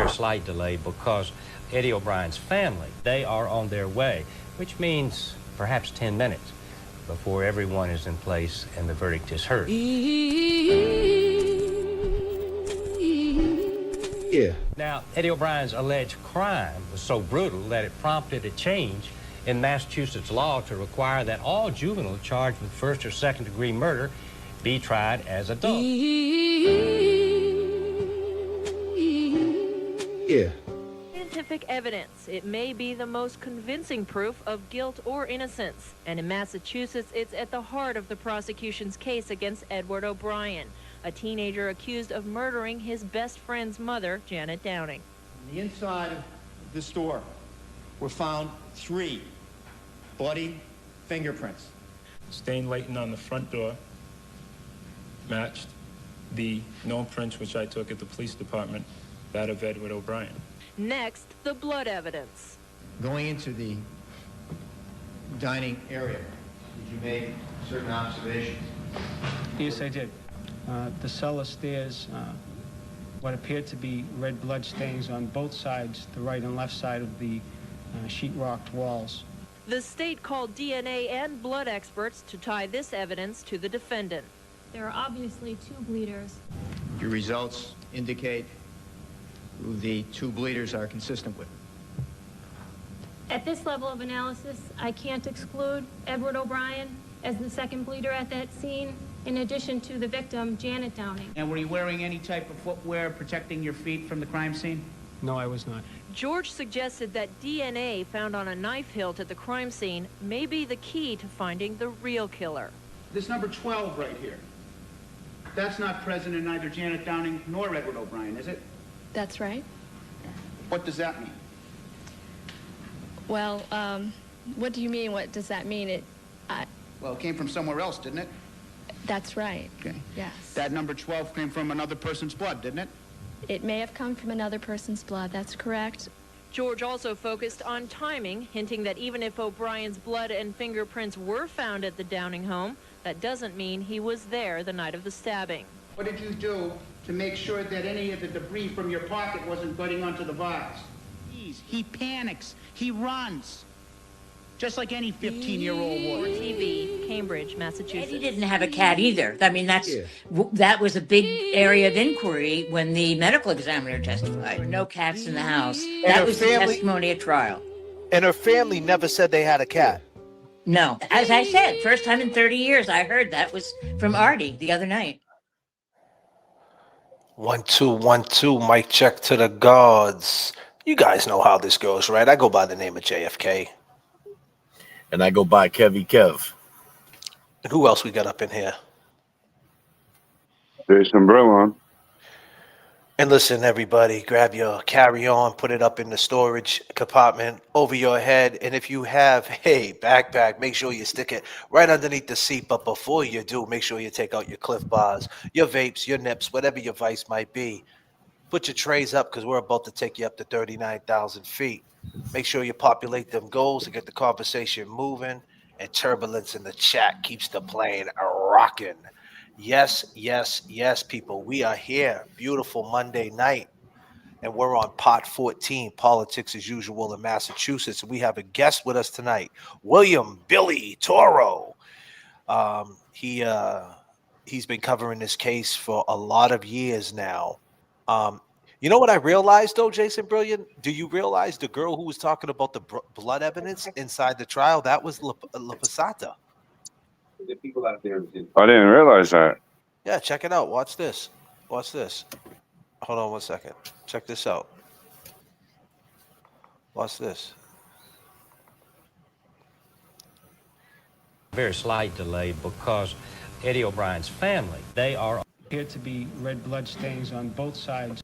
Slight delay because Eddie O'Brien's family, they are on their way, which means perhaps 10 minutes before everyone is in place and the verdict is heard. Yeah. Now, Eddie O'Brien's alleged crime was so brutal that it prompted a change in Massachusetts law to require that all juveniles charged with first or second degree murder be tried as adults. Yeah. Scientific evidence. It may be the most convincing proof of guilt or innocence. And in Massachusetts, it's at the heart of the prosecution's case against Edward O'Brien, a teenager accused of murdering his best friend's mother, Janet Downing. On the inside of the store were found 3 bloody fingerprints. Stain latent on the front door matched the known prints which I took at the police department, that of Edward O'Brien. Next, the blood evidence. Going into the dining area, did you make certain observations? Yes, I did. The cellar stairs, what appeared to be red blood stains on both sides, the right and left side of the sheetrocked walls. The state called DNA and blood experts to tie this evidence to the defendant. There are obviously 2 bleeders. Your results indicate who the 2 bleeders are consistent with. At this level of analysis, I can't exclude Edward O'Brien as the second bleeder at that scene, in addition to the victim, Janet Downing. And were you wearing any type of footwear protecting your feet from the crime scene? No, I was not. George suggested that DNA found on a knife hilt at the crime scene may be the key to finding the real killer. This number 12 right here, that's not present in either Janet Downing nor Edward O'Brien, is it? That's right. What does that mean? Well, what do you mean? What does that mean? Well, it came from somewhere else, didn't it? That's right. Okay. Yes. That number 12 came from another person's blood, didn't it? It may have come from another person's blood. That's correct. George also focused on timing, hinting that even if O'Brien's blood and fingerprints were found at the Downing home, that doesn't mean he was there the night of the stabbing. What did you do to make sure that any of the debris from your pocket wasn't getting onto the vase? He panics. He runs. Just like any 15-year-old would. TV, Cambridge, Massachusetts. Eddie didn't have a cat either. I mean, that was a big area of inquiry when the medical examiner testified. There were no cats in the house. That was the testimony at trial. And her family never said they had a cat. No. As I said, first time in 30 years I heard that was from Artie the other night. 1 2 1 2. Mic check to the gods. You guys know how this goes, right? I go by the name of J.F.K. And I go by Kevy Kev. Who else we got up in here? There's some bro on. And listen, everybody, grab your carry-on, put it up in the storage compartment over your head. And if you have a backpack, make sure you stick it right underneath the seat. But before you do, make sure you take out your Cliff Bars, your vapes, your nips, whatever your vice might be. Put your trays up because we're about to take you up to 39,000 feet. Make sure you populate them goals to get the conversation moving. And turbulence in the chat keeps the plane rocking. Yes, yes, yes, people. We are here. Beautiful Monday night. And we're on pot 14, politics as usual in Massachusetts. We have a guest with us tonight, William Billy Tauro. He's been covering this case for a lot of years now. You know what I realized though, Jason Brilliant? Do you realize the girl who was talking about the blood evidence inside the trial? That was La Pasata. I didn't realize that. Yeah, check it out. Watch this. Watch this. Hold on one second. Check this out. Watch this. Very slight delay because Eddie O'Brien's family, they are Appear to be red blood stains on both sides.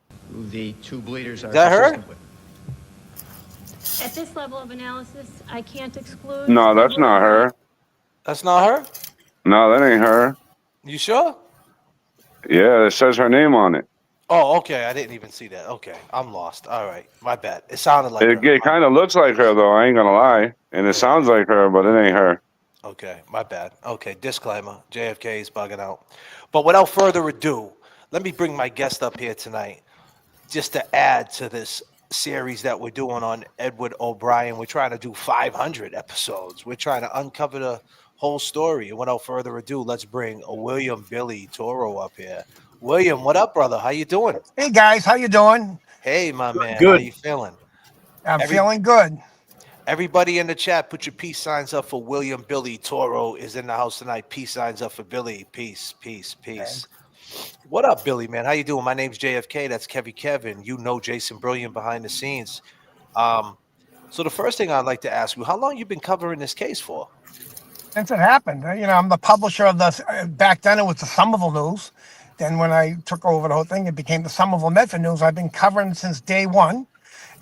The two bleeders are Is that her? consistent with. At this level of analysis, I can't exclude. No, that's not her. That's not her? No, that ain't her. You sure? Yeah, it says her name on it. Oh, okay. I didn't even see that. Okay. I'm lost. All right. My bad. It sounded like her. It kind of looks like her, though. I ain't going to lie. And it sounds like her, but it ain't her. Okay. My bad. Okay. Disclaimer. JFK is bugging out. But without further ado, let me bring my guest up here tonight just to add to this series that we're doing on Edward O'Brien. We're trying to do 500 episodes. We're trying to uncover the whole story. And without further ado, let's bring William Billy Toro up here. William, what up, brother? How you doing? Hey guys, how you doing? Hey, my man. Good. How you feeling? I'm feeling good. Everybody in the chat, put your peace signs up for William Billy Toro is in the house tonight. Peace signs up for Billy. Peace, peace, peace. What up, Billy, man? How you doing? My name's JFK. That's Kevin. You know Jason Brilliant behind the scenes. So the first thing I'd like to ask you, how long you been covering this case for? Since it happened, you know, I'm the publisher of the. Back then, it was the Somerville News. Then, when I took over the whole thing, it became the Somerville Medford News. I've been covering since day one,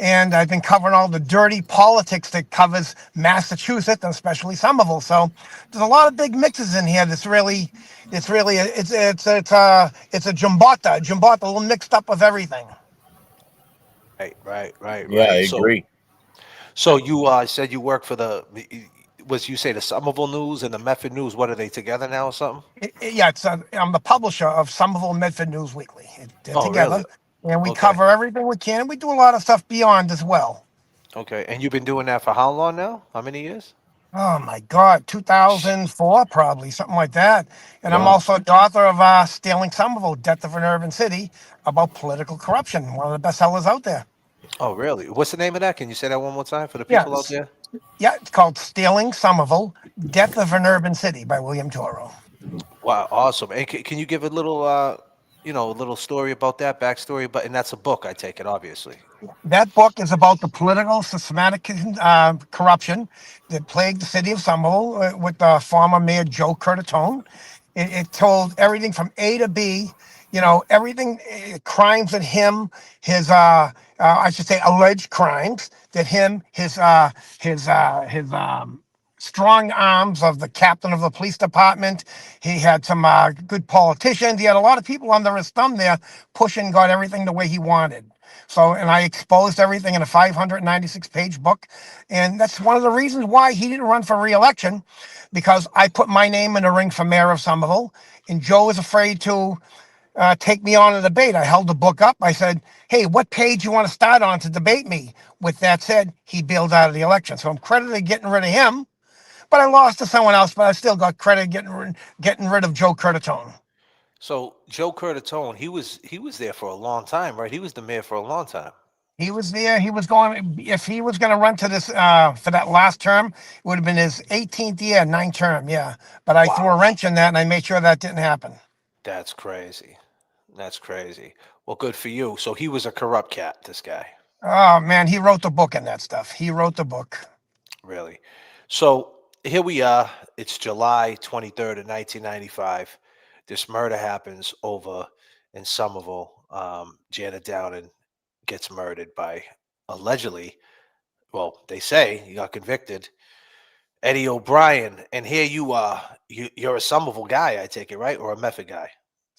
and I've been covering all the dirty politics that covers Massachusetts and especially Somerville. So there's a lot of big mixes in here. It's a jumbota, a little mixed up with everything. Right. Yeah, I agree. So you said you work for you say the Somerville News and the Medford News? What are they together now or something? I'm the publisher of Somerville Medford News Weekly. They're together, really? and we Okay. cover everything we can. We do a lot of stuff beyond as well. Okay, and you've been doing that for how long now? How many years? Oh my God, 2004 probably, something like that. And I'm Wow. also the author of Stealing Somerville, Death of an Urban City, about political corruption. One of the best sellers out there. Oh, really? What's the name of that? Can you say that one more time for the Yeah, people out there? Yeah, it's called Stealing Somerville, Death of an Urban City by William Toro. Wow, awesome. And can you give a little, a little story about that, backstory? And that's a book, I take it, obviously. That book is about the political, systematic corruption that plagued the city of Somerville with former Mayor Joe Curtatone. It told everything from A to B, everything, crimes that him, I should say, alleged crimes that him, his strong arms of the captain of the police department. He had some good politicians. He had a lot of people under his thumb there pushing, got everything the way he wanted. So, and I exposed everything in a 596-page book. And that's one of the reasons why he didn't run for re-election, because I put my name in the ring for mayor of Somerville. And Joe was afraid to take me on a debate. I held the book up. I said, hey, what page you want to start on to debate me? With that said, he bailed out of the election. So I'm credited getting rid of him. But I lost to someone else, but I still got credit getting rid of Joe Curtatone. So Joe Curtatone, he was there for a long time, right? He was the mayor for a long time. He was there. If he was going to run to this for that last term, it would have been his 18th year, 9th term. Yeah. But I threw a wrench in that and I made sure that didn't happen. That's crazy. That's crazy. Well, good for you. So he was a corrupt cat, this guy. Oh, man. He wrote the book in that stuff. He wrote the book. Really? So here we are. It's July 23rd of 1995. This murder happens over in Somerville. Janet Downing gets murdered by, allegedly, well, they say he got convicted, Eddie O'Brien. And here you are. You're a Somerville guy, I take it, right? Or a Medford guy?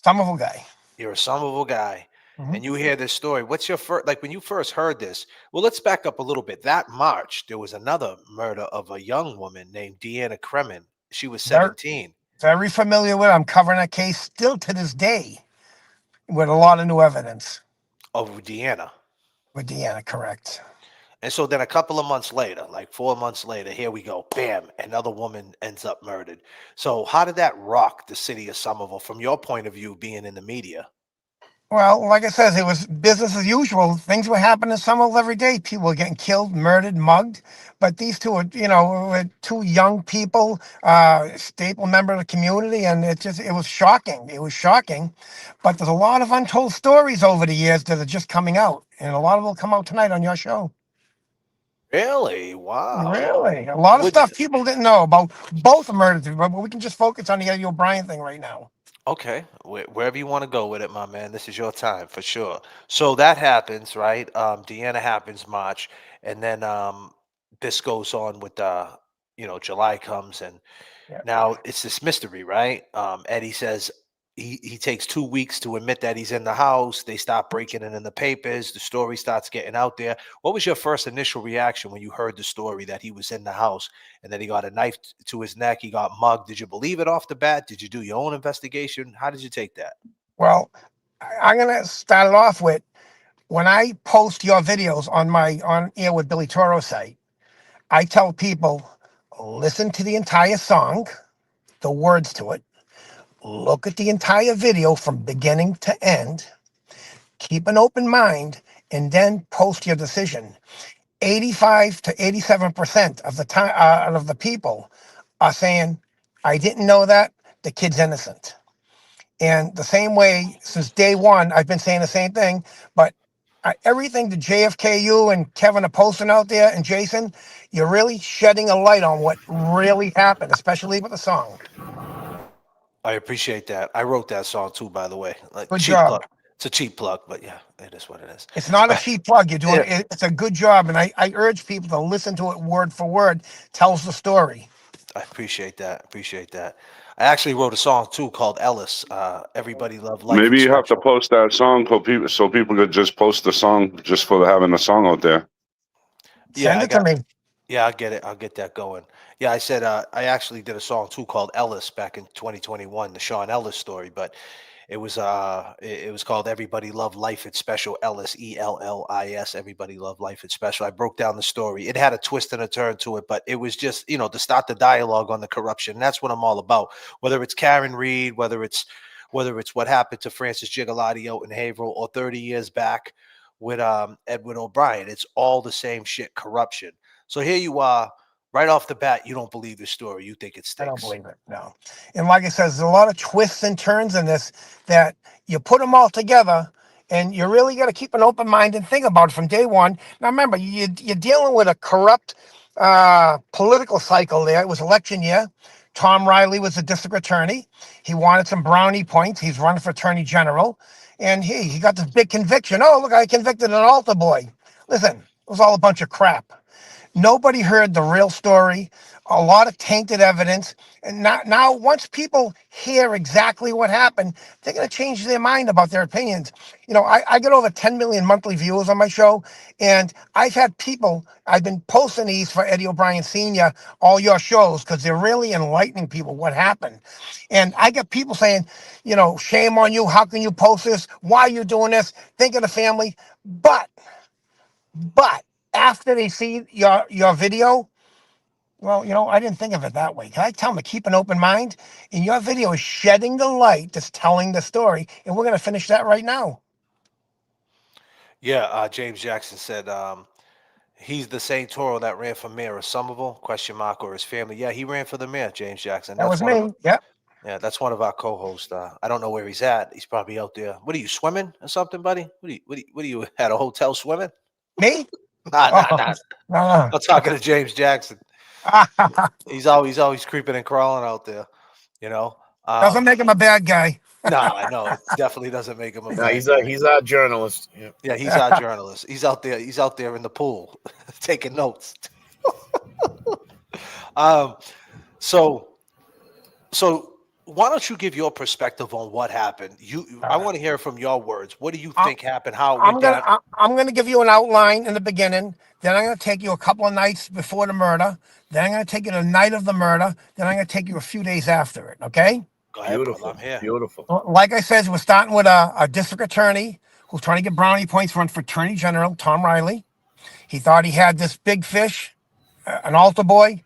Somerville guy. You're a Somerville guy. And you hear this story. What's your first, like when you first heard this? Well, let's back up a little bit. That March, there was another murder of a young woman named Deanna Kremen. She was 17. Very familiar with it. I'm covering that case still to this day with a lot of new evidence. Of Deanna. With Deanna, correct. And so then a couple of months later, like 4 months later, here we go. Bam, another woman ends up murdered. So how did that rock the city of Somerville from your point of view, being in the media? Well, like I said, it was business as usual. Things were happening in Somerville every day. People were getting killed, murdered, mugged. But these two were, were two young people, staple member of the community, and it was shocking. It was shocking. But there's a lot of untold stories over the years that are just coming out, and a lot of them will come out tonight on your show. Really? Wow. Really, a lot of Which stuff people didn't know about both murders, but we can just focus on the Eddie O'Brien thing right now. Okay, wherever you want to go with it, my man. This is your time for sure. So that happens, right? Deanna happens March, and then this goes on with July comes, and Yeah. now it's this mystery, right? Eddie says he takes 2 weeks to admit that he's in the house. They stop breaking it in the papers. The story starts getting out there. What was your first initial reaction when you heard the story that he was in the house and that he got a knife to his neck? He got mugged. Did you believe it off the bat? Did you do your own investigation? How did you take that? Well, I'm gonna start it off with when I post your videos on my On Air with Billy Tauro site. I tell people listen to the entire song, the words to it, look at the entire video from beginning to end, keep an open mind, and then post your decision. 85 to 87% of the time of the people are saying, I didn't know that, the kid's innocent. And the same way, since day one, I've been saying the same thing, but everything the JFKU and Kevin are posting out there and Jason, you're really shedding a light on what really happened, especially with the song. I appreciate that. I wrote that song too, by the way. Like Good cheap job. plug. It's a cheap plug, but yeah, it is what it is. It's not a cheap plug. You're doing Yeah. it's a good job. And I urge people to listen to it word for word. Tells the story. I appreciate that. Appreciate that. I actually wrote a song too called Ellis. Everybody love life Maybe is you have to special. post that song so people could just post the song just for having the song out there. Yeah, Send I it to got. me. Yeah, I'll get it. I'll get that going. Yeah, I said I actually did a song too called Ellis back in 2021, the Sean Ellis story, but it was called Everybody Love Life It's Special, Ellis, Ellis. Everybody Love Life It's Special. I broke down the story. It had a twist and a turn to it, but it was just, to start the dialogue on the corruption. That's what I'm all about. Whether it's Karen Reed, whether it's what happened to Francis Gigalotti out in Haverhill, or 30 years back with Edward O'Brien. It's all the same shit, corruption. So here you are, right off the bat, you don't believe the story. You think it I don't stinks. believe it. No. And like I said, there's a lot of twists and turns in this that you put them all together and you really got to keep an open mind and think about it from day one. Now, remember, you're dealing with a corrupt political cycle there. It was election year. Tom Riley was the district attorney. He wanted some brownie points. He's running for attorney general. And he got this big conviction. Oh, look, I convicted an altar boy. Listen, it was all a bunch of crap. Nobody heard the real story. A lot of tainted evidence. And now, once people hear exactly what happened, they're going to change their mind about their opinions. I get over 10 million monthly viewers on my show, and I've had people, I've been posting these for Eddie O'Brien Sr., all your shows, because they're really enlightening people what happened. And I get people saying, shame on you. How can you post this? Why are you doing this? Think of the family. But after they see your video, well, I didn't think of it that way. Can I tell them to keep an open mind? And your video is shedding the light that's telling the story. And we're going to finish that right now. Yeah, James Jackson said he's the same Toro that ran for mayor of Somerville, question mark, or his family. Yeah, he ran for the mayor, James Jackson. That That's was one of me. Yep. Yeah, that's one of our co-hosts. I don't know where he's at. He's probably out there. What are you, swimming or something, buddy? What are you at a hotel swimming? Me? Nah. No. I'm talking to James Jackson. He's always creeping and crawling out there, you know. Doesn't make him a bad guy. No, it definitely doesn't make him a No, bad he's guy. he's our journalist. Yeah. Yeah, he's our journalist. He's out there in the pool taking notes. So why don't you give your perspective on what happened? I want to hear from your words. What do you think happened? How it went down? I'm gonna give you an outline in the beginning. Then I'm gonna take you a couple of nights before the murder. Then I'm gonna take you the night of the murder. Then I'm gonna take you a few days after it. Okay? Go ahead, Beautiful. brother. I'm here. Beautiful. Like I said, we're starting with a district attorney who's trying to get brownie points run for attorney general, Tom Riley. He thought he had this big fish, an altar boy,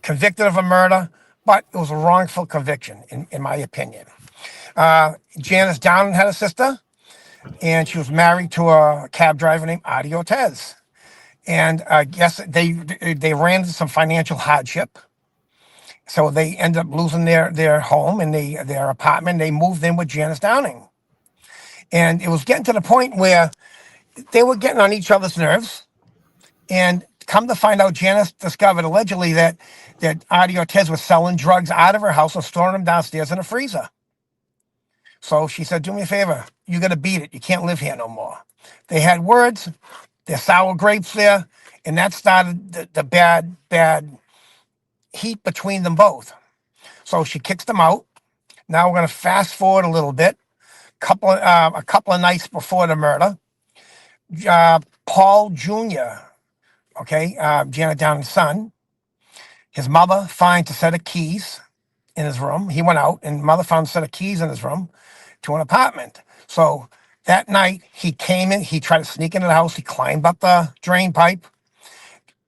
convicted of a murder, but it was a wrongful conviction, in my opinion. Janice Down had a sister. and she was married to a cab driver named Adi Ortez. And I guess they ran into some financial hardship, so they ended up losing their home and their apartment. They moved in with Janice Downing, and it was getting to the point where they were getting on each other's nerves. And come to find out, Janice discovered allegedly that Adi Ortez was selling drugs out of her house and storing them downstairs in a freezer. So she said, "Do me a favor, you got to beat it. You can't live here no more." They had words. There's sour grapes there, and that started the bad heat between them both. So she kicks them out. Now we're going to fast forward a little bit. A couple of nights before the murder, Paul Jr., okay, Janet Downing's son, his mother finds a set of keys in his room. He went out, and mother found a set of keys in his room to an apartment. So that night, he came in. He tried to sneak into the house. He climbed up the drain pipe,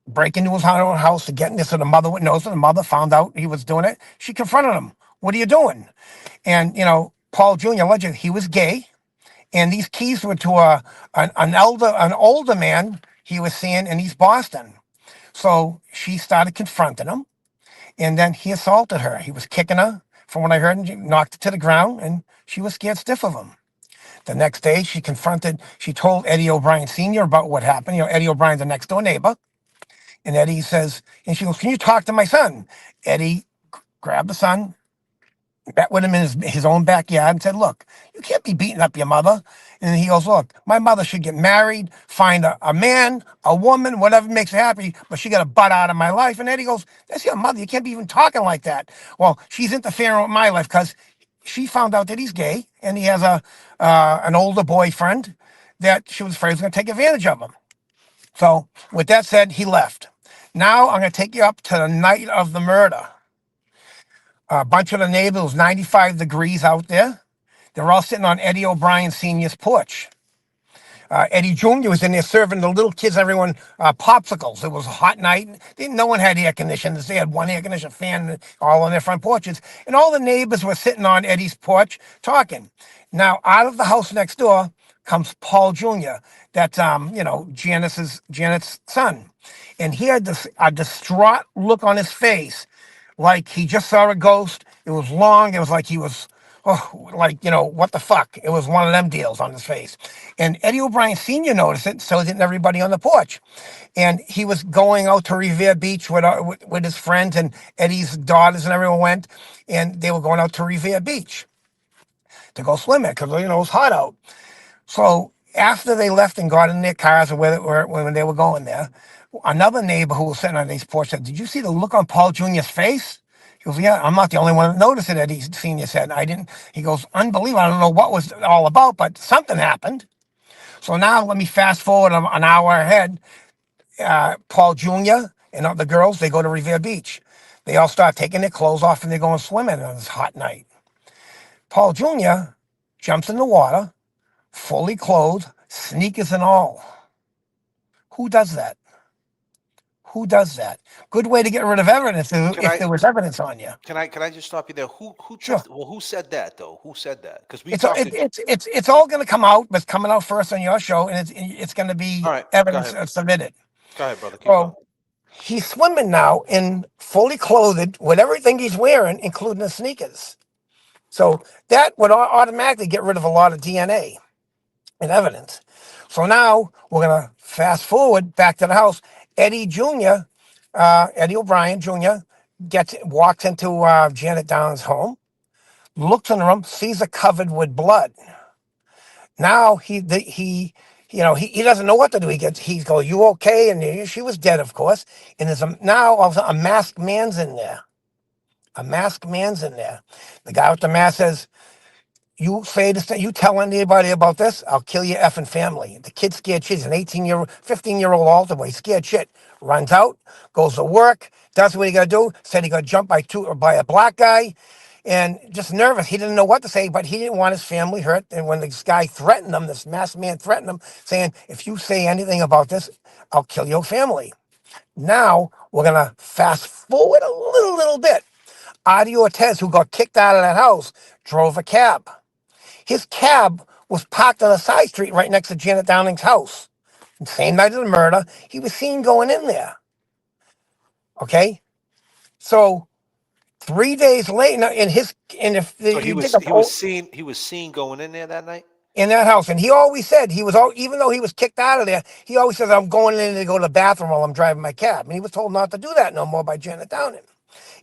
break into his own house to get in there so the mother would know. So the mother found out he was doing it. She confronted him. "What are you doing?" And, Paul Jr. alleged he was gay. And these keys were to an older man he was seeing in East Boston. So she started confronting him. And then he assaulted her. He was kicking her, from what I heard, and knocked her to the ground. And she was scared stiff of him. The next day, she told Eddie O'Brien Sr. about what happened. Eddie O'Brien's the next door neighbor. And Eddie says, and she goes, "Can you talk to my son?" Eddie grabbed the son, met with him in his own backyard and said, "Look, you can't be beating up your mother." And he goes, "Look, my mother should get married, find a man, a woman, whatever makes her happy, but she got to butt out of my life." And Eddie goes, "That's your mother. You can't be even talking like that." "Well, she's interfering with my life because she found out that he's gay and he has an older boyfriend that she was afraid was going to take advantage of him." So with that said, he left. Now I'm going to take you up to the night of the murder. A bunch of the neighbors, 95 degrees out there. They're all sitting on Eddie O'Brien Sr.'s porch. Eddie Jr. was in there serving the little kids, everyone, popsicles. It was a hot night. No one had air conditioners. They had one air conditioning fan all on their front porches. And all the neighbors were sitting on Eddie's porch talking. Now, out of the house next door comes Paul Jr., that's, Janet's son. And he had a distraught look on his face, like he just saw a ghost. It was long. It was like he was, what the fuck? It was one of them deals on his face. And Eddie O'Brien Sr. noticed it, so didn't everybody on the porch. And he was going out to Revere Beach with his friends, and Eddie's daughters and everyone went, and they were going out to Revere Beach to go swimming because, it was hot out. So after they left and got in their cars or when they were going there, another neighbor who was sitting on his porch said, "Did you see the look on Paul Jr.'s face?" He goes, "Yeah, I'm not the only one that noticed it," Eddie Sr. said. "I didn't." He goes, "Unbelievable. I don't know what was all about, but something happened." So now let me fast forward an hour ahead. Paul Jr. and the girls, they go to Revere Beach. They all start taking their clothes off and they're going swimming on this hot night. Paul Jr. jumps in the water, fully clothed, sneakers and all. Who does that? Who does that? Good way to get rid of evidence if there was evidence on you. Can I just stop you there? Who Sure. Well, who said that though? Who said that? Because it's all going to come out, but it's coming out first on your show, and it's going to be evidence submitted. Go ahead, brother. Keep going. He's swimming now in fully clothed with everything he's wearing, including the sneakers. So that would automatically get rid of a lot of DNA and evidence. So now we're going to fast forward back to the house. Eddie Jr., Eddie O'Brien Jr., walks into Janet Down's home, looks in the room, sees it covered with blood. Now he doesn't know what to do. He's going, "You okay?" And she was dead, of course. And there's now a masked man's in there. A masked man's in there. The guy with the mask says, "You say this, you tell anybody about this, I'll kill your effing family." The kid's scared shit. He's an 15-year-old altar boy. He's scared shit. Runs out, goes to work, does what he got to do. Said he got jumped by a black guy, and just nervous. He didn't know what to say, but he didn't want his family hurt. And when this guy threatened him, this masked man threatened him, saying, "If you say anything about this, I'll kill your family." Now we're gonna fast forward a little bit. Adi Ortez, who got kicked out of that house, drove a cab. His cab was parked on a side street right next to Janet Downing's house. Same night of the murder, he was seen going in there. Okay, so 3 days later, So he you dig was up he was seen going in there that night. in that house, and he always said he was all, even though he was kicked out of there, he always says, "I'm going in to go to the bathroom while I'm driving my cab," and he was told not to do that no more by Janet Downing.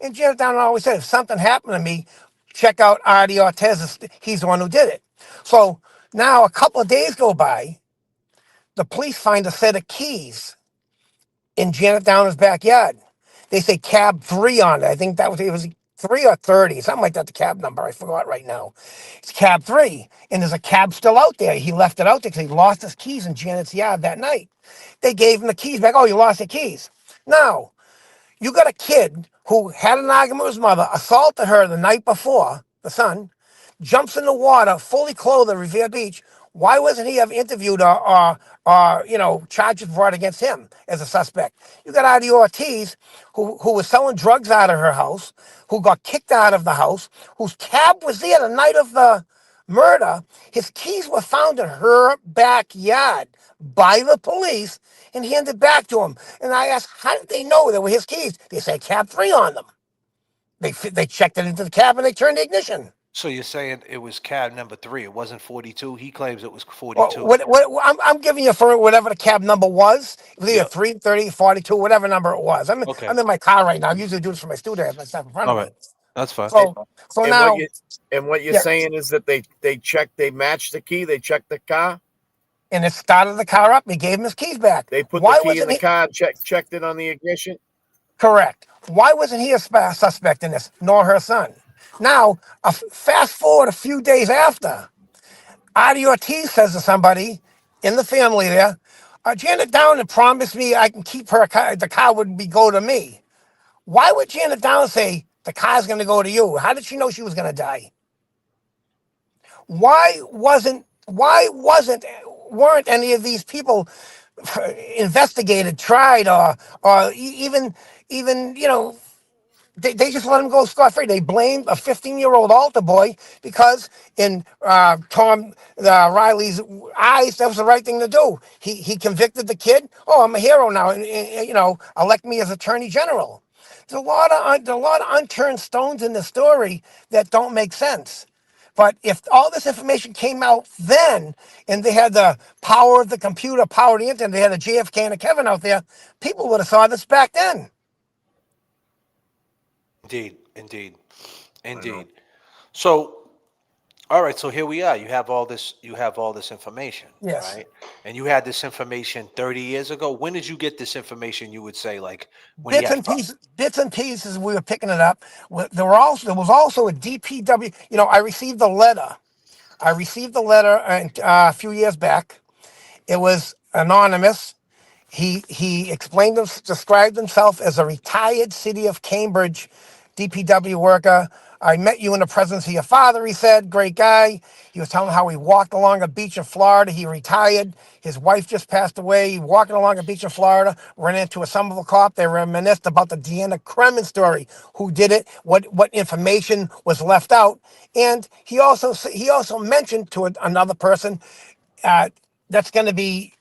And Janet Downing always said, "If something happened to me, check out Artie Ortez. He's the one who did it." So now a couple of days go by, the police find a set of keys in Janet Downing's backyard. They say cab 3 on it. I think it was 3 or 30, something like that, the cab number. I forgot right now. It's cab 3. And there's a cab still out there. He left it out there because he lost his keys in Janet's yard that night. They gave him the keys back. Oh, you lost your keys. Now, you got a kid who had an argument with his mother, assaulted her the night before, the son, jumps in the water, fully clothed at Revere Beach. Why wasn't he ever interviewed or charges brought against him as a suspect? You got Artie Ortiz, who was selling drugs out of her house, who got kicked out of the house, whose cab was there the night of the murder. His keys were found in her backyard by the police and handed back to him. And I asked, how did they know they were his keys? They say cab 3 on them. They checked it into the cab and they turned the ignition. So you're saying it was cab number 3. It wasn't 42. He claims it was 42. Well, I'm giving you for whatever the cab number was. It was either Yeah. 3, 30, 42, whatever number it was. Okay. I'm in my car right now. I usually do this for my studio. I have my stuff in front All of right. me. That's fine. So And now, what you're yeah. saying is that they matched the key, they checked the car, and it started the car up. He gave him his keys back. they put Why the key in wasn't the he car, checked it on the ignition. correct? Why wasn't he a suspect in this, nor her son? Now, fast forward a few days after, Artie Ortiz says to somebody in the family there, Janet Downing promised me I can keep her car. The car would go to me. Why would Janet Downing say the car's going to go to you? How did she know she was going to die? Weren't any of these people investigated, tried, or even they just let him go scot-free. They blamed a 15-year-old altar boy because in Tom Riley's eyes, that was the right thing to do. He convicted the kid. Oh, I'm a hero now, and elect me as Attorney General. There's a lot of unturned stones in the story that don't make sense. But if all this information came out then, and they had the power of the computer, power of the internet, they had a J.F.K. and a Kevin out there, people would have saw this back then. Indeed. So, all right. So here we are. You have all this information. Yes. Right. And you had this information 30 years ago. When did you get this information? You would say, like, when Bits and pieces. We were picking it up. There was also a DPW. I received the letter. A few years back. It was anonymous. He described himself as a retired City of Cambridge DPW worker. I met you in the presence of your father, he said. Great guy. He was telling how he walked along a beach in Florida. He retired. His wife just passed away. Walking along a beach in Florida, ran into a Somerville cop. They reminisced about the Deanna Kremen story. Who did it? What information was left out? And he also mentioned to another person that's going to be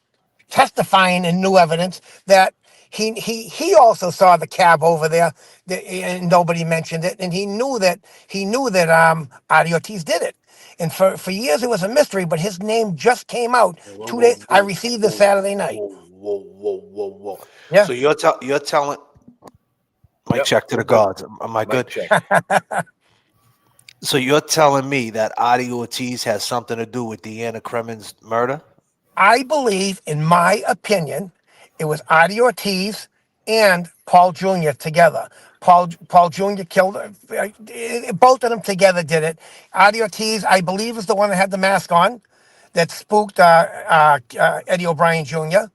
testifying in new evidence that he also saw the cab over there, and nobody mentioned it, and he knew that Artie Ortiz did it. And for years it was a mystery, but his name just came out 2 days. I received this Saturday night. Whoa. Yeah. So you're telling. Mic check to the gods. Am I good? So you're telling me that Artie Ortiz has something to do with Deanna Kremen's murder? I believe, in my opinion, it was Artie Ortiz and Paul Jr. together. Paul Jr. killed both of them together. Did it? Artie Ortiz, I believe, is the one that had the mask on, that spooked Eddie O'Brien Jr.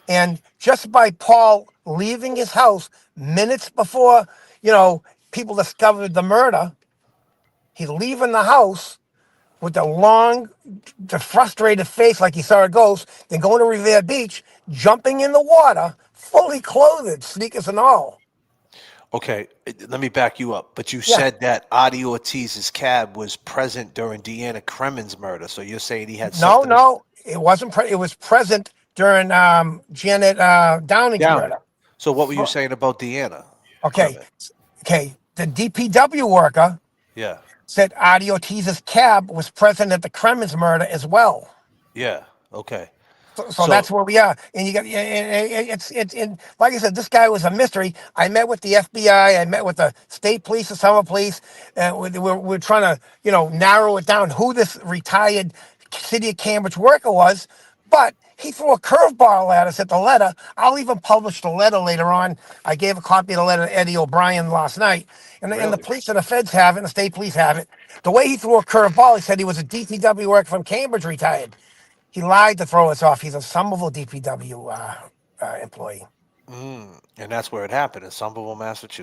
And just by Paul leaving his house minutes before people discovered the murder, he's leaving the house with the frustrated face like he saw a ghost, then going to Revere Beach, jumping in the water, fully clothed, sneakers and all. Okay, let me back you up. But you Yeah. said that Adi Ortiz's cab was present during Deanna Kremen's murder. So you're saying he had No, something to no, it wasn't. It was present during Janet Downing's down it. murder. So what were you saying about Deanna Okay, Kremen? okay. The DPW worker Yeah, said Adi Ortiz's cab was present at the Kremen's murder as well. yeah. Okay. So So that's where we are. And you got it's like I said, this guy was a mystery. I met with the FBI. I met with the state police, the summer police, and we're trying to narrow it down who this retired city of Cambridge worker was. But he threw a curveball at us at the letter. I'll even publish the letter later on. I gave a copy of the letter to Eddie O'Brien last night, and the really? police and the feds have it, and the state police have it. The way he threw a curveball, he said he was a DPW worker from Cambridge, retired. He lied to throw us off. He's a Somerville DPW employee. And that's where it happened in Somerville,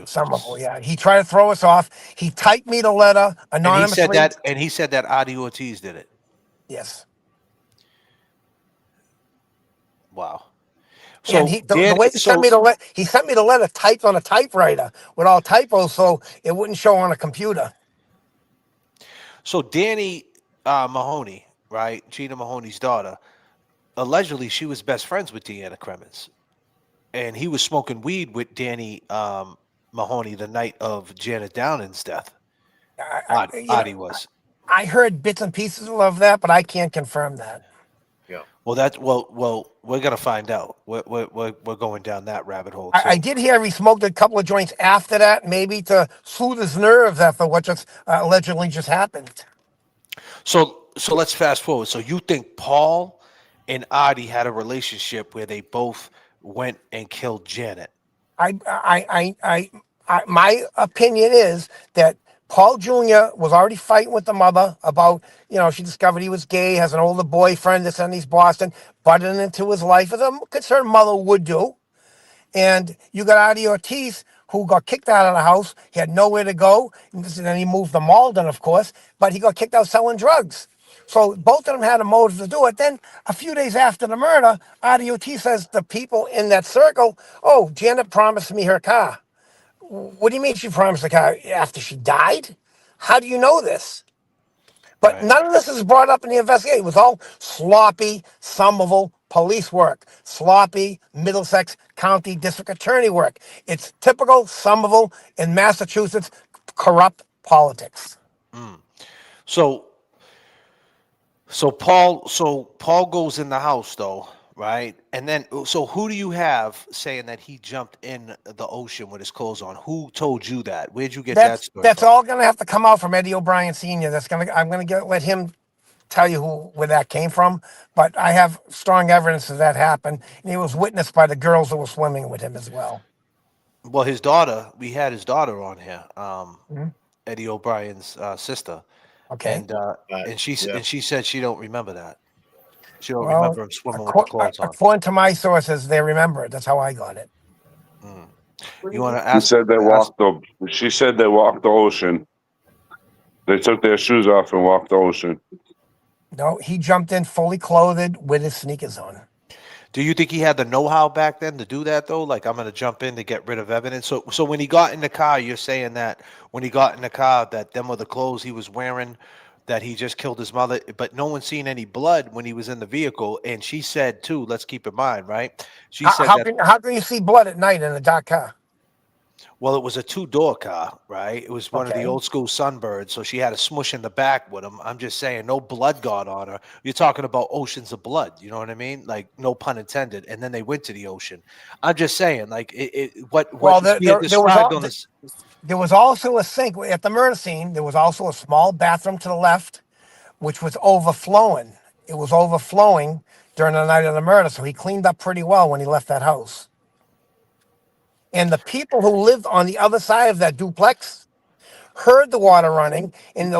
Somerville, Massachusetts. yeah. He tried to throw us off. He typed me the letter And he said anonymously. that. And he said that Adi Ortiz did it. Yes. Wow. And So the Dan. way So he sent me the letter typed on a typewriter with all typos, so it wouldn't show on a computer. so Danny Mahoney, right? Gina Mahoney's daughter. Allegedly, she was best friends with Deanna Kremens, and he was smoking weed with Danny Mahoney the night of Janet Downing's death. Adi was. I heard bits and pieces of that, but I can't confirm that. Yeah. Well. We're gonna find out. We're going down that rabbit hole too. I did hear he smoked a couple of joints after that, maybe to soothe his nerves after what just allegedly just happened. So let's fast forward. So you think Paul and Adi had a relationship where they both went and killed Janet? My opinion is that Paul Jr. was already fighting with the mother about, she discovered he was gay, has an older boyfriend that's in East Boston, butting into his life as a concerned mother would do. And you got Adi Ortiz, who got kicked out of the house. He had nowhere to go. And then he moved to Malden, of course, but he got kicked out selling drugs. So both of them had a motive to do it. Then a few days after the murder, Adi Ortiz says to people in that circle, "Oh, Janet promised me her car." What do you mean she promised the car after she died? How do you know this? But none of this is brought up in the investigation. It was all sloppy Somerville police work, sloppy Middlesex County District Attorney work. It's typical Somerville in Massachusetts corrupt politics. So Paul goes in the house though, right? And then so who do you have saying that he jumped in the ocean with his clothes on? Who told you that? Where'd you get that story That's from? all going to have to come out from Eddie O'Brien Sr. I'm going to let him tell you where that came from. But I have strong evidence that happened, and it was witnessed by the girls that were swimming with him as well. Well, his daughter, we had his daughter on here, Eddie O'Brien's sister. Okay. And she said she don't remember that. She don't Well, remember him swimming with the clothes on. according to my sources, they remember it. That's how I got it. You want to She ask? said they walked the. She said they walked the ocean. They took their shoes off and walked the ocean. No, he jumped in fully clothed with his sneakers on. Do you think he had the know-how back then to do that though? Like, I'm going to jump in to get rid of evidence. So when he got in the car, you're saying that when he got in the car, that them were the clothes he was wearing, that he just killed his mother, but no one's seen any blood when he was in the vehicle. And she said too, let's keep in mind, right? She said How can you see blood at night in a dark car? well, it was a two-door car, right? It was one of the old school Sunbirds, so she had a smush in the back with him. I'm just saying, no blood got on her. You're talking about oceans of blood, you know what I mean? Like, no pun intended. And then they went to the ocean. I'm just saying, like, what is being described on this? There was also a sink at the murder scene. There was also a small bathroom to the left, which was overflowing. It was overflowing during the night of the murder, so he cleaned up pretty well when he left that house. And the people who lived on the other side of that duplex heard the water running, and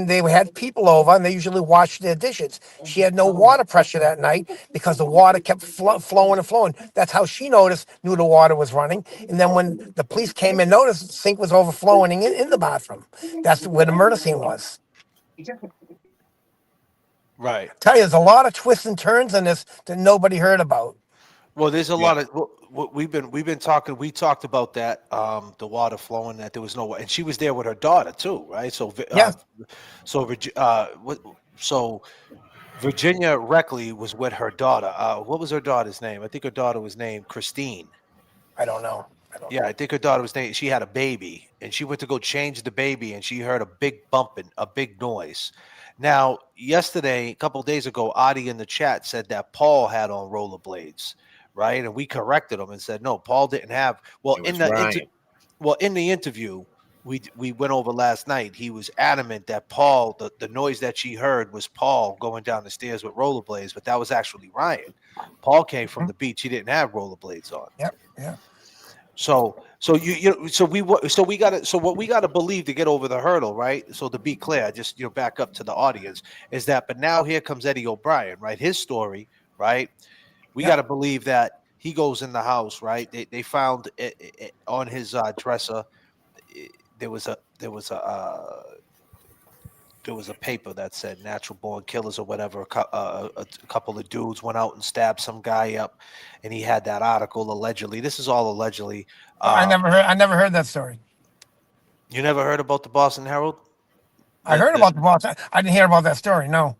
they had people over, and they usually washed their dishes. She had no water pressure that night because the water kept flowing and flowing. That's how she knew the water was running. And then when the police came and noticed, the sink was overflowing in the bathroom. That's where the murder scene was. Right. I tell you, there's a lot of twists and turns in this that nobody heard about. Well, there's a Yeah. lot of we've been talking. We talked about that, the water flowing, that there was no, and she was there with her daughter too, right? So, Yes. so Virginia Reckley was with her daughter. What was her daughter's name? I think her daughter was named Christine. I don't know. Yeah, I think her daughter was named. She had a baby, and she went to go change the baby, and she heard a big bumping, a big noise. Now, yesterday, a couple of days ago, Adi in the chat said that Paul had on rollerblades, right? And we corrected him and said no, Paul didn't have. Well, It was Ryan. in the interview we went over last night, he was adamant that Paul, the noise that she heard was Paul going down the stairs with rollerblades, but that was actually Ryan. Paul came from the beach; he didn't have rollerblades on. Yep. Yeah. So what we gotta believe to get over the hurdle, right? So to be clear, just back up to the audience is that, but now here comes Eddie O'Brien, right? His story, right? We Yep. gotta believe that he goes in the house, right? They found it on his dresser. There was a paper that said natural born killers or whatever. A couple of dudes went out and stabbed some guy up, and he had that article allegedly. This is all allegedly. I never heard that story. You never heard about the Boston Herald? I heard about the boss. I didn't hear about that story. No.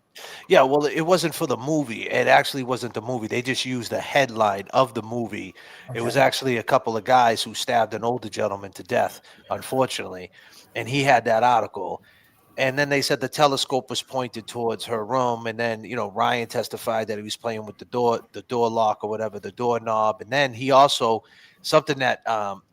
Yeah, well, it wasn't for the movie. It actually wasn't the movie. They just used the headline of the movie. It was actually a couple of guys who stabbed an older gentleman to death, unfortunately, and he had that article. And then they said the telescope was pointed towards her room, and then Ryan testified that he was playing with the door lock or whatever, the doorknob, and then he also something that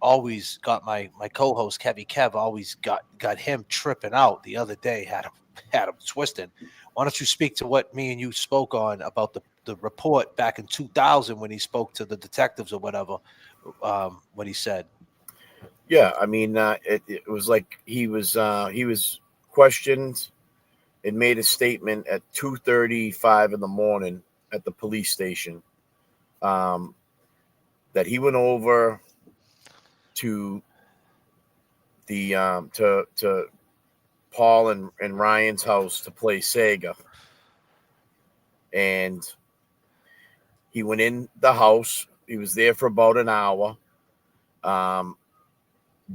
always got my co-host Kev always got him tripping out the other day, had him twisting. Why don't you speak to what me and you spoke on about the report back in 2000 when he spoke to the detectives or whatever, what he said? Yeah, I mean, it was like he was questioned and made a statement at 2:35 in the morning at the police station, that he went over to the to Paul and Ryan's house to play Sega, and he went in the house. He was there for about an hour.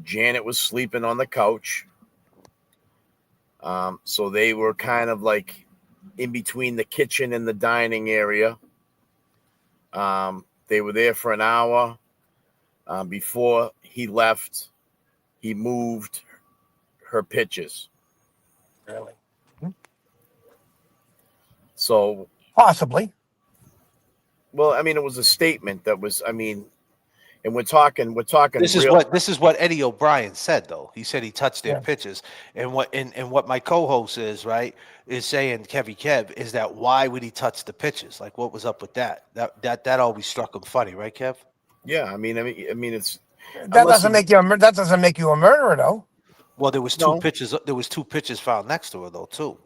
Janet was sleeping on the couch. So they were kind of like in between the kitchen and the dining area. They were there for an hour. Before he left, he moved her pictures. Really? So possibly. Well, I mean, it was a statement that was. I mean, and we're talking. This is what Eddie O'Brien said, though. He said he touched their pictures, and what my co-host is saying, Kev, is that why would he touch the pictures? Like, what was up with that? That always struck him funny, right, Kev? Yeah, I mean, it's that doesn't make you a murderer, though. Well, there was two pictures. There was two pictures found next to her, though, too.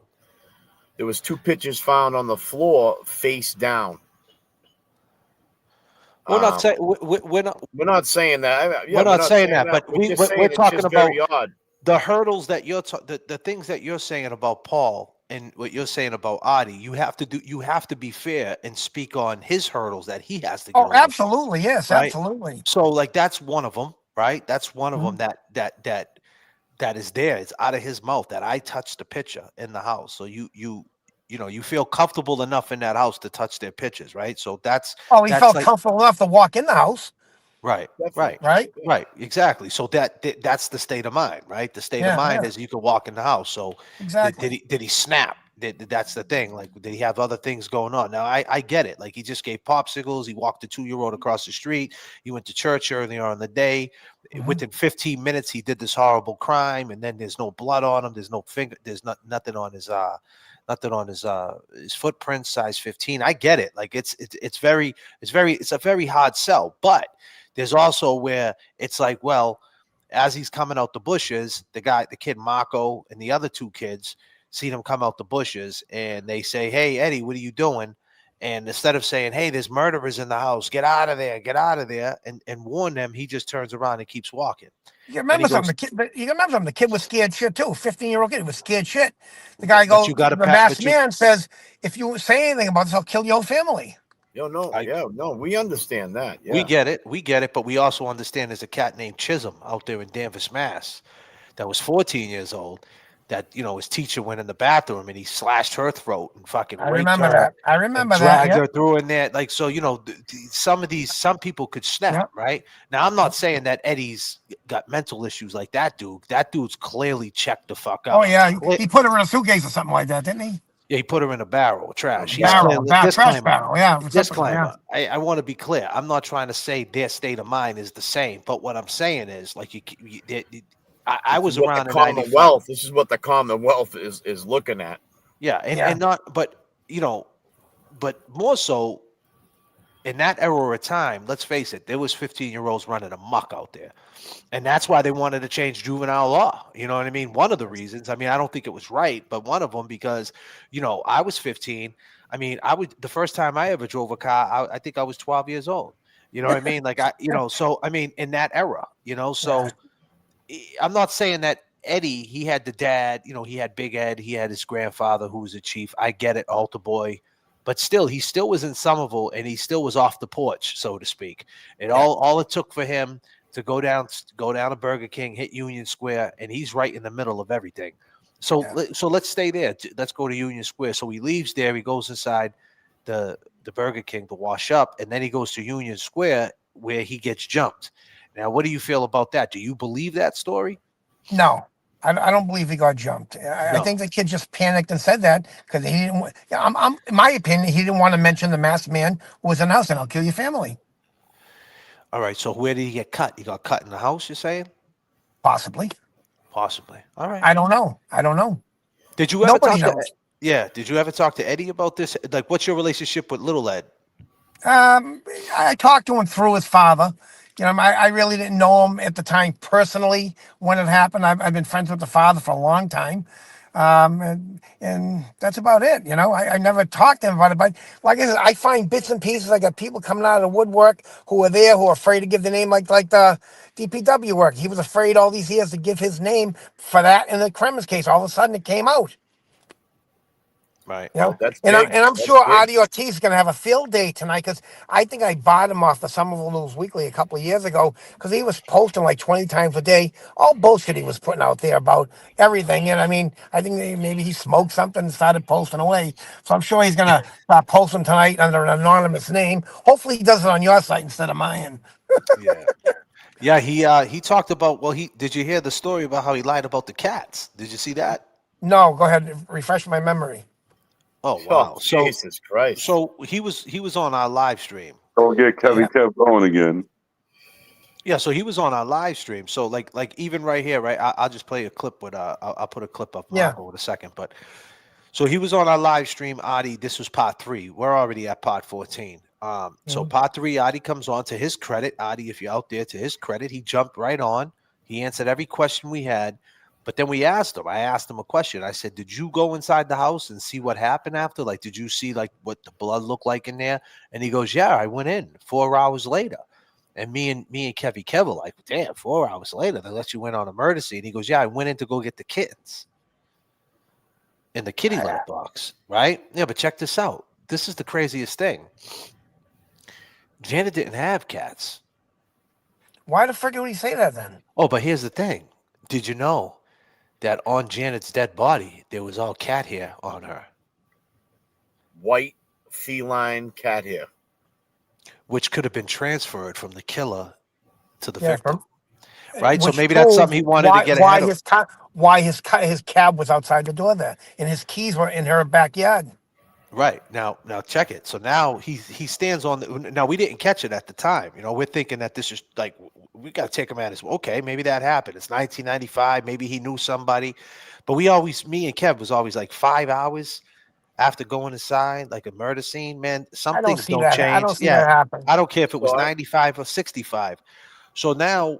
There was two pictures found on the floor, face down. We're not saying we're not saying that. We're not saying that, but we're talking about odd. The hurdles that the things that you're saying about Paul and what you're saying about Adi. You have to be fair and speak on his hurdles that he has to get over. Absolutely, yes, right? Absolutely. So, like, that's one of them, right? That's one of them that is there. It's out of his mouth that I touched the picture in the house. So you feel comfortable enough in that house to touch their pictures, right? So that's he felt comfortable enough to walk in the house. Right. Exactly. So that's the state of mind, right? The state of mind is you can walk in the house. So exactly. Did he snap? That's the thing. Like, did he have other things going on? Now I get it. Like, he just gave popsicles. He walked the 2-year-old across the street. He went to church earlier on the day. Within 15 minutes, he did this horrible crime, and then there's no blood on him. There's no finger. There's nothing on his his footprint, size 15. I get it. Like, it's a very hard sell. But there's also where it's like, well, as he's coming out the bushes, the kid Marco and the other two kids see him come out the bushes, and they say, "Hey, Eddie, what are you doing?" And instead of saying, "Hey, there's murderers in the house, get out of there," and warn them, he just turns around and keeps walking. You remember something? The kid was scared shit too. 15-year-old kid was scared shit. The guy goes, the masked man says, "If you say anything about this, I'll kill your whole family." No, we understand that. Yeah. We get it, but we also understand there's a cat named Chisholm out there in Danvers, Mass, that was 14 years old. That his teacher went in the bathroom and he slashed her throat and fucking I raped remember her that. I and remember that. dragged Yep. her through in there. Like so, some people could snap, Yep. right? Now I'm not saying that Eddie's got mental issues like that dude. That dude's clearly checked the fuck out. Oh yeah, he put her in a suitcase or something like that, didn't he? Yeah, he put her in a barrel of trash. He's Barrel, clearly trash disclaimer. barrel. Yeah, something, Disclaimer. yeah. I want to be clear. I'm not trying to say their state of mind is the same, but what I'm saying is, like, I was around in 95. Commonwealth. This is what the Commonwealth is looking at. Yeah, and not, but but more so in that era of time. Let's face it, there was 15-year-olds running amok out there, and that's why they wanted to change juvenile law. You know what I mean? One of the reasons. I mean, I don't think it was right, but one of them because I was 15. I mean, the first time I ever drove a car, I think I was 12 years old. You know what I mean? Like so I mean, in that era, so I'm not saying that Eddie, he had the dad, he had Big Ed, he had his grandfather who was a chief. I get it, altar boy, but still, he still was in Somerville and he still was off the porch, so to speak. All it took for him to go down to Burger King, hit Union Square, and he's right in the middle of everything. So let's stay there. Let's go to Union Square. So he leaves there. He goes inside the Burger King to wash up, and then he goes to Union Square where he gets jumped. Now, what do you feel about that? Do you believe that story? No, I don't believe he got jumped. I think the kid just panicked and said that because he didn't. In my opinion, he didn't want to mention the masked man who was in the house and I'll kill your family. All right. So where did he get cut? He got cut in the house, you're saying? Possibly. All right. I don't know. Did you ever Nobody talk knows. Did you ever talk to Eddie about this? Like, what's your relationship with Little Ed? I talked to him through his father. I really didn't know him at the time personally when it happened. I've been friends with the father for a long time. And that's about it. I never talked to him about it, but like I said, I find bits and pieces. I got people coming out of the woodwork who are there, who are afraid to give the name, like the DPW work. He was afraid all these years to give his name for that in the Kremers case. All of a sudden it came out. Right. That's and big. I'm That's sure big. Adi Ortiz is going to have a field day tonight because I think I bought him off the Somerville News Weekly a couple of years ago because he was posting like 20 times a day, all bullshit he was putting out there about everything. And I mean, I think maybe he smoked something and started posting away. So I'm sure he's going to post them tonight under an anonymous name. Hopefully he does it on your site instead of mine. Yeah. He talked about. Well, did you hear the story about how he lied about the cats? Did you see that? No, go ahead. Refresh my memory. Oh wow! Jesus Christ! So he was on our live stream. Don't get Kevin Kev going again. Yeah, so he was on our live stream. So like even right here, right? I'll just play a clip with I'll put a clip of Marco in a second. But so he was on our live stream, Adi. This was part 3. We're already at part 14. So part 3, Adi comes on. To his credit, Adi, if you're out there, to his credit, he jumped right on. He answered every question we had. But then I asked him a question. I said, did you go inside the house and see what happened after? Like, did you see like what the blood looked like in there? And he goes, yeah, I went in 4 hours later. And me and Kevy Kev were like, damn, 4 hours later, they let you in on a murder scene. He goes, yeah, I went in to go get the kittens in the kitty litter box, right? Yeah, but check this out. This is the craziest thing. Janet didn't have cats. Why the frick would he say that then? Oh, but here's the thing. Did you know that on Janet's dead body, there was all cat hair on her? White feline cat hair. Which could have been transferred from the killer to the victim. Right? Which So maybe that's something he wanted to get ahead of. Why his cab was outside the door there, and his keys were in her backyard. Right. Now check it. So now he stands on now we didn't catch it at the time. We're thinking that this is like, we got to take him at his, okay, maybe that happened. It's 1995. Maybe he knew somebody. But me and Kev was always like 5 hours after going inside, like a murder scene, man, some things don't change. I don't see that happen. I don't care if it was 95 or 65. So now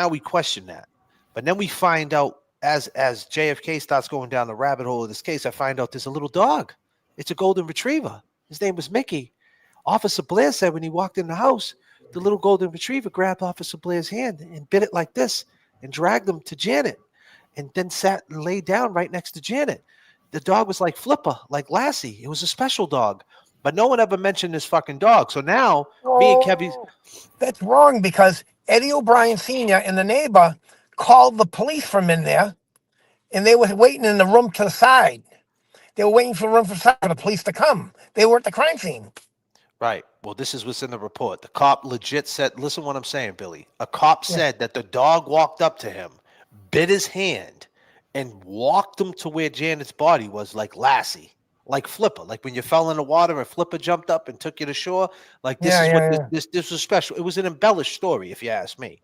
we question that. But then we find out as JFK starts going down the rabbit hole of this case, I find out there's a little dog. It's a golden retriever. His name was Mickey. Officer Blair said when he walked in the house, the little golden retriever grabbed Officer Blair's hand and bit it like this and dragged him to Janet and then sat and laid down right next to Janet. The dog was like Flipper, like Lassie. It was a special dog. but no one ever mentioned this fucking dog. So now me and Kevin, That's wrong because Eddie O'Brien Sr. and the neighbor called the police from in there, and they were waiting in the room to the side. They were waiting for the room for the police to come. They were at the crime scene. right. Well, this is what's in the report. The cop legit said, listen what I'm saying, Billy. A cop said that the dog walked up to him, bit his hand, and walked him to where Janet's body was, like Lassie, like Flipper, like when you fell in the water and Flipper jumped up and took you to shore. Like this is what this was special. It was an embellished story, if you ask me.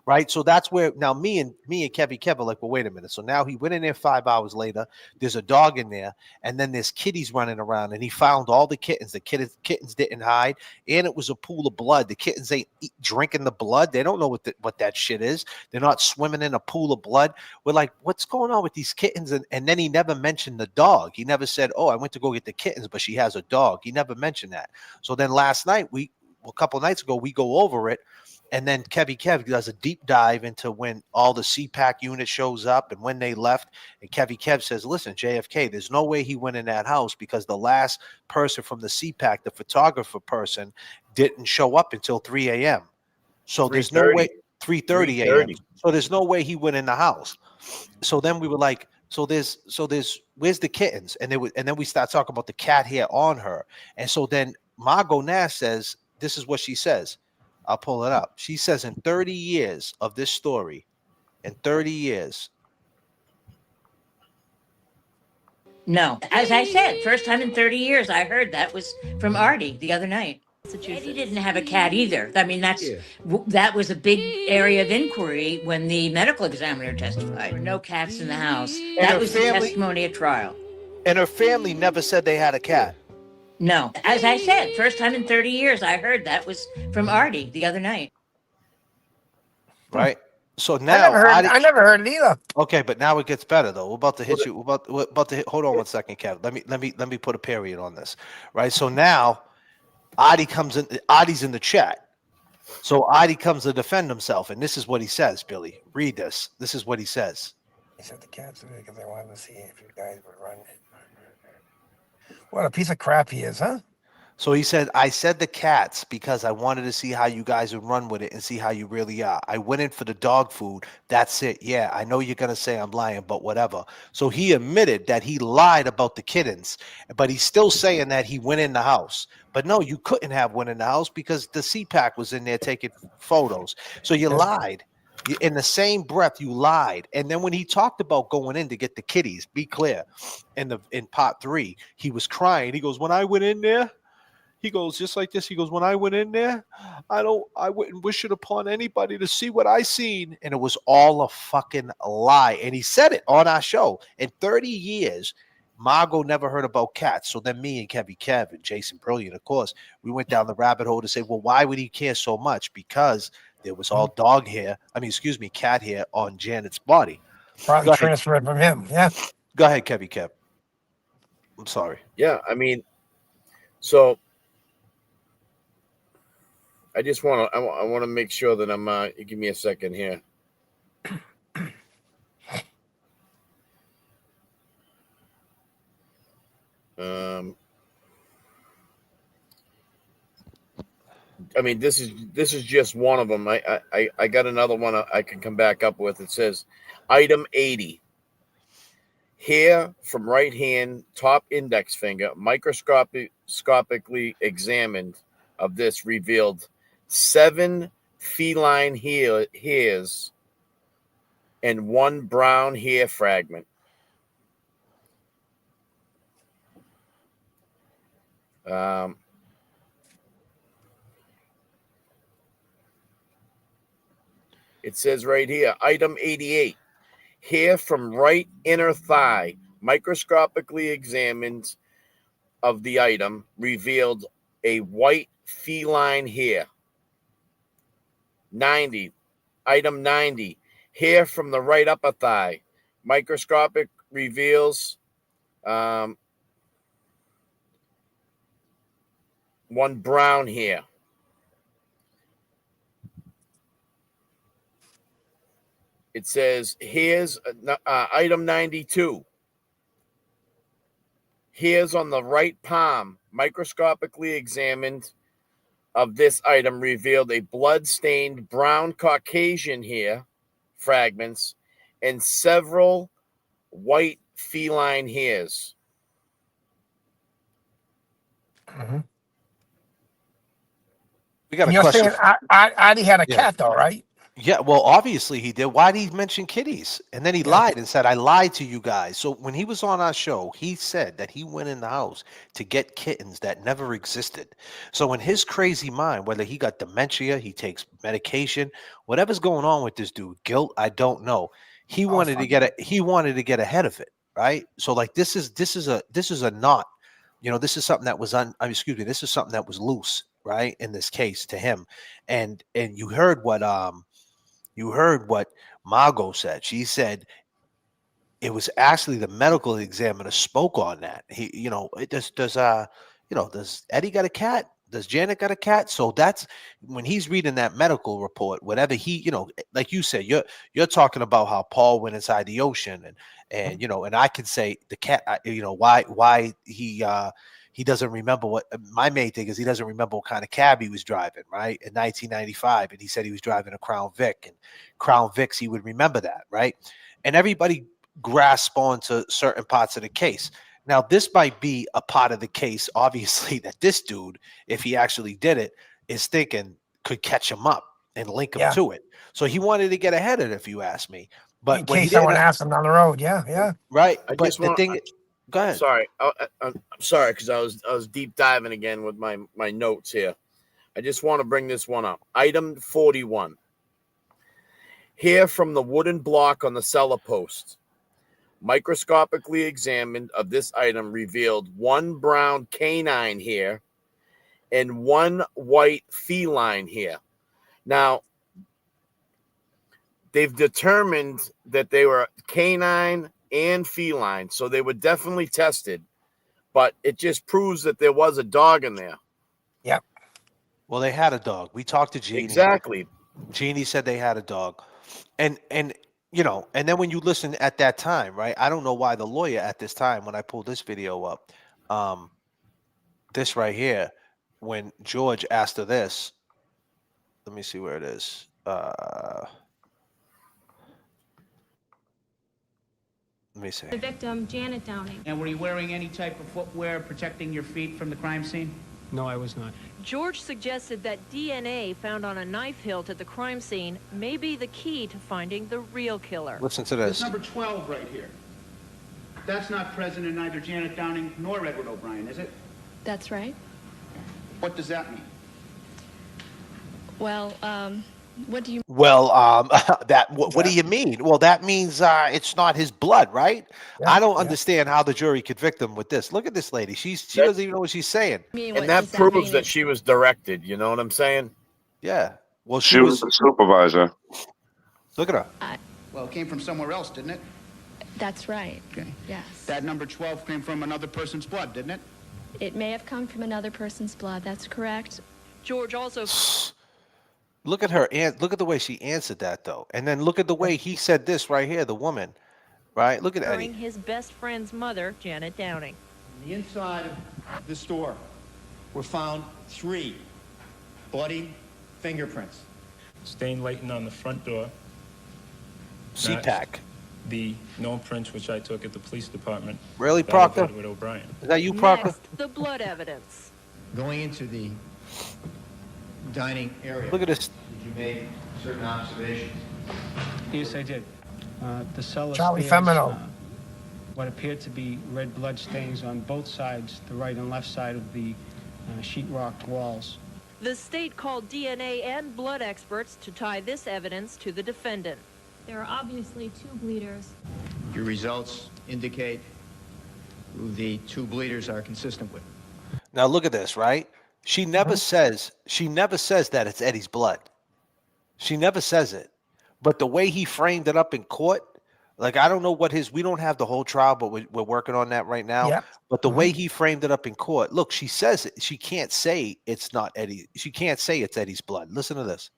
Right. So that's where now me and Kevin are like, well, wait a minute. So now he went in there 5 hours later. There's a dog in there, and then there's kitties running around, and he found all the kittens. The kittens didn't hide, and it was a pool of blood. The kittens ain't drinking the blood. They don't know what that shit is. They're not swimming in a pool of blood. We're like, what's going on with these kittens? And then he never mentioned the dog. He never said, oh, I went to go get the kittens, but she has a dog. He never mentioned that. So then last night a couple of nights ago, we go over it. And then Kev does a deep dive into when all the CPAC unit shows up and when they left. And Kev says, listen, J.F.K., there's no way he went in that house because the last person from the CPAC, the photographer person, didn't show up until 3 a.m. So there's no way, 3:30 a.m. So there's no way he went in the house. So then we were like, so there's where's the kittens? And then we start talking about the cat hair on her. And so then Margot Nash says, this is what she says. I'll pull it up. She says in 30 years of this story, in 30 years. No. As I said, first time in 30 years I heard that was from Artie the other night. Eddie didn't have a cat either. I mean, that was a big area of inquiry when the medical examiner testified. There were no cats in the house. That was the testimony at trial. And her family never said they had a cat. No. As I said, first time in 30 years I heard that was from Artie the other night. Right. So now I never heard it either. Okay, but now it gets better though. We're about to hit you. We're about to hit. Hold on 1 second, Kev. Let me put a period on this. Right. So now Adi comes in. Adi's in the chat. So Adi comes to defend himself, and this is what he says. Billy, read this. This is what he says. He said the cats because I wanted to see if you guys would run it. What a piece of crap he is, huh? So he said, I said the cats because I wanted to see how you guys would run with it and see how you really are. I went in for the dog food. That's it. Yeah, I know you're going to say I'm lying, but whatever. So he admitted that he lied about the kittens, but he's still saying that he went in the house. But no, you couldn't have went in the house because the CPAC was in there taking photos. So you lied. In the same breath, you lied. And then when he talked about going in to get the kitties, be clear, in part 3, he was crying. He goes, when I went in there, he goes just like this. He goes, when I went in there, I wouldn't wish it upon anybody to see what I seen. And it was all a fucking lie. And he said it on our show. In 30 years, Margot never heard about cats. So then me and Kev and Jason Brilliant, of course, we went down the rabbit hole to say, well, why would he care so much? Because there was all cat hair on Janet's body. Probably transferred from him. Yeah. Go ahead, Kev. I'm sorry. Yeah, I mean, so I just want to make sure that I'm. You give me a second here. I mean, this is just one of them. I got another one I can come back up with. It says, item 80. Hair from right hand, top index finger, microscopically examined of this revealed 7 feline hairs and 1 brown hair fragment. It says right here, item 88, hair from right inner thigh, microscopically examined of the item, revealed a white feline hair. 90, item 90, hair from the right upper thigh, microscopic reveals 1 brown hair. It says, here's item 92. Hairs on the right palm, microscopically examined of this item revealed a blood-stained brown Caucasian hair fragments and several white feline hairs. We got And a you're question. saying Artie had a Yeah. cat, though, right? Yeah, well, obviously he did. Why did he mention kitties? And then he lied and said, I lied to you guys. So when he was on our show, he said that he went in the house to get kittens that never existed. So in his crazy mind, whether he got dementia, he takes medication, whatever's going on with this dude, guilt, I don't know. He wanted to get ahead of it, right? So like this is a knot. You know, this is something that was this is something that was loose, right? In this case to him. And you heard what Margot said. She said it was actually the medical examiner spoke on that. He, does Eddie got a cat? Does Janet got a cat? So that's when he's reading that medical report, whatever like you said, you're talking about how Paul went inside the ocean and and I can say the cat, why he doesn't remember what my main thing is. He doesn't remember what kind of cab he was driving, right? In 1995. And he said he was driving a Crown Vic, and Crown Vics, he would remember that, right? And everybody grasp onto certain parts of the case. Now, this might be a part of the case, obviously, that this dude, if he actually did it, is thinking could catch him up and link him to it. So he wanted to get ahead of it, if you ask me. But in case someone asked him down the road, yeah. Right. I But just the want, thing, go ahead. Sorry, I'm sorry because I was deep diving again with my notes here. I just want to bring this one up. Item 41. Hair from the wooden block on the cellar post. Microscopically examined of this item revealed one brown canine hair and one white feline hair. Now, they've determined that they were canine and feline, so they were definitely tested, but it just proves that there was a dog in there. Yep. Well, they had a dog. We talked to Jeannie. Exactly. Jeannie said they had a dog. And and then when you listen at that time, right? I don't know why the lawyer at this time, when I pulled this video up, this right here, when George asked her this, let me see where it is. Let me see. The victim, Janet Downing. And were you wearing any type of footwear protecting your feet from the crime scene? No, I was not. George suggested that DNA found on a knife hilt at the crime scene may be the key to finding the real killer. Listen to This this. number 12 right here. That's not present in either Janet Downing nor Edward O'Brien, is it? That's right. What does that mean? Well, what do you... Well, what do you mean? Well, that means it's not his blood, right? Yeah, I don't understand how the jury convict him with this. Look at this lady. She doesn't even know what she's saying. And that proves that she was directed. You know what I'm saying? Yeah. Well, She was the supervisor. Look at her. Well, it came from somewhere else, didn't it? That's right. Okay. Yes. That number 12 came from another person's blood, didn't it? It may have come from another person's blood. That's correct. George also... Look at her, and look at the way she answered that, though. And then look at the way he said this right here, the woman, right? Look at Eddie. his best friend's mother, Janet Downing. On the inside of the store were found 3 bloody fingerprints. Stain latent on the front door. CPAC. The known prints which I took at the police department. Really, that of Proctor? Edward O'Brien. Is that you, Proctor? Next, the blood evidence. Going into the dining area. Look at this. Did you make certain observations? Yes, I did. The cellar Charlie stairs, Femino. what appeared to be red blood stains on both sides, the right and left side of the sheetrock walls. The state called DNA and blood experts to tie this evidence to the defendant. There are obviously 2 bleeders. Your results indicate who the 2 bleeders are consistent with. Now look at this, right? She never says that it's Eddie's blood. She never says it. But the way he framed it up in court, like I don't know what we don't have the whole trial, but we're working on that right now. Yep. But the way he framed it up in court, look, she says it. She can't say it's not Eddie. She can't say it's Eddie's blood. Listen to this.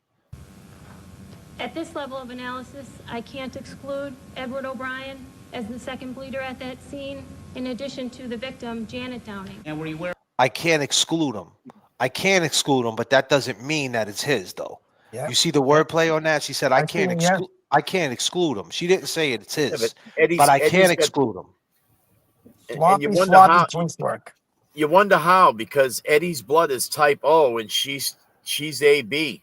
At this level of analysis, I can't exclude Edward O'Brien as the second bleeder at that scene, in addition to the victim, Janet Downing. And were you wearing... I can't exclude him. I can't exclude him, but that doesn't mean that it's his, though. Yeah. You see the wordplay on that? She said, I see it, yeah. I can't exclude him. She didn't say it's Yeah, his, but but I Eddie's can't got, exclude him. and you wonder sloppy how. police work. You wonder how, because Eddie's blood is type O and she's AB.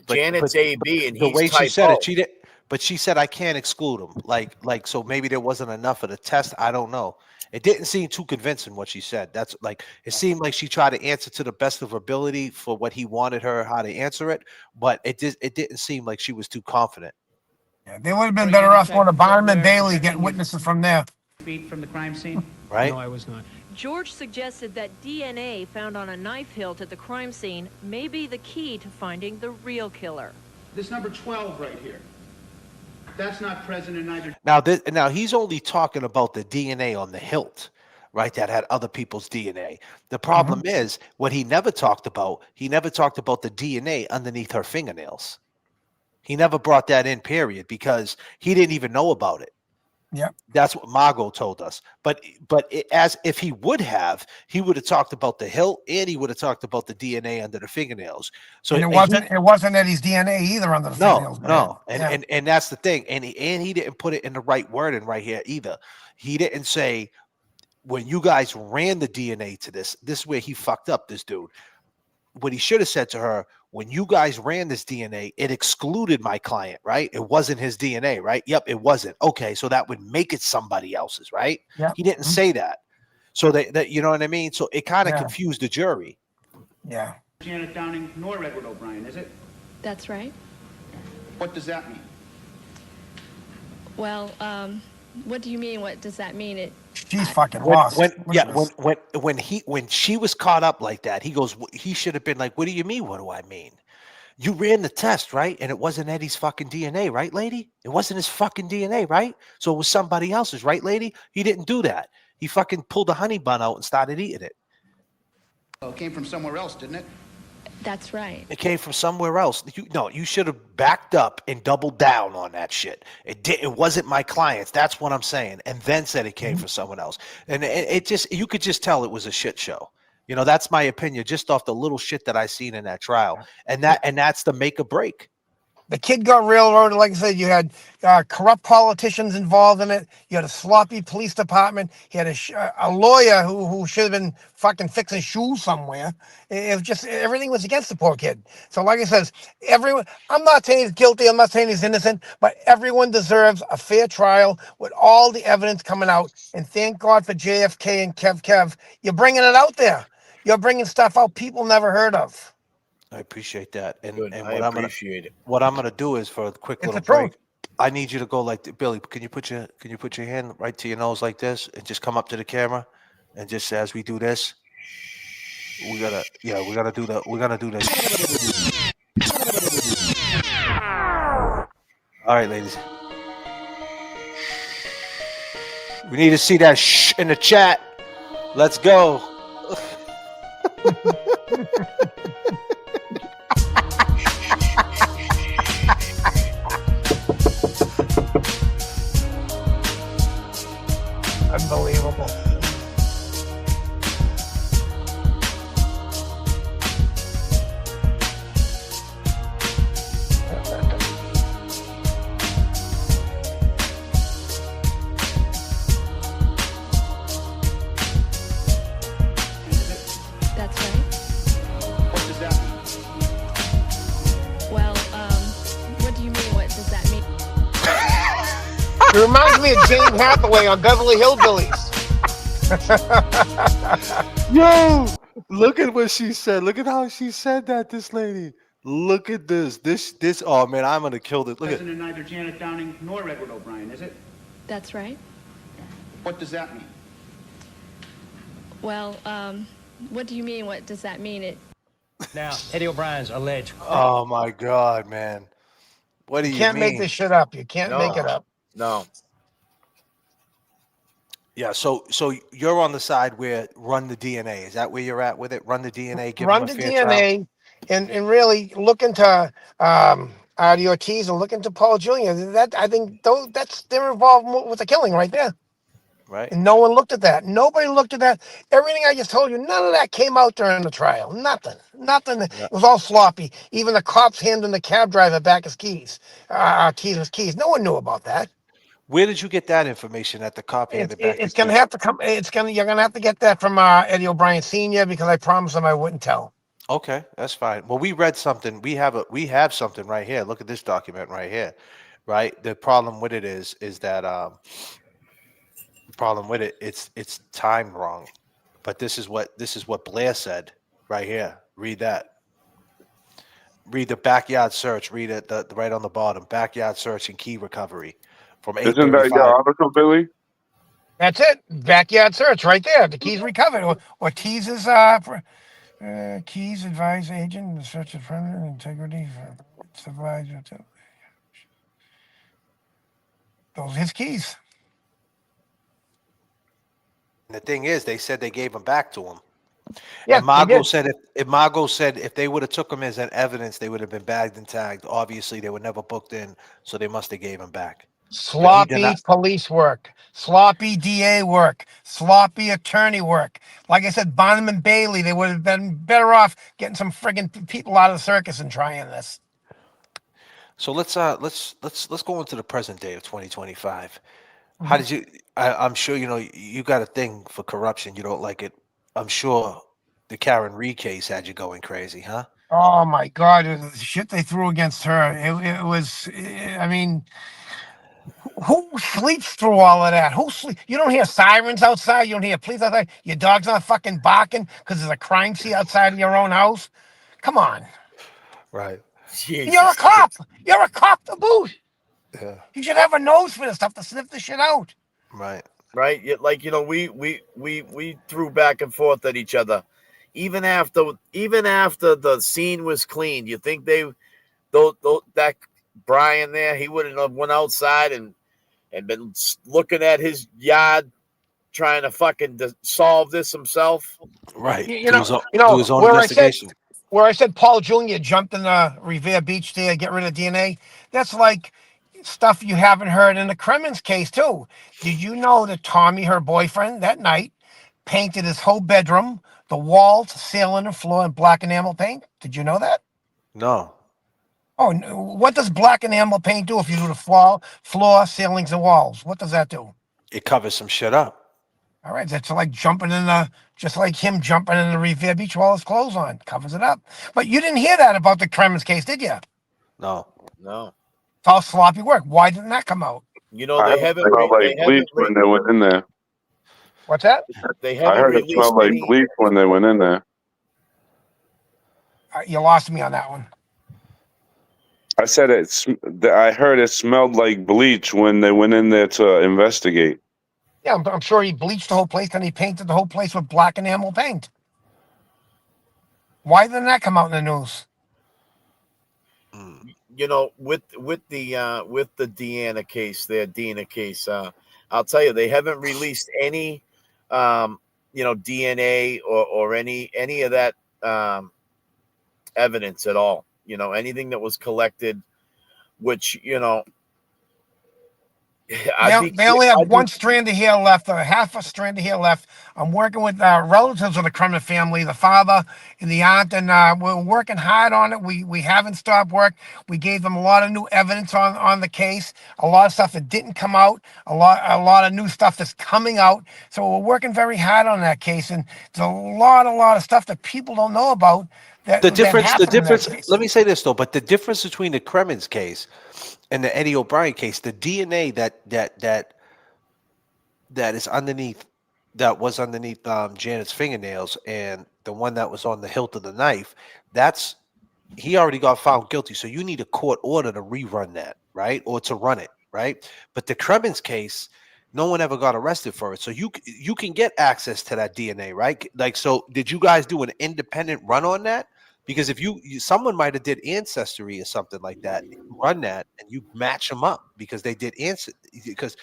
Janet's AB and the he's way she type said O. it, she did. But she said I can't exclude him. Like so maybe there wasn't enough of the test. I don't know. It didn't seem too convincing what she said. That's like it seemed like she tried to answer to the best of her ability for what he wanted her how to answer it, but it didn't seem like she was too confident. Yeah, they would have been better off going to Barnum and Bailey, getting witnesses from there. Feet from the crime scene? Right? No, I was not. George suggested that DNA found on a knife hilt at the crime scene may be the key to finding the real killer. This number 12 right here. That's not present in either. Now he's only talking about the DNA on the hilt, right? That had other people's DNA. The problem is what he never talked about. He never talked about the DNA underneath her fingernails. He never brought that in, period, because he didn't even know about it. Yeah, that's what Margot told us. But as if he would have, he would have talked about the hilt and he would have talked about the DNA under the fingernails. So and it wasn't Eddie's DNA either under the fingernails. No, and that's the thing. And he didn't put it in the right wording right here either. He didn't say when you guys ran the DNA to this is where he fucked up, this dude. What he should have said to her, when you guys ran this DNA, it excluded my client, right? It wasn't his DNA, right? Yep, it wasn't. Okay, so that would make it somebody else's, right? Yeah. He didn't say that. So that you know what I mean? So it kind of confused the jury. Yeah. Janet Downing nor Edward O'Brien, is it? That's right. What does that mean? Well, what do you mean? What does that mean? She's fucking lost. When she was caught up like that, he should have been like, what do you mean? What do I mean? You ran the test, right? And it wasn't Eddie's fucking DNA, right, lady? It wasn't his fucking DNA, right? So it was somebody else's, right, lady? He didn't do that. He fucking pulled a honey bun out and started eating it. Well, it came from somewhere else, didn't it? That's right. It came from somewhere else. You should have backed up and doubled down on that shit. It wasn't my clients. That's what I'm saying. And then said it came from someone else. And you could just tell it was a shit show. You know, that's my opinion, just off the little shit that I seen in that trial. And that's the make or break. The kid got railroaded. Like I said, you had corrupt politicians involved in it. You had a sloppy police department. He had a lawyer who should have been fucking fixing shoes somewhere. It was just, everything was against the poor kid. So like I says, everyone, I'm not saying he's guilty. I'm not saying he's innocent, but everyone deserves a fair trial with all the evidence coming out. And thank God for J.F.K. and Kev. You're bringing it out there. You're bringing stuff out people never heard of. I appreciate that. And What I'm gonna do is for a quick little break, I need you to go like Billy. Can you put your hand right to your nose like this and just come up to the camera and just as we do this, we're gonna do this. All right, ladies. We need to see that shh in the chat. Let's go. Unbelievable. That's right. What does that mean? Well, what do you mean? What does that mean? It reminds me of Jane Hathaway on Beverly Hillbillies. Yo, look at what she said. Look at how she said that, this lady. Look at this. This. Oh man, I'm gonna kill this. Look at. Present in neither Janet Downing nor Edward O'Brien, is it? That's right. What does that mean? Well, what do you mean? What does that mean? Now, Eddie O'Brien's alleged. Oh my God, man. What do you can't mean? make this shit up. You can't make it up. No. Yeah, so you're on the side where run the DNA. Is that where you're at with it? Run the DNA. Run the DNA, and really look into Artie Ortiz and look into Paul Jr. That I think they're involved with the killing right there. Right. And no one looked at that. Nobody looked at that. Everything I just told you, none of that came out during the trial. Nothing. Nothing. It Yeah. was all sloppy. Even the cops handing the cab driver back his keys. His keys. No one knew about that. Where did you get that information that the cop handed back the It's gonna keys? have to come. You're gonna have to get that from Eddie O'Brien Sr. because I promised him I wouldn't tell. Okay, that's fine. Well, we read something. We have something right here. Look at this document right here. Right. The problem with it is that the problem with it it's timed wrong. But this is what Blair said right here. Read that. Read the backyard search. Read it the right on the bottom. Backyard search and key recovery from Isn't that your 8:35. article, Billy? That's it. Backyard search right there. The keys recovered. Or teases keys advise agent the search of perimeter integrity for supervisor. Those are his keys. And the thing is, they said they gave them back to him. Yeah, And they Margot did. said if Margot said if they would have took him as an evidence, they would have been bagged and tagged. Obviously, they were never booked in, so they must have gave him back. But he did Sloppy not. police work, sloppy DA work, sloppy attorney work. Like I said, Bonham and Bailey, they would have been better off getting some friggin' people out of the circus and trying this. So let's go into the present day of 2025. How did you? I'm sure you know you got a thing for corruption. You don't like it. I'm sure the Karen Reed case had you going crazy, huh? Oh my God, the shit they threw against her. It was, I mean, who sleeps through all of that? Who sleep? You don't hear sirens outside. You don't hear police outside. Your dog's not fucking barking because there's a crime scene outside of your own house. Come on. Right. You're a Jesus. cop. You're a cop to boot. Yeah. You should have a nose for this stuff to sniff the shit out. Right. Right? Like, we threw back and forth at each other. Even after the scene was cleaned, you think that Brian there, he wouldn't have went outside and been looking at his yard trying to fucking solve this himself? Right. You Do know, his own, you do know his own where investigation. I said Paul Jr. jumped in the Revere Beach there to get rid of DNA. That's like stuff you haven't heard in the Kremens case too. Did you know that Tommy, her boyfriend, that night painted his whole bedroom, the walls, ceiling, and floor in black enamel paint? Did you know that? No. Oh, what does black enamel paint do if you do the floor, ceilings, and walls? What does that do? It covers some shit up. All right, that's like just like him jumping in the Revere Beach while his clothes on, covers it up. But you didn't hear that about the Kremens case, did you? No. No. It's all sloppy work. Why didn't that come out? You know, I they heard it haven't smelled like bleach when they went in there. What's that? they I haven't heard it released smelled like any. bleach when they went in there. You lost me on that one. I said I heard it smelled like bleach when they went in there to investigate. Yeah, I'm sure he bleached the whole place and he painted the whole place with black enamel paint. Why didn't that come out in the news? You know, with the Deanna case, Deanna case, I'll tell you, they haven't released any, DNA or any of that evidence at all. You know, anything that was collected, which They only have one strand of hair left, or half a strand of hair left. I'm working with relatives of the Kremen family, the father and the aunt, and we're working hard on it. We haven't stopped work. We gave them a lot of new evidence on the case, a lot of stuff that didn't come out, a lot of new stuff that's coming out. So we're working very hard on that case, and there's a lot of stuff that people don't know about. The difference. The happened in that difference. case. Let me say this though. But the difference between the Kremens case and the Eddie O'Brien case, the DNA that is underneath, that was underneath Janet's fingernails, and the one that was on the hilt of the knife, that's he already got found guilty. So you need a court order to rerun that, right, or to run it, right? But the Kremens case, no one ever got arrested for it. So you can get access to that DNA, right? Like, so did you guys do an independent run on that? Because if someone might have did ancestry or something like that, and you run that and you match them up because they did because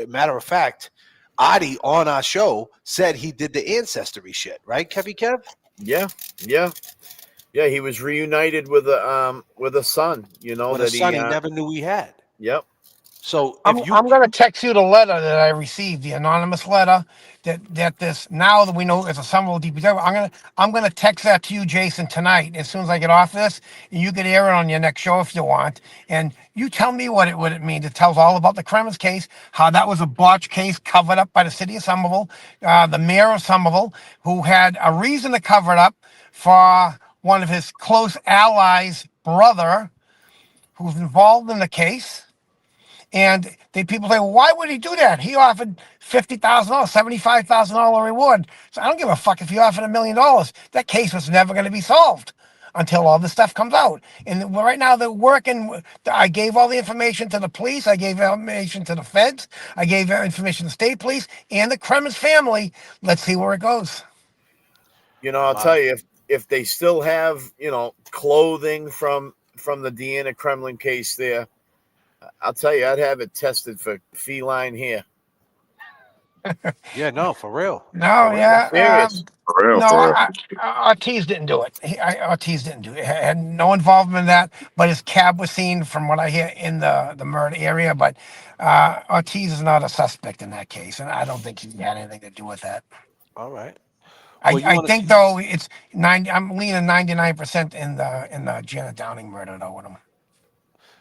matter of fact, Adi on our show said he did the ancestry shit, right, Kevy Kev? Yeah. He was reunited with a son. You know With that a son he never knew he had. Yep. So I'm if you I'm gonna text you the letter that I received, the anonymous letter that this now that we know it's a Somerville DPW. I'm gonna text that to you, Jason, tonight as soon as I get off this, and you can air it on your next show if you want. And you tell me what it means. It tells all about the Kremers case, how that was a botch case covered up by the city of Somerville, the mayor of Somerville, who had a reason to cover it up for one of his close allies' brother, who's involved in the case. And people say, well, why would he do that? He offered $50,000, $75,000 reward. So I don't give a fuck if he offered $1,000,000. That case was never going to be solved until all this stuff comes out. And right now they're working. I gave all the information to the police. I gave information to the feds. I gave information to the state police and the Kremers family. Let's see where it goes. I'll tell you, if they still have, clothing from the Deanna Kremlin case there, I'll tell you, I'd have it tested for feline hair. Yeah, no, for real. No, For real. yeah. Serious. For real, No, for real. Ortiz didn't do it. Ortiz didn't do it. He had no involvement in that, but his cab was seen, from what I hear, in the murder area. But Ortiz is not a suspect in that case, and I don't think he had anything to do with that. All right. Well, you I want to? think though it's 90. I'm leaning 99% in the Janet Downing murder though with him.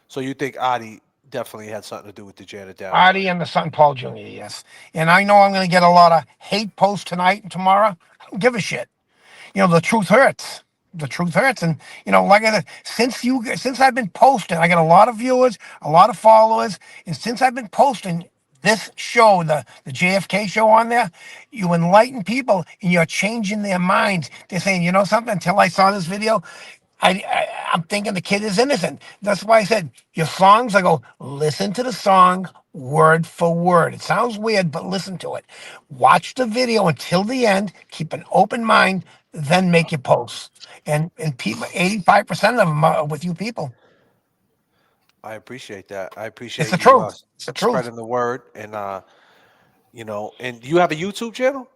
So you think Adi definitely had something to do with the Janet Downing? Adi and the son Paul Jr. Yes, and I know I'm going to get a lot of hate posts tonight and tomorrow. I don't give a shit. The truth hurts. The truth hurts. And, like I said, since I've been posting, I get a lot of viewers, a lot of followers. And since I've been posting this show, the J.F.K. show on there, you enlighten people and you're changing their minds. They're saying, you know something, until I saw this video, I'm thinking the kid is innocent. That's why I said your songs, I go, listen to the song word for word. It sounds weird, but listen to it. Watch the video until the end. Keep an open mind, then make your posts. And people, 85% of them are with you people. I appreciate that. I appreciate It's the you truth. It's the truth. spreading the word. And, and you have a YouTube channel?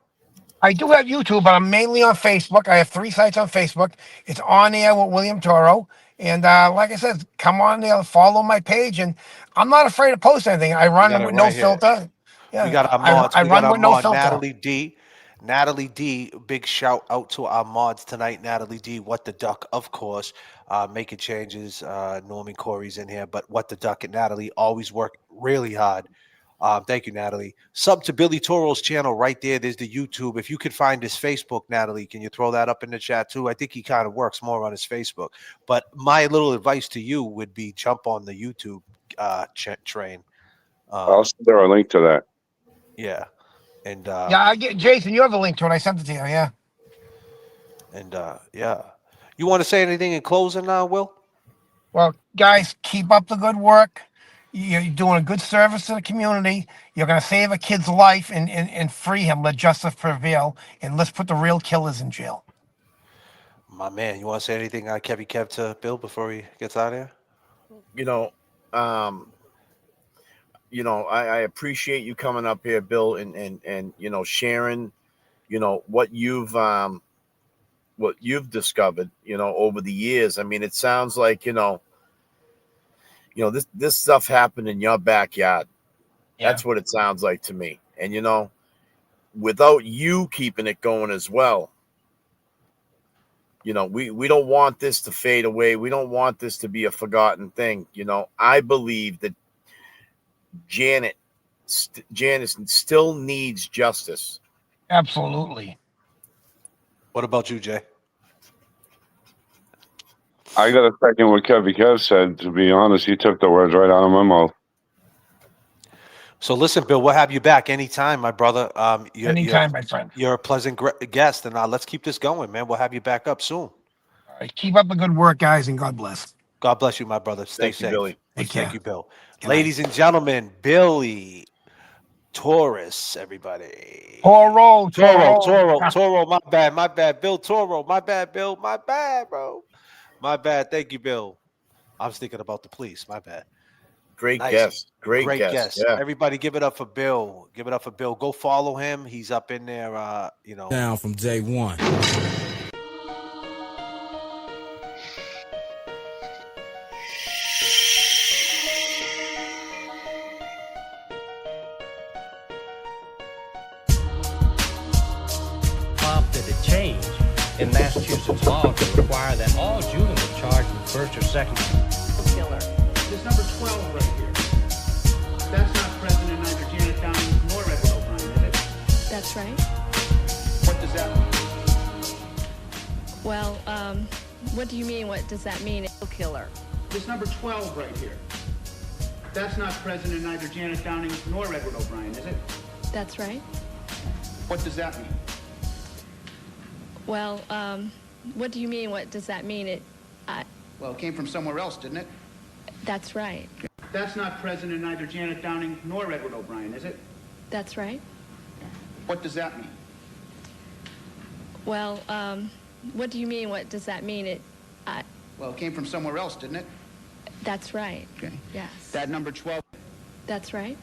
I do have YouTube, but I'm mainly on Facebook. I have 3 sites on Facebook. It's On Air with William Toro. And like I said, come on there, follow my page. And I'm not afraid to post anything. I We got run it with no right here. filter. We Yeah, got our mods. I We got run our with no mod, filter. Natalie D. Natalie D. Big shout out to our mods tonight. Natalie D. What the Duck, of course. Making changes. Norman Corey's in here. But What the Duck and Natalie always work really hard. Thank you, Natalie. Sub to Billy Toro's channel right there. There's the YouTube. If you could find his Facebook, Natalie, can you throw that up in the chat too? I think he kind of works more on his Facebook. But my little advice to you would be jump on the YouTube train. I'll send her a link to that. Yeah. And Yeah, I get Jason. You have a link to it. I sent it to you. Yeah. And yeah. You want to say anything in closing now, Will? Well, guys, keep up the good work. You're doing a good service to the community. You're going to save a kid's life and free him. Let justice prevail. And let's put the real killers in jail. My man, you want to say anything, Kevy Kev, to Bill before he gets out of here? I appreciate you coming up here, Bill, and sharing, what you've discovered, over the years. I mean, it sounds like, this stuff happened in your backyard. Yeah. That's what it sounds like to me. And, without you keeping it going as well, we don't want this to fade away. We don't want this to be a forgotten thing. I believe that Janice still needs justice. Absolutely. What about you, Jay? I got to second what Kevy Kev said. To be honest, he took the words right out of my mouth. So listen, Bill, we'll have you back anytime, my brother. Anytime, my friend. You're a pleasant guest, and let's keep this going, man. We'll have you back up soon. All right, keep up the good work, guys, and God bless. God bless you, my brother. Stay safe. Billy. Thank you, Bill. Ladies and gentlemen, Billy Taurus, everybody. Toro. My bad. Bill Toro. My bad, Bill. My bad, bro. My bad. Thank you, Bill. I was thinking about the police. My bad. Great guest. Great guest. Yeah. Everybody give it up for Bill. Give it up for Bill. Go follow him. He's up in there, Down from day one. in Massachusetts law to require that all juveniles charged with first or second killer. This number 12 right here. That's not present in either Janet Downing nor Edward O'Brien, is it? That's right. What does that mean? Well, what do you mean? What does that mean? Killer. This number 12 right here. That's not present in either Janet Downing nor Edward O'Brien, is it? That's right. What does that mean? Well, what do you mean? What does that mean? Well, it came from somewhere else, didn't it? That's right. That's not present in either Janet Downing nor Edward O'Brien, is it? That's right. What does that mean? Well, what do you mean? What does that mean? Well, it came from somewhere else, didn't it? That's right. Okay. Yes. That number 12. That's right.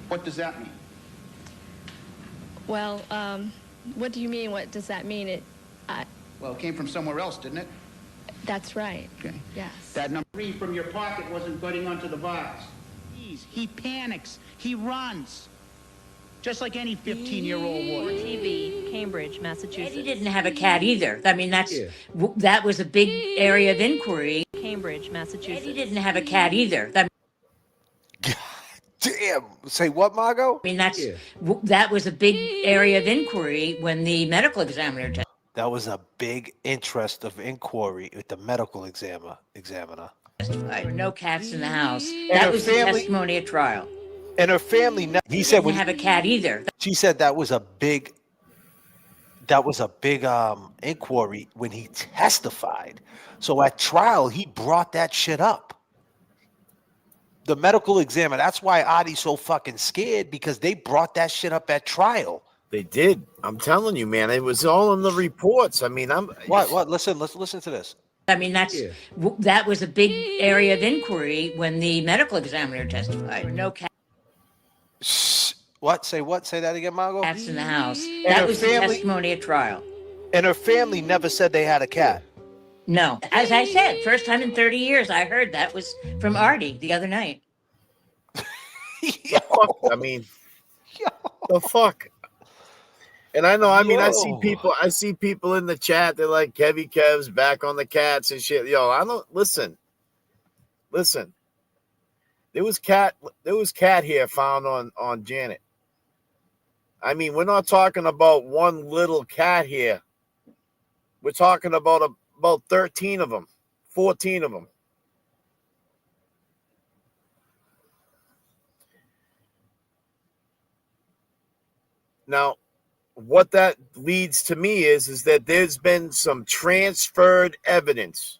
What does that mean? Well, what do you mean? What does that mean? Well, it came from somewhere else, didn't it? That's right. Okay. Yes. That number 3 from your pocket wasn't getting onto the vase. He panics. He runs. Just like any 15-year-old would. TV, Cambridge, Massachusetts. Eddie didn't have a cat either. I mean, that was a big area of inquiry. Cambridge, Massachusetts. Eddie didn't have a cat either. Damn. Say what, Margot? I mean, that was a big area of inquiry when the medical examiner testified. That was a big interest of inquiry with the medical examiner. There were no cats in the house. That was the testimony at trial. And her family, he said, didn't have a cat either. She said that was a big inquiry when he testified. So at trial, he brought that shit up. The medical examiner. That's why Adi's so fucking scared, because they brought that shit up at trial. They did. I'm telling you, man. It was all in the reports. I mean, What? Listen. Let's listen to this. I mean, that was a big area of inquiry when the medical examiner testified. There were no cats. What? Say what? Say that again, Margot. Cats in the house. That was the testimony at trial. And her family never said they had a cat. No. As I said, first time in 30 years I heard that was from Artie the other night. I mean, the fuck. And I know, I mean, I see people in the chat. They're like, Kev's back on the cats and shit. Yo, I don't listen. There was cat hair found on Janet. I mean, we're not talking about one little cat hair. We're talking about 13 of them, 14 of them. Now, what that leads to me is that there's been some transferred evidence.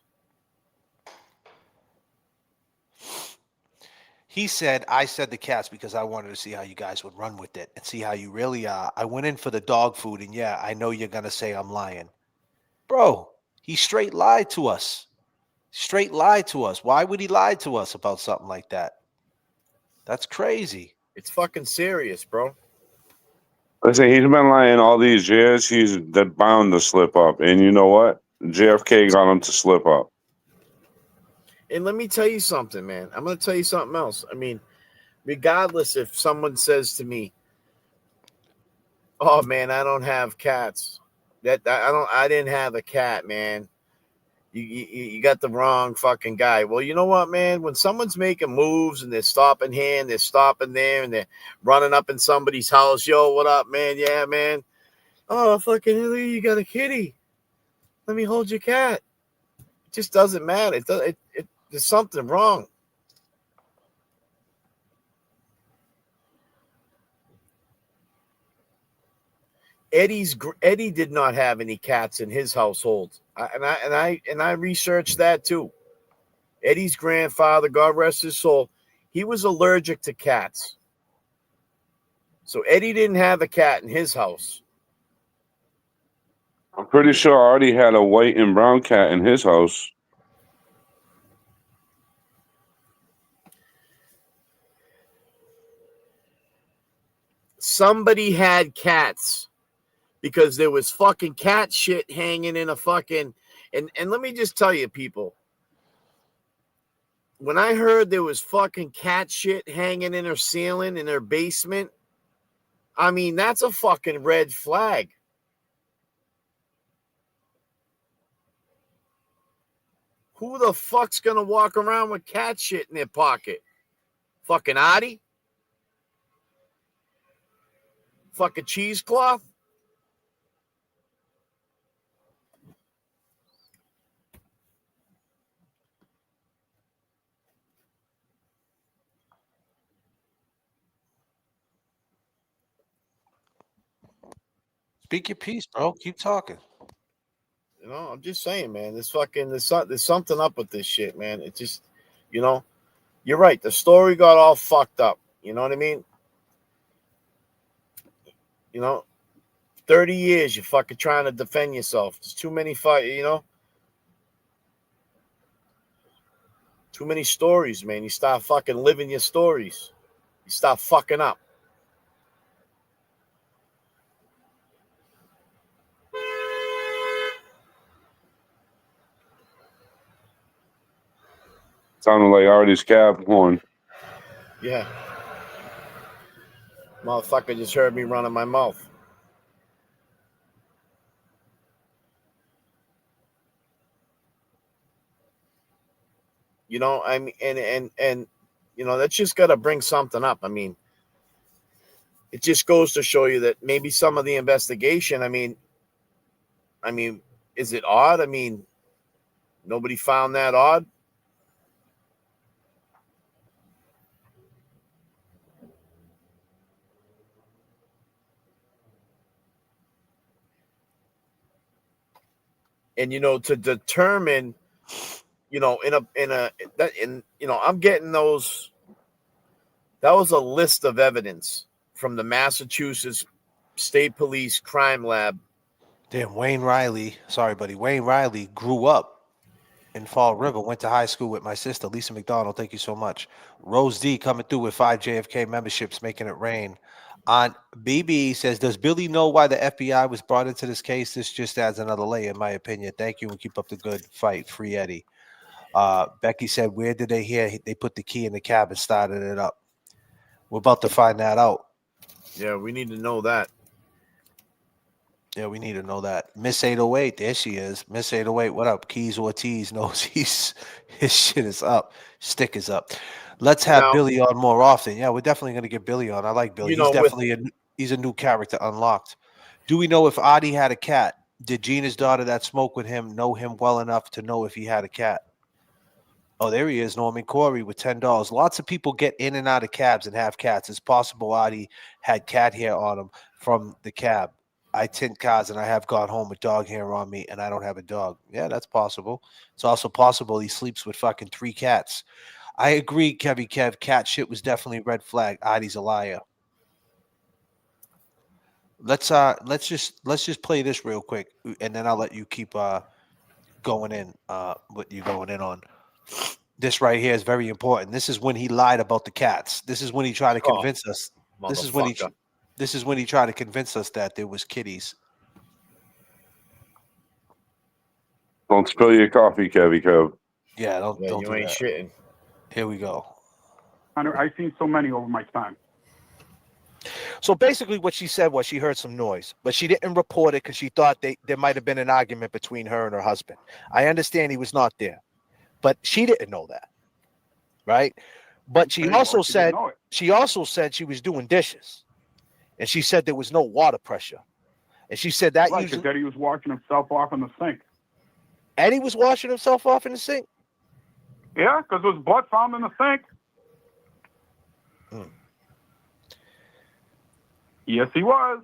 He said, I said the cats because I wanted to see how you guys would run with it and see how you really are. I went in for the dog food, and yeah, I know you're going to say I'm lying. Bro, he straight lied to us. Why would he lie to us about something like that? That's crazy. It's fucking serious, bro. Listen, he's been lying all these years. He's bound to slip up. And you know what? J.F.K. got him to slip up. And let me tell you something, man. I'm going to tell you something else. I mean, regardless if someone says to me, "Oh man, I don't have cats. I didn't have a cat, man. You got the wrong fucking guy." Well, you know what, man? When someone's making moves and they're stopping here and they're stopping there and they're running up in somebody's house, yo, what up, man? Yeah, man. Oh, fucking you got a kitty. Let me hold your cat. It just doesn't matter. There's something wrong. Eddie did not have any cats in his household, and I researched that too. Eddie's grandfather, God rest his soul, he was allergic to cats, so Eddie didn't have a cat in his house. I'm pretty sure Artie had a white and brown cat in his house. Somebody had cats because there was fucking cat shit hanging in a fucking and let me just tell you, people, when I heard there was fucking cat shit hanging in her ceiling in her basement, I mean, that's a fucking red flag. Who the fuck's gonna walk around with cat shit in their pocket? Fucking Artie? Fucking cheesecloth? Speak your piece, bro. Keep talking. You know, I'm just saying, man. There's something up with this shit, man. It just, you know, you're right. The story got all fucked up. You know what I mean? You know, 30 years you're fucking trying to defend yourself. There's too many too many stories, man. You start fucking living your stories. You start fucking up. Sounded like Artie's cab horn. Yeah. Motherfucker just heard me running my mouth. You know, I mean, and you know, that's just got to bring something up. I mean, it just goes to show you that maybe some of the investigation, I mean, is it odd? I mean, nobody found that odd. And, you know, to determine, you know, I'm getting those. That was a list of evidence from the Massachusetts State Police Crime Lab. Damn, Wayne Riley. Sorry, buddy. Wayne Riley grew up in Fall River, went to high school with my sister, Lisa McDonald. Thank you so much. Rose D coming through with 5 JFK memberships, making it rain. On BB says, does Billy know why the FBI was brought into this case? This just adds another layer, in my opinion. Thank you, and keep up the good fight. Free Eddie. Becky said, where did they hear they put the key in the cab and started it up? We're about to find that out. Yeah, we need to know that. Yeah, we need to know that. Miss 808, there she is. Miss 808, what up? Keys Ortiz knows his shit is up. Stick is up. Let's have Now, Billy on more often. Yeah, we're definitely going to get Billy on. I like Billy. You He's know, definitely he's a new character unlocked. Do we know if Adi had a cat? Did Gina's daughter that smoked with him know him well enough to know if he had a cat? Oh, there he is, Norman Corey with $10. Lots of people get in and out of cabs and have cats. It's possible Adi had cat hair on him from the cab. I tint cars and I have gone home with dog hair on me and I don't have a dog. Yeah, that's possible. It's also possible he sleeps with fucking 3 cats. I agree, Kevy Kev. Cat shit was definitely a red flag. Adi's a liar. Let's just play this real quick and then I'll let you keep going in what you're going in on. This right here is very important. This is when he lied about the cats. This is when he tried to convince us. This is when he tried to convince us that there was kitties. Don't spill your coffee, Kevy Kev. Yeah, don't you do ain't that. shitting. Here we go. I've seen so many over my time. So basically what she said was she heard some noise, but she didn't report it because she thought there might have been an argument between her and her husband. I understand he was not there, but she didn't know that, right? But she also said she was doing dishes, and she said there was no water pressure, and she said that Right, usually because Eddie was washing himself off in the sink. Eddie was washing himself off in the sink. Yeah, because there was blood found in the sink. Yes, he was.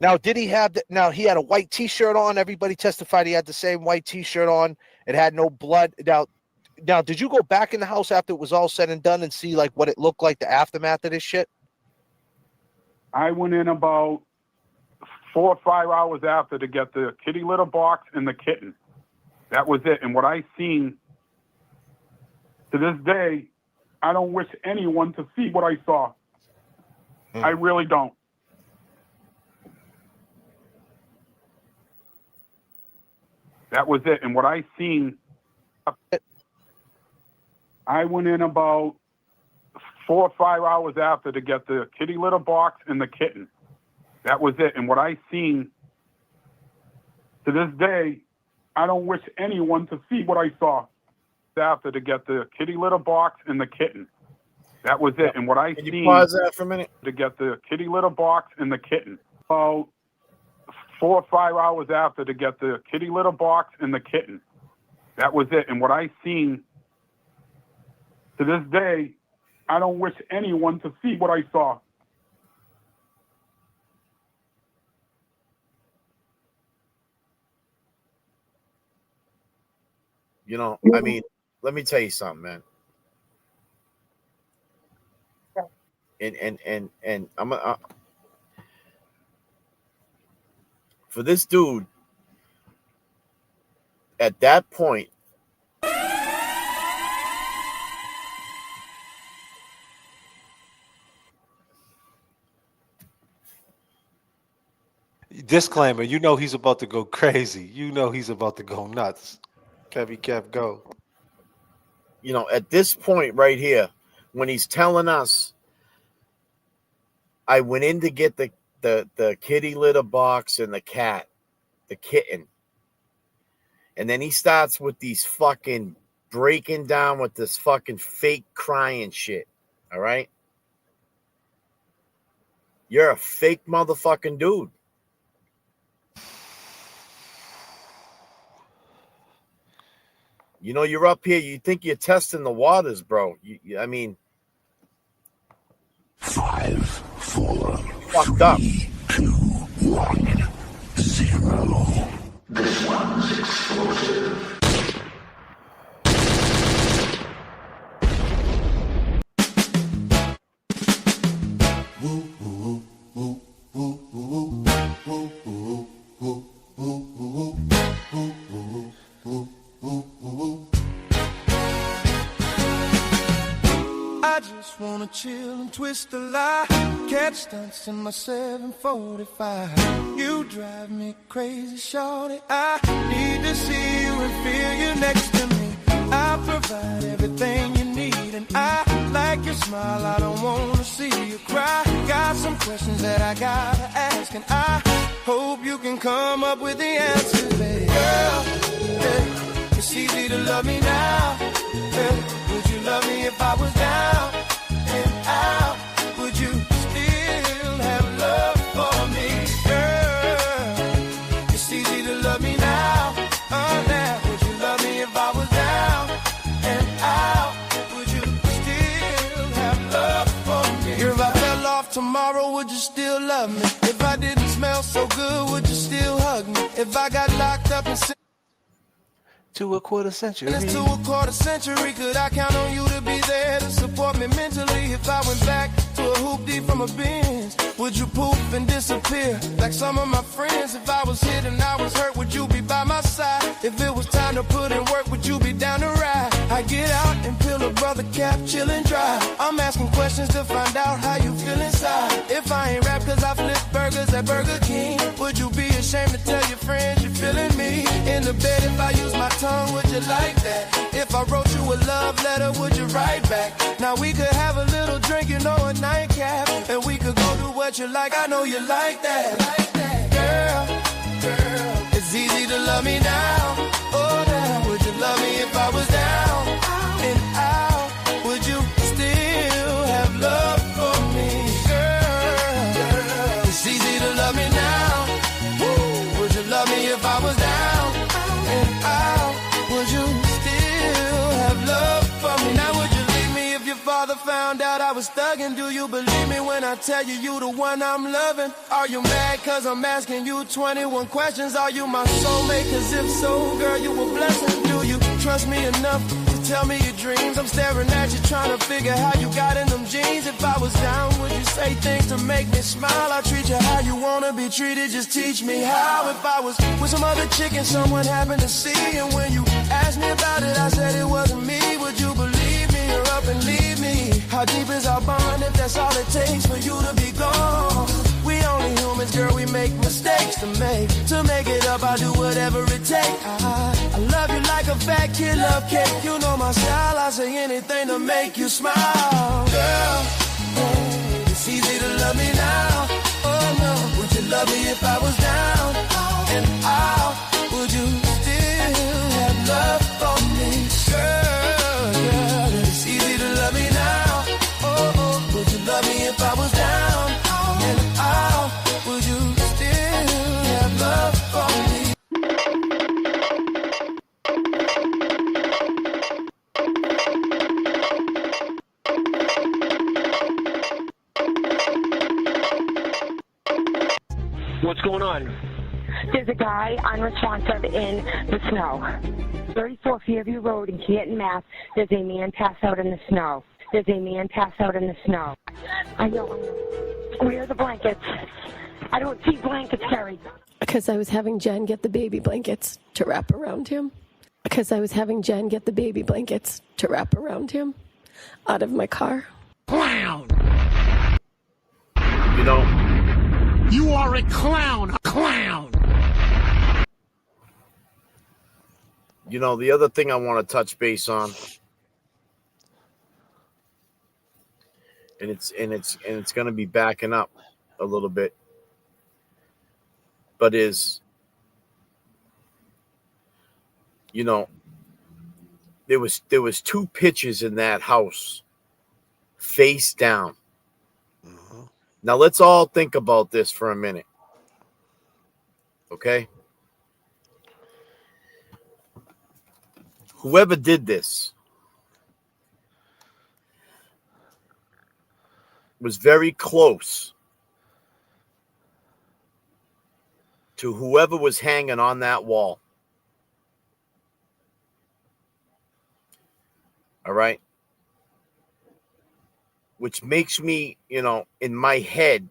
Now, did he have now he had a white T-shirt on? Everybody testified he had the same white T-shirt on. It had no blood. Now, did you go back in the house after it was all said and done and see like what it looked like, the aftermath of this shit? I went in about 4 or 5 hours after to get the kitty litter box and the kitten. That was it. And what I seen, to this day, I don't wish anyone to see what I saw. I really don't. That was it. And what I seen, I went in about 4 or 5 hours after to get the kitty litter box and the kitten. That was it. And what I seen, to this day, I don't wish anyone to see what I saw. after to get the kitty litter box and the kitten. That was it. And what I Can you seen pause that for a minute? to get the kitty litter box and the kitten. About 4 or 5 hours after to get the kitty litter box and the kitten. That was it. And what I seen to this day, I don't wish anyone to see what I saw. You know, I mean, let me tell you something, man. And I'm for this dude at that point. Disclaimer, you know he's about to go crazy. You know he's about to go nuts. Kevy Kev, go. You know, at this point right here, when he's telling us, I went in to get the kitty litter box and the kitten. And then he starts with these fucking breaking down with this fucking fake crying shit. All right? You're a fake motherfucking dude. You know, you're up here. You think you're testing the waters, bro. I mean, 5, 4, fucked up. 2, 1, 0. This one's explosive. I just wanna chill and twist the lie. Catch stunts in my 745. You drive me crazy, shorty. I need to see you and feel you next to me. I provide everything you need, and I like your smile. I don't wanna see you cry. Got some questions that I gotta ask, and I hope you can come up with the answers, baby. Girl, yeah, it's easy to love me now. Yeah, would you love me if I was down and out? Would you still have love for me? Girl, it's easy to love me now. Oh, now, would you love me if I was down and out? Would you still have love for me? If I fell off tomorrow, would you still love me? If I didn't smell so good, would you still hug me? If I got locked up and to a quarter century. To a quarter century, could I count on you to be there to support me mentally? If I went back to a hoopty from a Benz, would you poof and disappear like some of my friends? If I was hit and I was hurt, would you be by my side? If it was time to put in work, would you be down to ride? I get out and peel a brother cap, chill and dry. I'm asking questions to find out how you feel inside. If I ain't rap cause I flip burgers at Burger King, would you be ashamed to tell your friends you're feeling me? In the bed if I use my tongue, would you like that? If I wrote you a love letter, would you write back? Now we could have a little drink, you know, a nightcap, and we could go do what you like. I know you like that. Girl, it's easy to love me now. Oh, now, would you love me if I was down and out? Would you still have love for me? Girl, it's easy to love me now. Woo, would you love me if I was down and out? Would you still have love for me? Now would you leave me if your father found out I was thugging? Do you believe me when I tell you you the one I'm loving? Are you mad cause I'm asking you 21 questions? Are you my soulmate? Cause if so, girl, you a blessing. Do you trust me enough to tell me your dreams? I'm staring at you trying to figure how you got in them jeans. If I was down, would you say things to make me smile? I'll treat you how you wanna be treated, just teach me how. If I was with some other chick and someone happened to see, and when you asked me about it, I said it wasn't me, would you believe me or up and leave me? How deep is our bond if that's all it takes for you to be gone? We only humans, girl, we make mistakes to make it up, I'll do whatever it takes. I love you like a fat kid love cake. You know my style, I say anything to make you smile. Girl, it's easy to love me now. Oh no, would you love me if I was down and out? Would you still have love for me? Girl, love me if I was down and out? Would you still have love for me? What's going on? There's a guy unresponsive in the snow. 34 Fairview Road in Canton, Mass. There's a man passed out in the snow. There's a man passed out in the snow. I know. Where are the blankets? I don't see blankets, Terry. Because I was having Jen get the baby blankets to wrap around him. Because I was having Jen get the baby blankets to wrap around him out of my car. Clown! You know, you are a clown! A clown! You know, the other thing I want to touch base on, and it's going to be backing up a little bit, but is, you know, there was 2 pitches in that house face down. Now let's all think about this for a minute. Okay? Whoever did this was very close to whoever was hanging on that wall. All right? Which makes me, you know, in my head,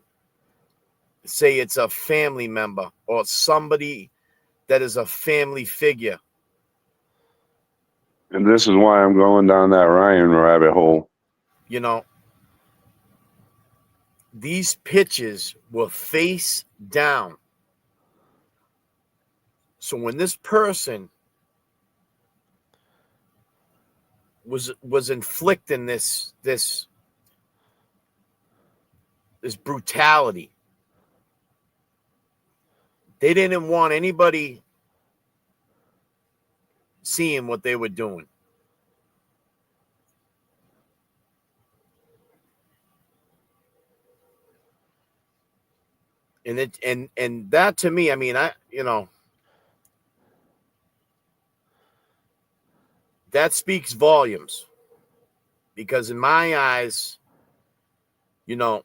say it's a family member or somebody that is a family figure. And this is why I'm going down that Ryan rabbit hole. You know, these pitches were face down. So when this person was inflicting this brutality, they didn't want anybody seeing what they were doing. And that to me, I mean, that speaks volumes, because in my eyes, you know,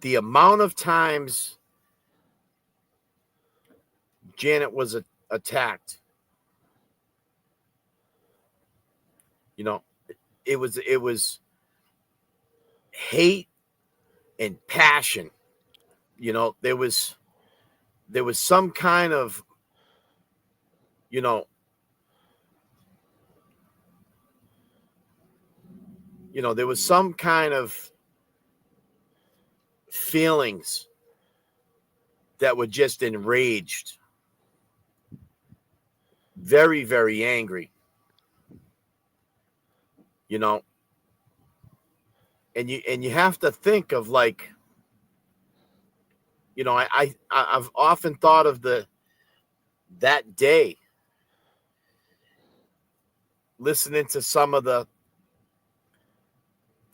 the amount of times Janet was attacked, you know, it was hate and passion. You know, there was some kind of, you know, there was some kind of feelings that were just enraged, very, very angry, you know, and you have to think of, like, you know, I've often thought of that day, listening to some of the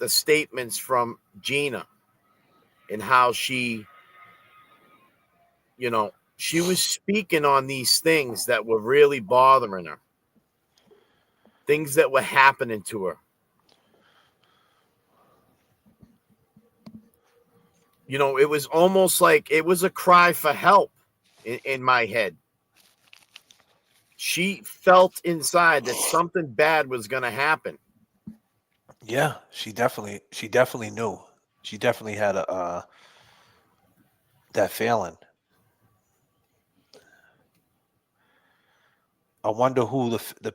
statements from Gina and how she, you know, she was speaking on these things that were really bothering her, things that were happening to her. You know, it was almost like it was a cry for help in my head. She felt inside that something bad was going to happen. Yeah, she definitely knew. She definitely had that feeling. I wonder who the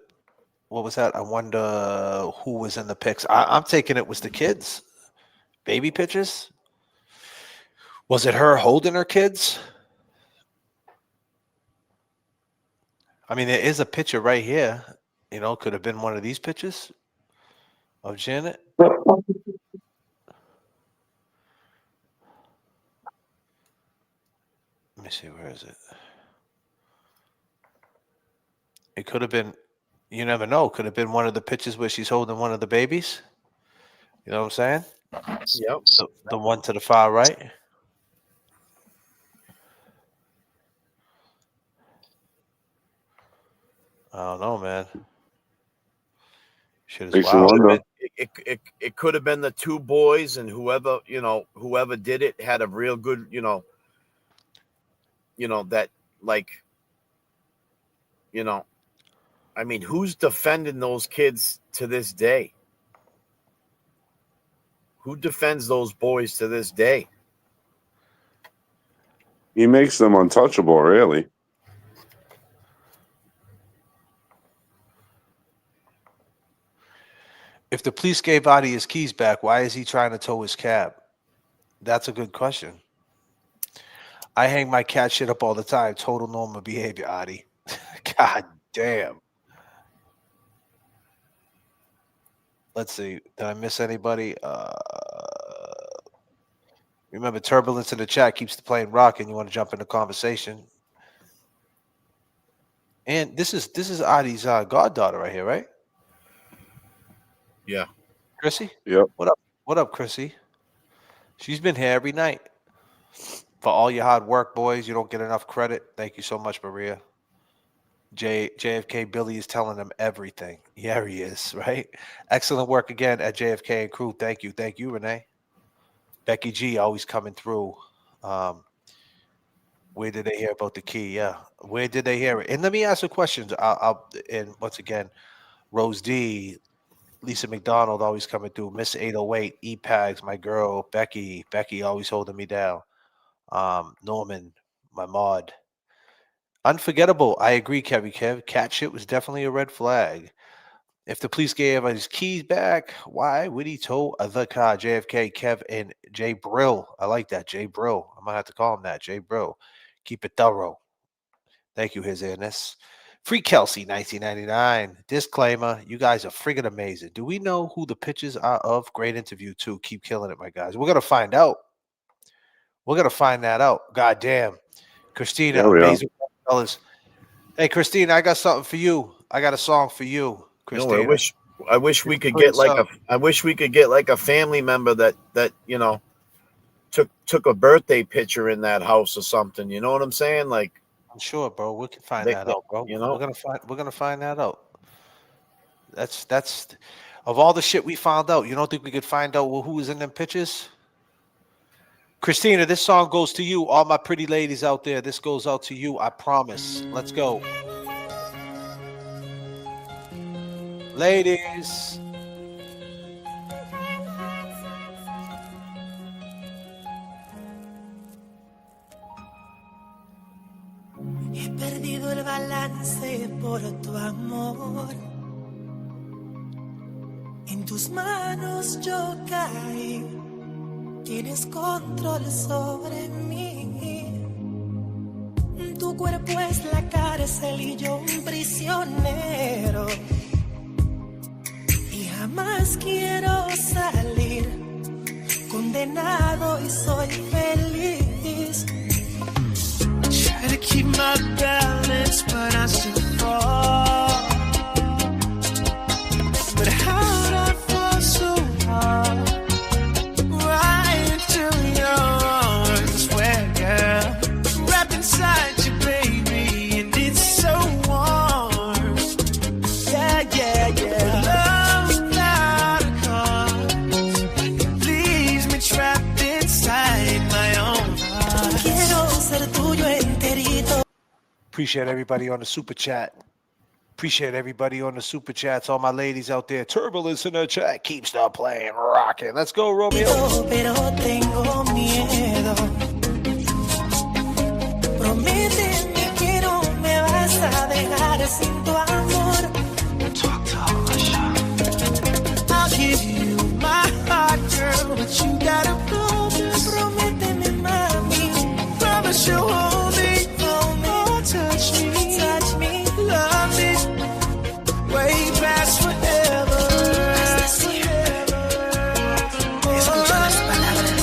what was that? I wonder who was in the pics. I'm taking it was the kids, baby pictures. Was it her holding her kids? I mean, there is a picture right here. You know, could have been one of these pictures of Janet. Let me see, where is it? It could have been, you never know, could have been one of the pictures where she's holding one of the babies. You know what I'm saying? Yep. The one to the far right. I don't know, man. Shit is Makes you wild. wonder. It could have been the two boys, and whoever did it had a real good that like I mean, who's defending those kids to this day? Who defends those boys to this day? He makes them untouchable, really. If the police gave Adi his keys back, why is he trying to tow his cab? That's a good question. I hang my cat shit up all the time. Total normal behavior, Adi. God damn. Let's see. Did I miss anybody? Remember, turbulence in the chat keeps the plane rocking. You want to jump in the conversation? And this is Adi's goddaughter right here, right? Yeah. Chrissy? Yep. What up? What up, Chrissy? She's been here every night. For all your hard work, boys, you don't get enough credit. Thank you so much, Maria. J.F.K. Billy is telling them everything. Yeah, he is, right? Excellent work again at J.F.K. and crew. Thank you. Thank you, Renee. Becky G always coming through. Where did they hear about the key? Yeah. Where did they hear it? And let me ask a question. And once again, Rose D, Lisa McDonald always coming through. Miss 808, E-Pags, my girl, Becky always holding me down. Norman, my mod. Unforgettable. I agree, Kev. Cat shit was definitely a red flag. If the police gave his keys back, why would he tow the car? JFK, Kev, and Jay Brill. I like that, Jay Brill. I'm going to have to call him that, Jay Brill. Keep it thorough. Thank you, His Airness. Free Kelsey, 1999. Disclaimer, you guys are friggin' amazing. Do we know who the pitches are of? Great interview, too. Keep killing it, my guys. We're going to find out. We're going to find that out. God damn. Christina, Yeah, amazing fellas. Hey, Christina, I got something for you. I got a song for you, Christina. No, I wish we could get like a family member that took a birthday picture in that house or something. You know what I'm saying? Like, I'm sure, bro. We can find that out, bro. We're gonna find that out. That's of all the shit we found out. You don't think we could find out who was in them pictures? Christina, this song goes to you, all my pretty ladies out there. This goes out to you, I promise. Let's go. Ladies. He perdido el balance por tu amor. En tus manos yo caí. Tienes control sobre mí. Tu cuerpo es la cárcel y yo un prisionero. Y jamás quiero salir. Condenado y soy feliz. Try to keep my balance, but I still fall. But how'd I fall so hard? Right into your arms, where, girl, wrapped inside you, baby, and it's so warm. Yeah, yeah, yeah. Love without a cause leaves me trapped inside my own heart. Quiero ser tuyo enterito. Appreciate everybody on the super chat. Appreciate everybody on the super chats. All my ladies out there. Turbulence in the chat. Keeps the plane rocking. Let's go, Romeo. Pero tengo miedo. Prométeme que no me vas a dejar sin tu amor. Talk to Alicia. I'll give you my heart, girl, but you gotta promise. Prométeme, mami. Promise you'll hold me, oh, touch me, love me, way past forever. Escucha las palabras.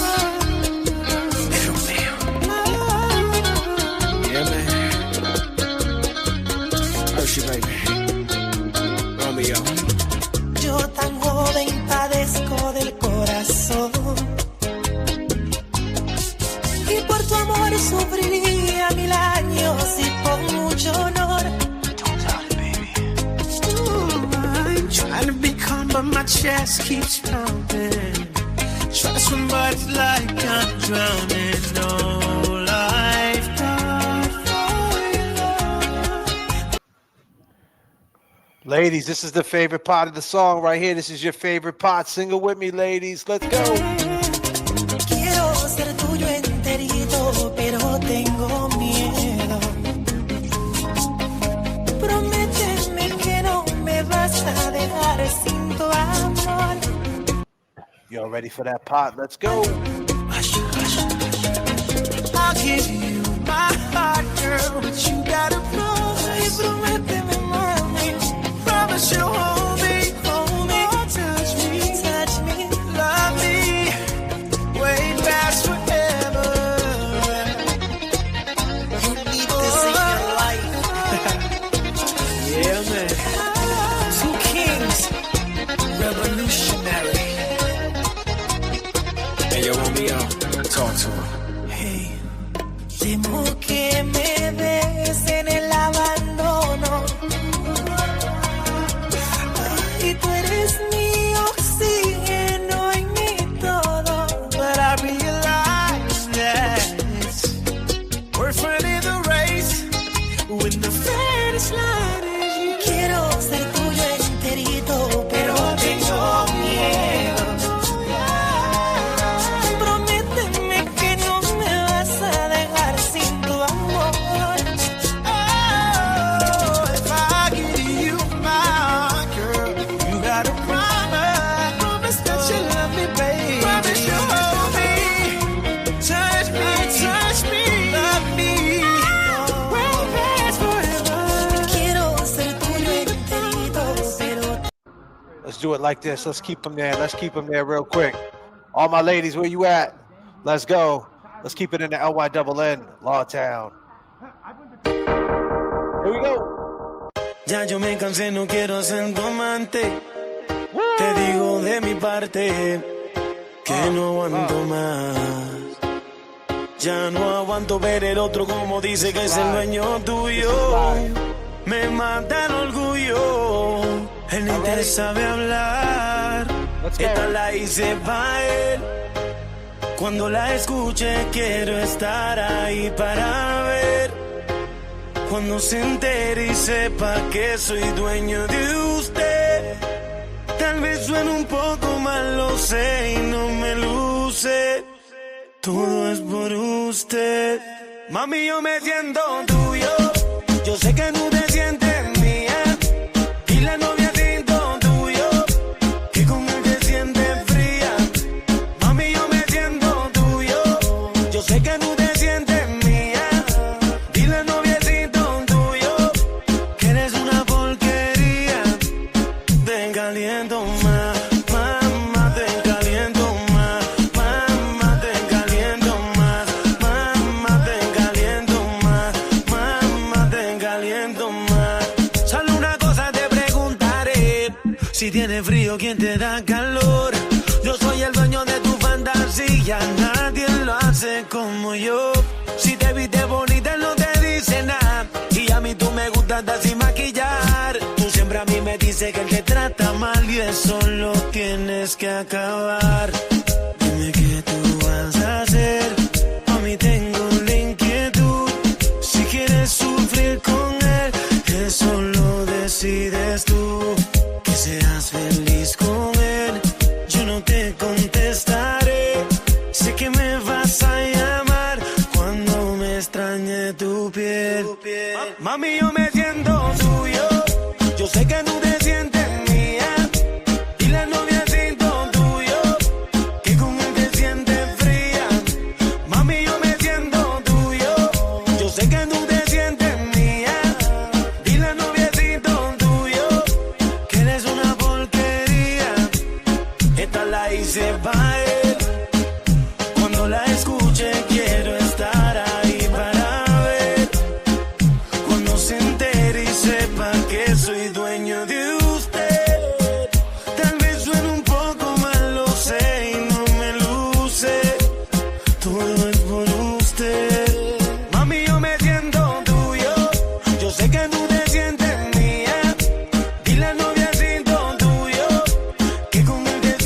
just keeps drowning. Try to swim, but it's like I'm drowning. No lifeguard for your love. Ladies, this is the favorite part of the song right here. This is your favorite part. Sing it with me, ladies. Let's go. Quiero ser tuyo enterito, pero tengo miedo. Prométeme que no me vas a dejar sin tu amor. Y'all ready for that part? Let's go. I'll give you my heart, girl, but you gotta promise. Prométeme, mami. Promise you'll hold me, touch me, love me, way past forever. You need this in your life. Yeah, man. Two kings, revolutionary. Hey, yo, Romeo, talk to him. Hey, temo que me des en el abandono. Y tú eres mi oxígeno y mi todo. But I realize that we're fighting the race when the finish line is you. Quiero ser tuyo enterito, pero tengo miedo. Prométeme que no me vas a dejar sin tu amor. Oh, if I give you my heart, girl, you gotta promise that you love me, baby. Promise you'll hold me, touch me, love me. Way past forever. Quiero ser tuyo enterito, pero Let's do it like this. Let's keep them there. Let's keep them there real quick. All my ladies, where you at? Let's go. Let's keep it in the LYNN, Lawtown. Here we go. ya yo me cansé, no quiero ser tu amante. Te digo de mi parte que no aguanto más. Ya no aguanto ver el otro como dice que es el dueño tuyo. Me mata el orgullo. Él ni te sabe hablar. Esta la hice pa' él. Cuando la escuche quiero estar ahí para ver. Cuando se entere y sepa que soy dueño de usted. Tal vez suene un poco mal, lo sé y no me luce. Todo es por usted. Mami, yo me siento tuyo. Yo sé que no te sientes mía. Y la novia siento tuyo. Que con él te sientes fría. Mami, yo me siento tuyo. Yo sé que no te sientes mía. Y la novia siento tuyo. Que eres una porquería. Te caliento más. Mamá, te caliento más. Mamá, te caliento más. Mamá, te caliento más. Mamá, te caliento más. Solo una cosa te preguntaré. Si tienes frío, ¿quién te da calor? Yo soy el dueño de tu fantasía. Nadie lo hace como yo. Si te viste bonita, él no te dice nada. Y a mí tú me gustas andar sin maquillar. Tú siempre a mí me dices que él te trata mal. Y eso lo tienes que acabar. Dime qué tú vas a hacer. A mí tengo la inquietud. Si quieres sufrir con él, eso lo decides tú. Que seas feliz con él. Yo no te contestaré. Sé que me vas a llamar cuando me extrañe tu piel. Mami, yo me siento tuyo. Yo sé que no te sientes mía. Y la novia siento tuyo. Que con él te sientes fría. Mami, yo me siento tuyo. Yo sé que no te sientes mía. Y la novia siento tuyo. Que eres una porquería. Esta la hice pa' él. Cuando la escuche quiero estar ahí para ver. Cuando se entere y sepa que soy dueño de usted. Tal vez suene un poco mal, lo sé y no me luce. Todo es por usted. Mami, yo me siento tuyo. Yo sé que tú te sientes mía. Y la novia siento tuyo. Que con él te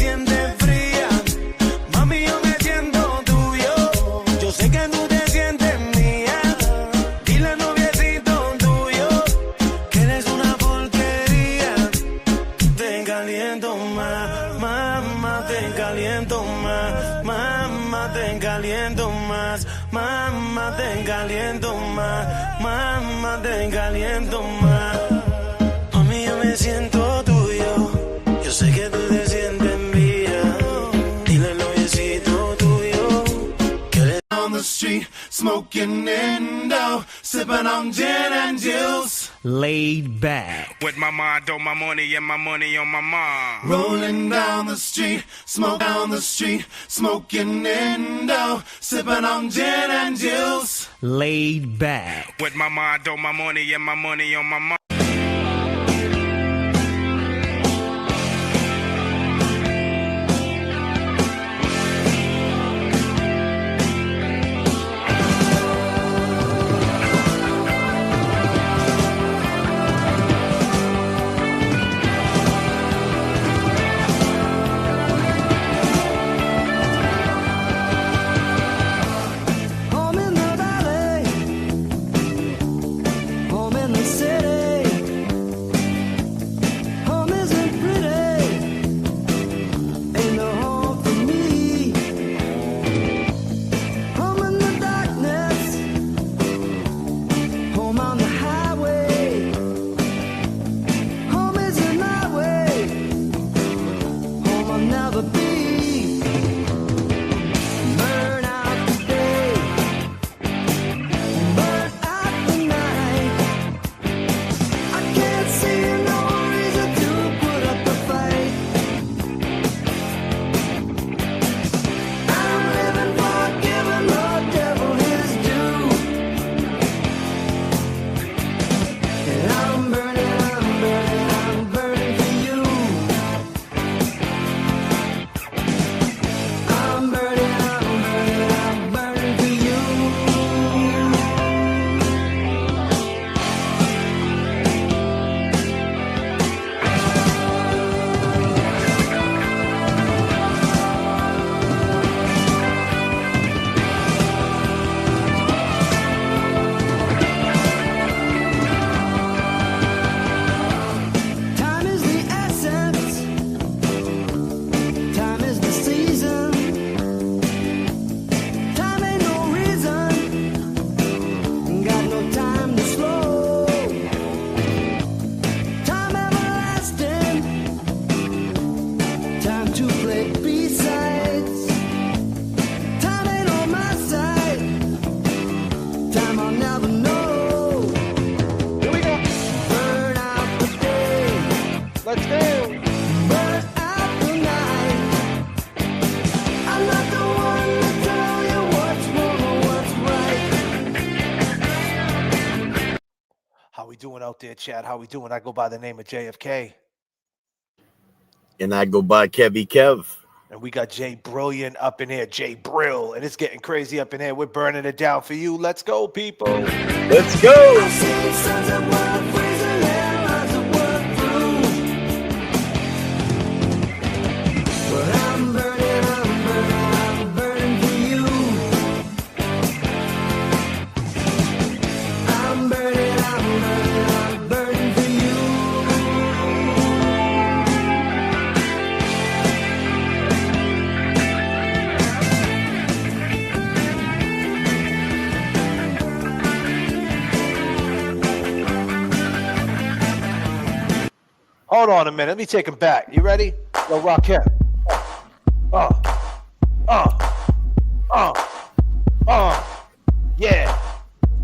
te caliento más, mamá, te caliento más, mamá, te caliento más, mamá, te caliento más. Mami, yo me siento tuyo, yo sé que tú te sientes mía. Dile al noviecito tuyo que le on the street, smoking Indo, sipping on gin and juice. Laid back. With my mind on my money and my money on my mind. Rolling down the street, smoke down the street, smoking Indo, sipping on gin and juice. Laid back. With my mind on my money and my money on my mind. Home in the valley, home in the city. Home isn't pretty, ain't no home for me. Home in the darkness, home on the highway. Home isn't my way, home I'll never be. Burn out the day, burn out the night. I can't see no reason to put up a fight. I'm living for giving the devil his due. And I'm burning for you. I'm burning for you. Time is the essence, time is the season. Time ain't no reason, got no time to slow. Time everlasting, time to play B-sides. Time ain't on my side, time I'll never know. Here we go. Burn out the day, let's go. Burn out the night. I'm not the one to tell you what's wrong or what's right. How we doing out there, Chad? How we doing? I go by the name of J.F.K. And I go by Kevy Kev. And we got Jay Brilliant up in here, Jay Brill, and it's getting crazy up in here. We're burning it down for you. Let's go, people. Let's go. I've seen sons of work freezing and lots of work through. But I'm burning for you. I'm burning for you. Hold on a minute. Let me take him back. You ready? Yo, Raquel. Yeah.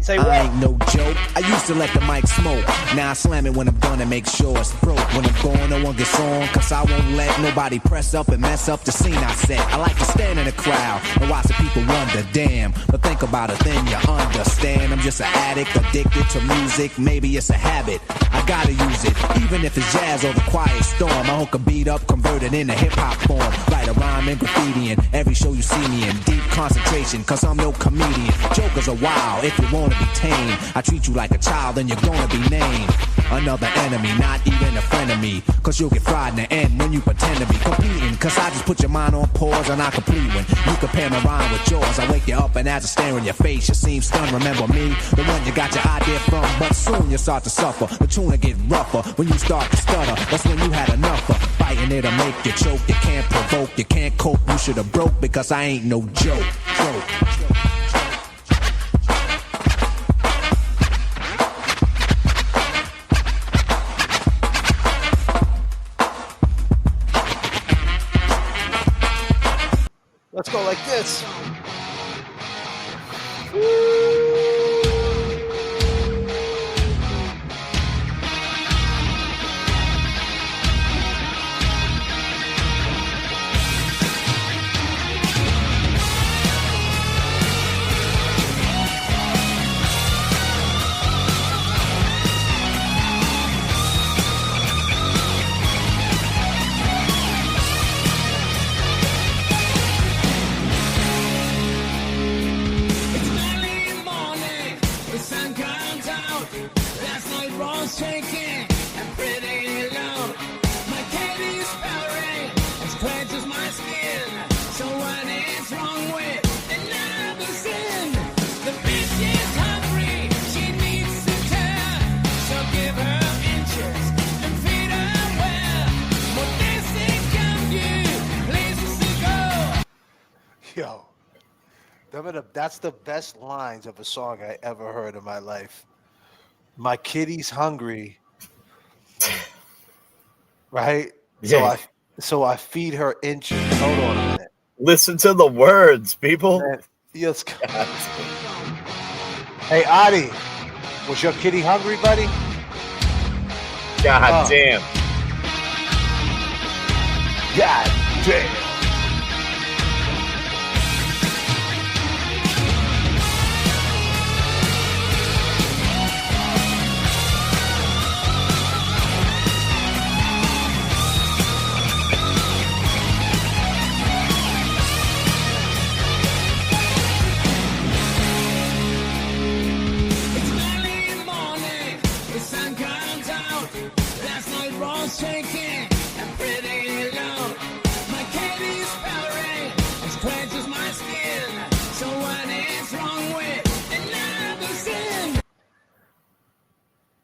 Say what? I ain't no joke. I used to let the mic smoke. Now I slam it when I'm done and make sure it's broke. When I'm gone, no one gets on, cause I won't let nobody press up and mess up the scene I set. I like to stand in the crowd and watch the people wonder, damn. But think about it, then you understand. I'm just an addict, addicted to music. Maybe it's a habit. I gotta use it, even if it's jazz or the quiet storm. I hook a beat up, convert it into hip-hop form. Write a rhyme and graffiti in every show you see me in. Deep concentration, cause I'm no comedian. Jokers are wild, if you wanna be tame. I treat you like a child and you're gonna be named another enemy, not even a friend of me. Cause you'll get fried in the end when you pretend to be competing. Cause I just put your mind on pause and I complete when you compare my rhyme with yours. I wake you up and as I stare in your face, you seem stunned. Remember me, the one you got your idea from. But soon you start to suffer, the tune will get rougher when you start to stutter. That's when you had enough of Fighting it'll make you choke. You can't provoke, you can't cope. You should have broke because I ain't no joke. Let's go like this. Yo, that's the best lines of a song I ever heard in my life. My kitty's hungry, right? Yeah. So I feed her inches. Hold on a minute. Listen to the words, people. Man, yes. Hey, Adi, was your kitty hungry, buddy? God damn. God damn.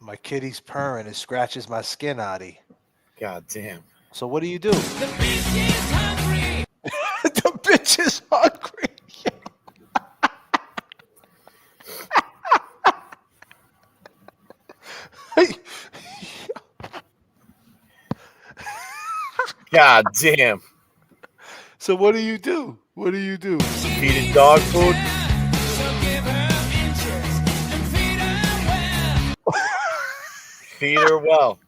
My kitty's purring. It scratches my skin, Adi. God damn. So what do you do? The bitch is hungry. The bitch is hungry. God damn. So what do you do? What do you do? Feed it dog food? Feed her well.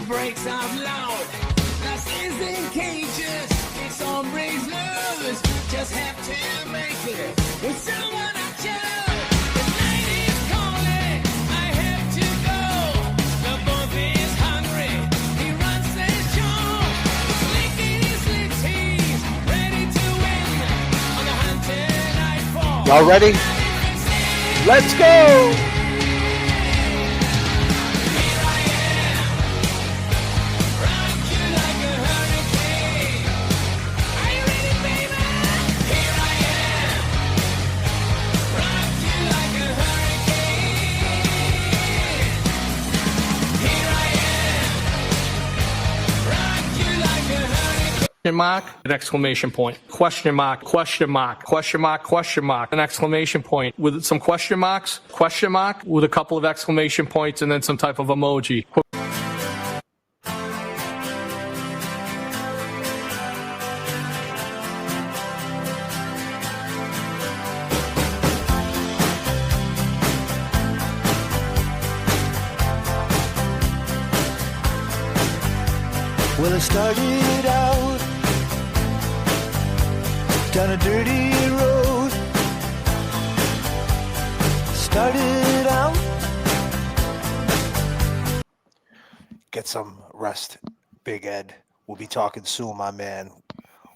Breaks out loud. This is in cages. It's on breaks loose. Just have to make it with someone I chose. The night is calling. I have to go. The boy is hungry. He runs the show. Licking his lips. He's ready to win on the hunted nightfall. Y'all ready? Let's go. Mark, an exclamation point, question mark, question mark, question mark, question mark, an exclamation point with some question marks, question mark with a couple of exclamation points, and then some type of emoji. Well, it started out down a dirty road. Started out Get some rest, Big Ed. We'll be talking soon, my man.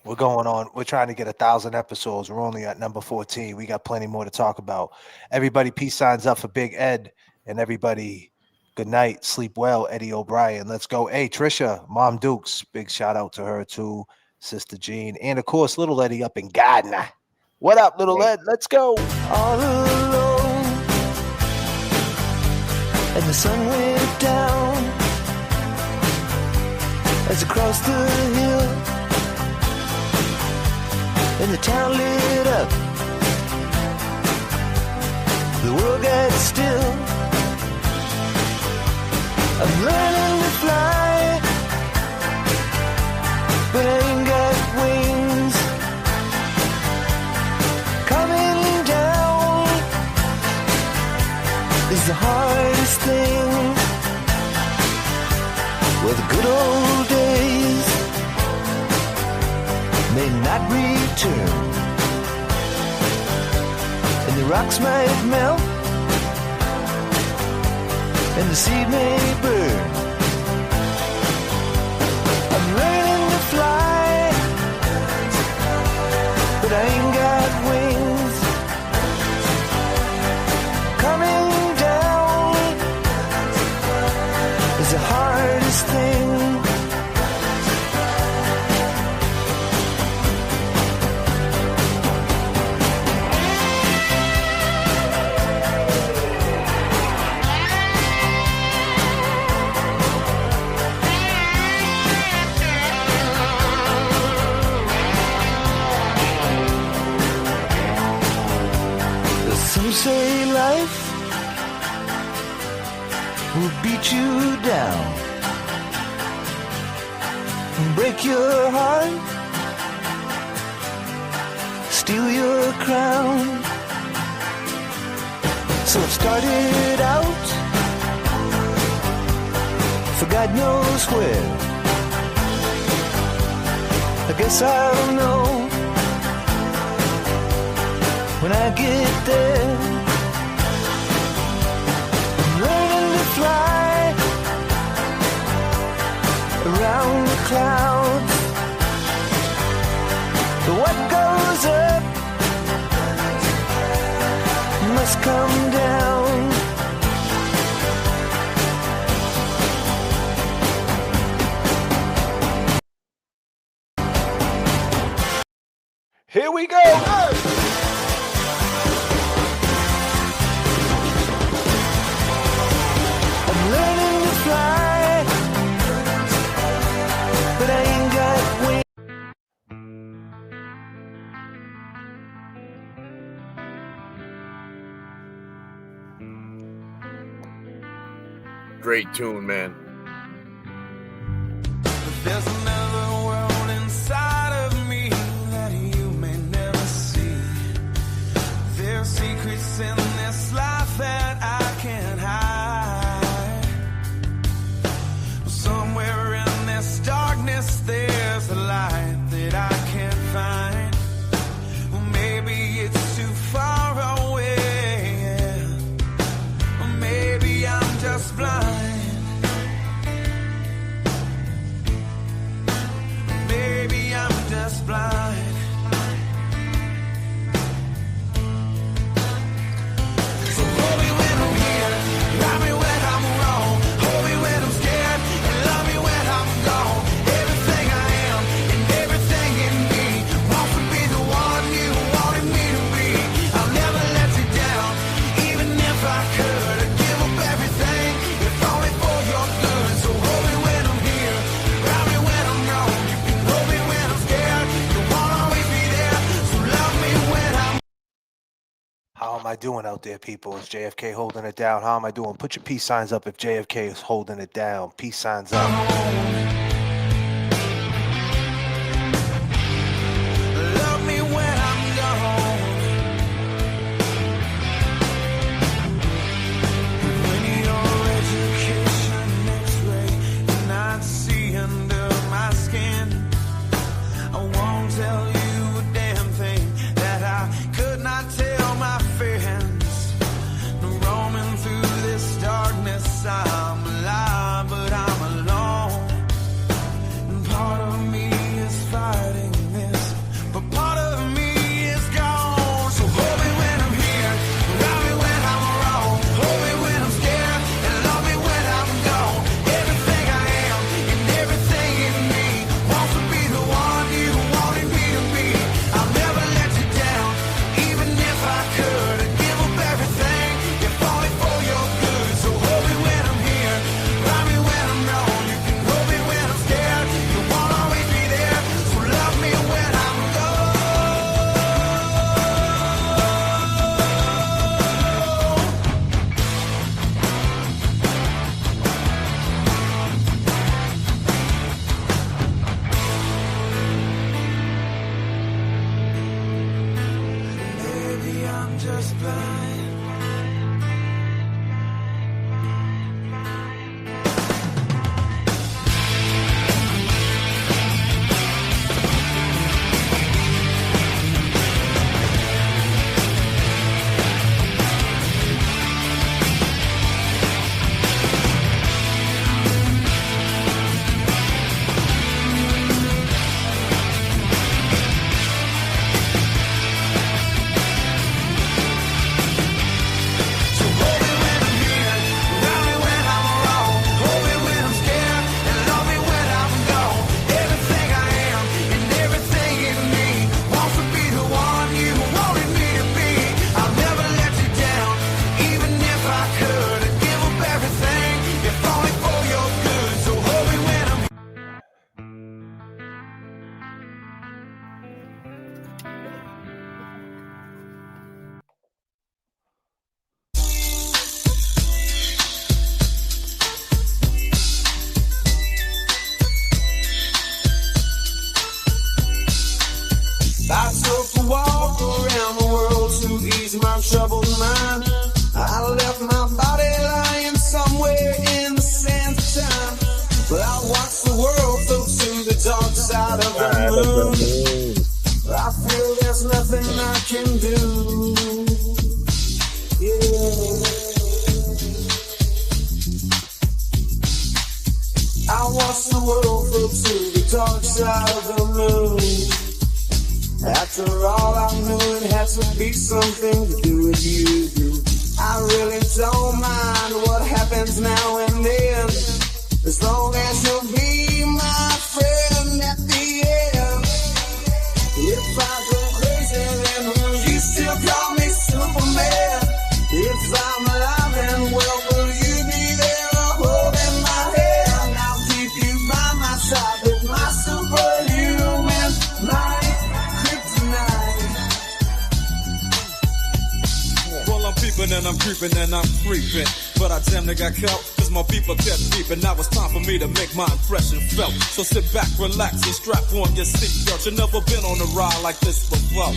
We're going on. We're trying to get 1,000 episodes. We're only at number 14. We got plenty more to talk about. Everybody, peace signs up for Big Ed. And everybody, good night. Sleep well, Eddie O'Brien. Let's go. Hey, Trisha, Mom Dukes. Big shout out to her, too. Sister Jean. And, of course, Little Eddie up in Gardner. What up, Little Ed? Let's go. All alone, and the sun went down as across the hill, and the town lit up. The world got still. I'm learning to fly, but I ain't got wings. Coming down is the hardest thing. Well, the good old days may not return, and the rocks might melt, and the seed may burn. I'm learning to fly, but I ain't got wings. Coming down is the hardest thing. Some say life will beat you down and break your heart, steal your crown. So it started out for God knows where. I guess I'll know when I get there. I'm learning to fly around the clouds. But what goes up must come down. Here we go. Great tune, man. There's another world inside of me that you may never see. There's secrets in this life that I can't hide. Somewhere in this darkness there's a light that I can't find. Well, maybe it's too far away. Or maybe I'm just blind. Blind. So hold me when I'm here, love me when I'm wrong, hold me when I'm scared, and love me when I'm gone. Everything I am and everything in me wants to be the one you wanted me to be. I'll never let you down, even if I could. I'd give up everything, if only for your good. So hold me when I'm here, love me when I'm wrong, you can hold me when I'm scared. How am I doing out there, people? Is J.F.K. holding it down? How am I doing? Put your peace signs up if J.F.K. is holding it down. Peace signs up. Love me when I'm gone. When your education X-ray cannot see under my skin, I won't tell you a damn thing that I could not tell my friends. Roaming through this darkness, I'm alive, but I'm alone. dark side of the moon. I feel there's nothing I can do. Yeah. I watch the world float to the dark side of the moon. After all, I knew it had to be something to do with you. I really don't mind what happens now and then, as long as you'll be my friend at the end. If I go crazy, then will you still call me Superman? If I'm alive and well, will you be there holding my hand? I'll keep you by my side with my superhuman might, kryptonite. Well, I'm peeping and I'm creeping and I'm creeping, but I damn near got caught. My people kept peeping. Now it's time for me to make my impression felt. So sit back, relax, and strap on your seatbelt. You've never been on a ride like this before.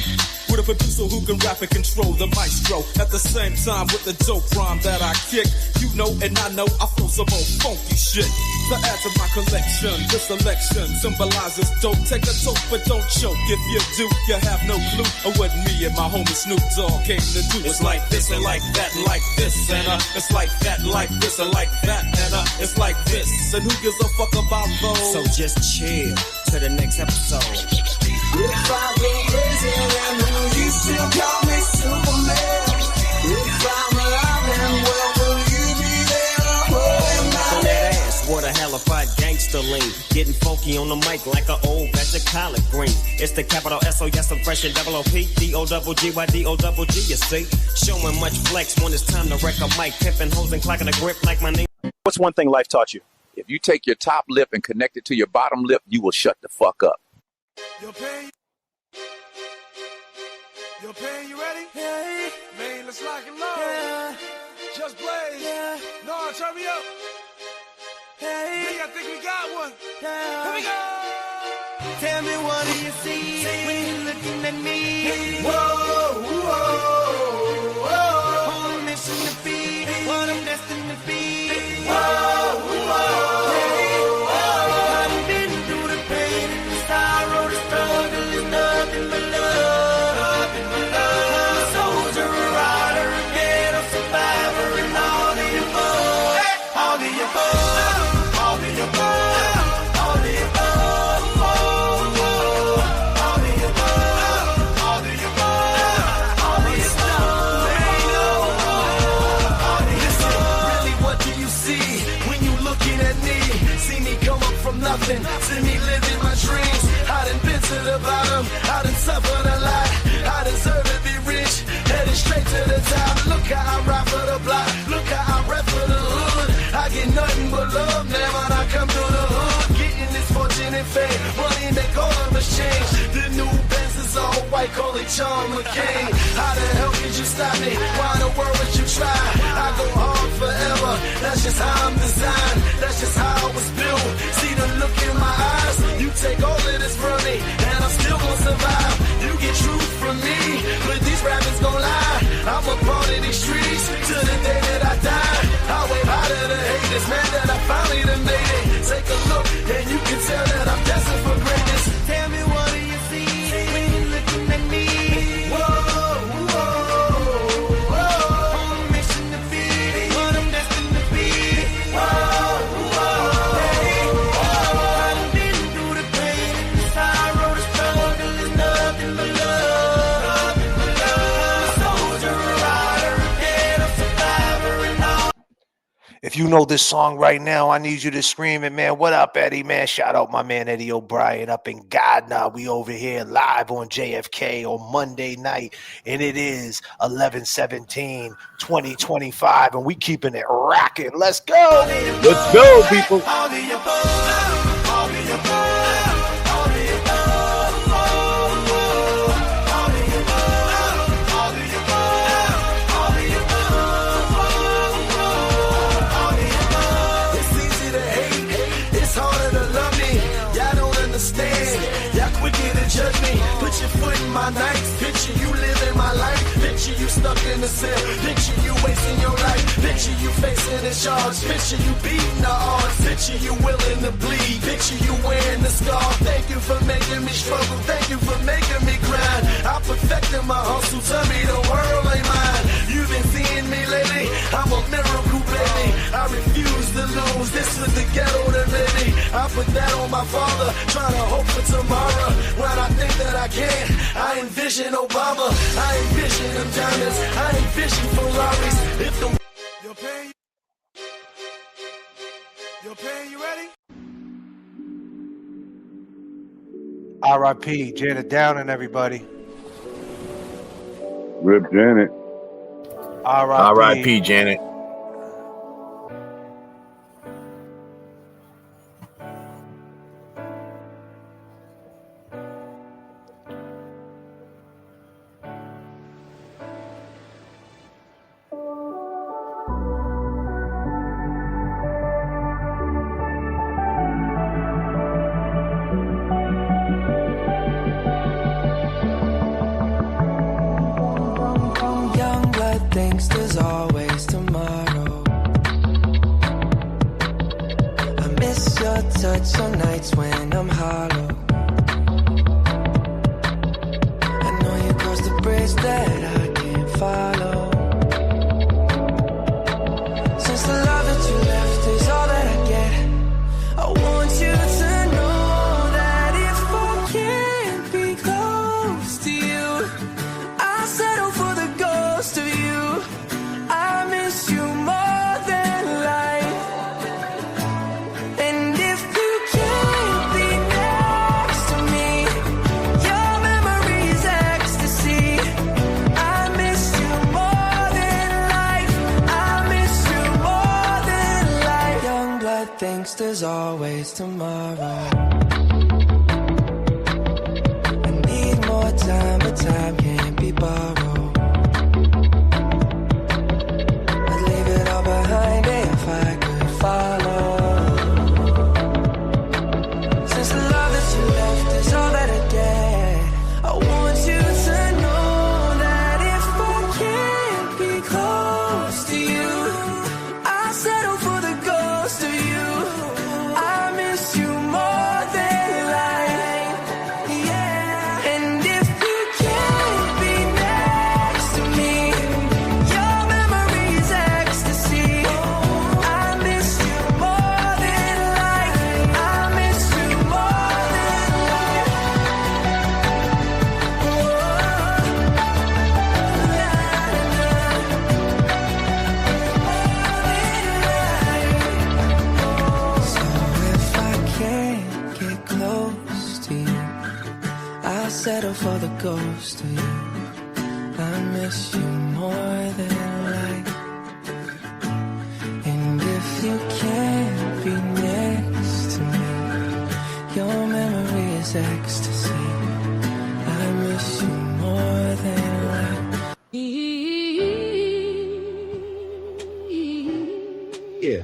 With a producer who can rap and control the maestro. At the same time with the dope rhyme that I kick. You know and I know I feel some old funky shit. To add to my collection, this selection symbolizes dope. Take a toke but don't choke. If you do, you have no clue of what me and my homie Snoop Dogg came to do. It's like this and like that and like this and it's like that and like this and like that and it's like this, and who gives a fuck about those? So just chill to the next episode. If I go crazy, then will you still call me Superman? If I'm alive and well, will you be there holding my on that ass, what a halified gangster lean. Getting funky on the mic like an old batch of collard green. It's the capital S-O, yes, I'm fresh and double O-P. D-O-double-G-Y-D-O-double-G, you see. Showing much flex when it's time to wreck a mic. Pimping hoes and clocking a grip like my name. What's one thing life taught you? If you take your top lip and connect it to your bottom lip, you will shut the fuck up. Your pain, you ready? Yeah. Man, let's lock and load. Yeah. Just blaze. Yeah. No, turn me up. Hey. I think we got one. Yeah. Here we go. Tell me what do you see when you're looking at me? Whoa, whoa, whoa. On a mission to be what I'm destined to be. Whoa, whoa, hey, whoa. I've been through the pain and the sorrow, the struggle is nothing but love. Nothing but love. I'm a soldier, a rider, a ghetto survivor, and all the above. Hey. All the above. All the above. All the above. All the above. All the above. All the nothing, see me living my dreams. I done been to the bottom, I done suffered a lot. I deserve to be rich, headed straight to the top. Look how I ride for the block, look how I rap for the hood. I get nothing but love now when I come through the hood. Getting this fortune and fame, money make all of us change. The new Benz is all white, call it John McCain. How the hell could you stop me? Why in the world would you try? I go hard forever, that's just how I'm designed. That's just how I was built. See the look in my eyes, you take all of this from me, and I'm still gonna survive. You get truth from me, but these rappers gon' lie. I'm a part of these streets to the day that I die. I wave high to the haters, man, that I finally done made it. Take a look, and you can tell that I'm destined for greatness. Tell me what do you see when you're looking at me? Whoa, whoa, whoa. On a mission to be what I'm destined to be. Whoa, whoa, hey, whoa. I've been through the pain and the sorrow, the struggle is nothing but love. Nothing but love. A soldier, a rider, a ghetto survivor, and all. If you know this song right now, I need you to scream it, man. What up, Eddie, man? Shout out my man Eddie O'Brien up in Gardner. We over here live on J.F.K. on Monday night, and it is 11/17/2025, and we keeping it rocking. Let's go. Let's go, people. All the above, all the above, all the above, all the above, all the above, all the above, all the above. It's easy to hate, it's harder to love me. Y'all don't understand, y'all quicker to judge me. Put your foot in my nights, picture you living my life. Picture you stuck in the cell, picture you wasting your life. Picture you facing the charge, picture you beating the odds. Picture you willing to bleed, picture you wearing the scar. struggle. Thank you for making me grind. I perfected my hustle. Tell me the world ain't mine. You've been seeing me lately. I'm a miracle, baby. I refuse to lose. This is the ghetto that made me. I put that on my father, trying to hope for tomorrow. When I think that I can't, I envision Obama. I envision them diamonds. I envision Ferraris. If the Yo, Pain, you ready? R.I.P. Janet Downing, everybody. Rip Janet. R.I.P. Janet. young blood thinks there's always tomorrow. I miss your touch on nights when I'm hollow. I know you crossed the bridge that I can't follow. Since the love that you left is all that I get, I want you to know that if I can't be close to you, I'll settle for the ghost of you. I miss you more than life. And if you can't be next to me, your memory's ecstasy. I miss you more than life. I miss you more than life. Young blood thinks there's always tomorrow. I need more time, but time can't be borrowed. I'd leave it all behind if I could follow. Since the love that you left is all that I get, I want you to know that if I can't be close to you, I'll settle for the ghost of you. I miss you more than life. Yeah. And if you can't be next to me, your memory's ecstasy. I miss you more than life. I miss you more than life. So if I can't get close to you, I'll settle for the ghost of you. I miss you more than life. And if you can't be next to me, your memory is ecstasy. I miss you more than life. Yeah.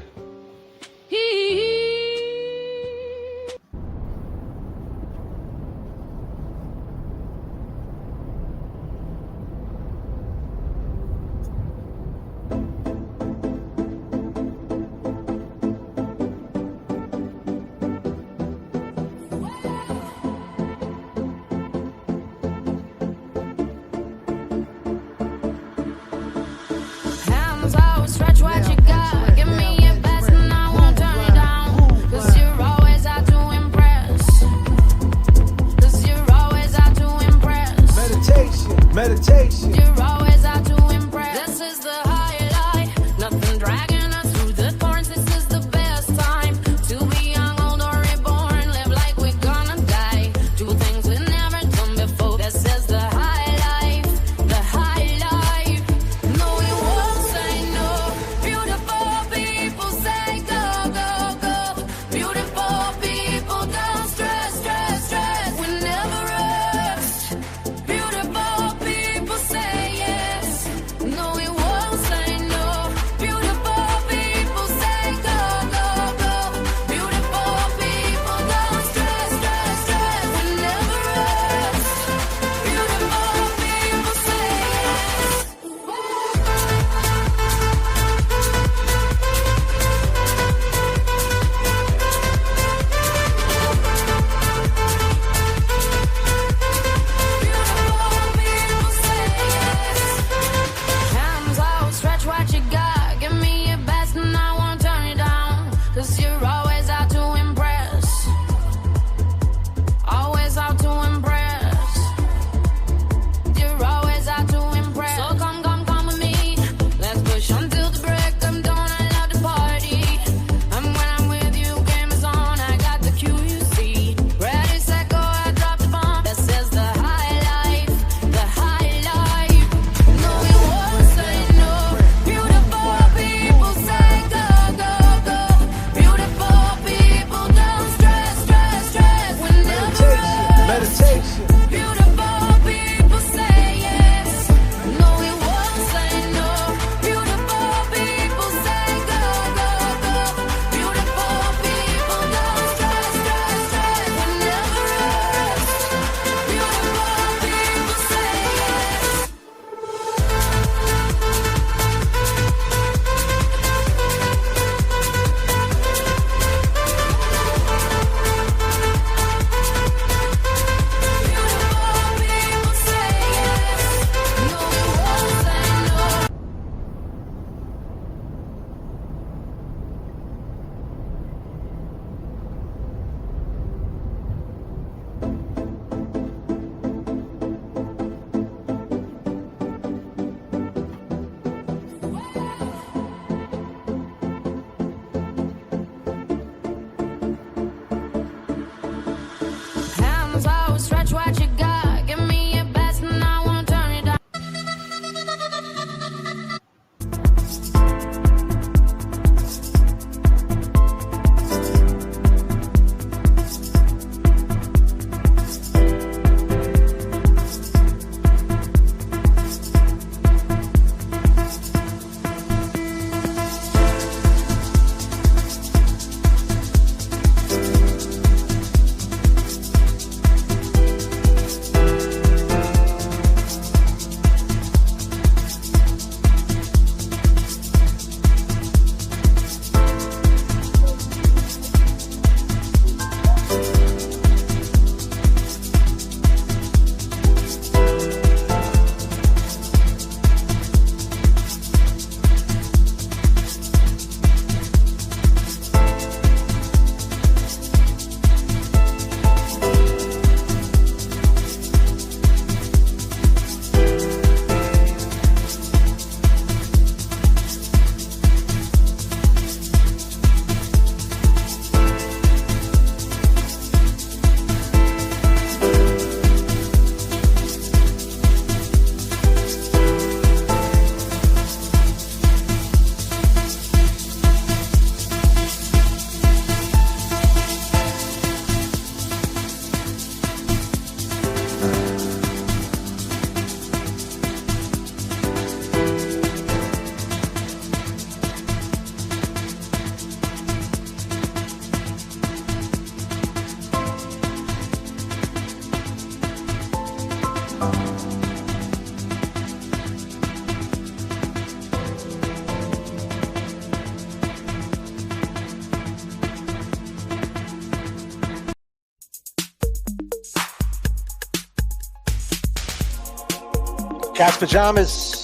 Cat's Pajamas,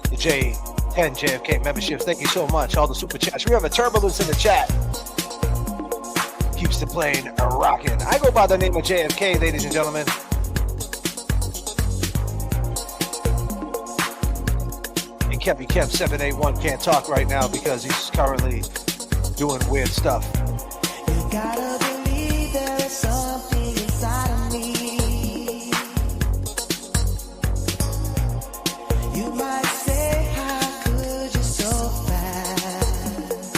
the J10 J.F.K. memberships. Thank you so much. All the super chats. Remember, turbulence in the chat keeps the plane rocking. I go by the name of J.F.K., ladies and gentlemen. And Kevin Kemp 781 can't talk right now because he's currently doing weird stuff. You gotta believe there is something inside of me. You might say, how could you so fast?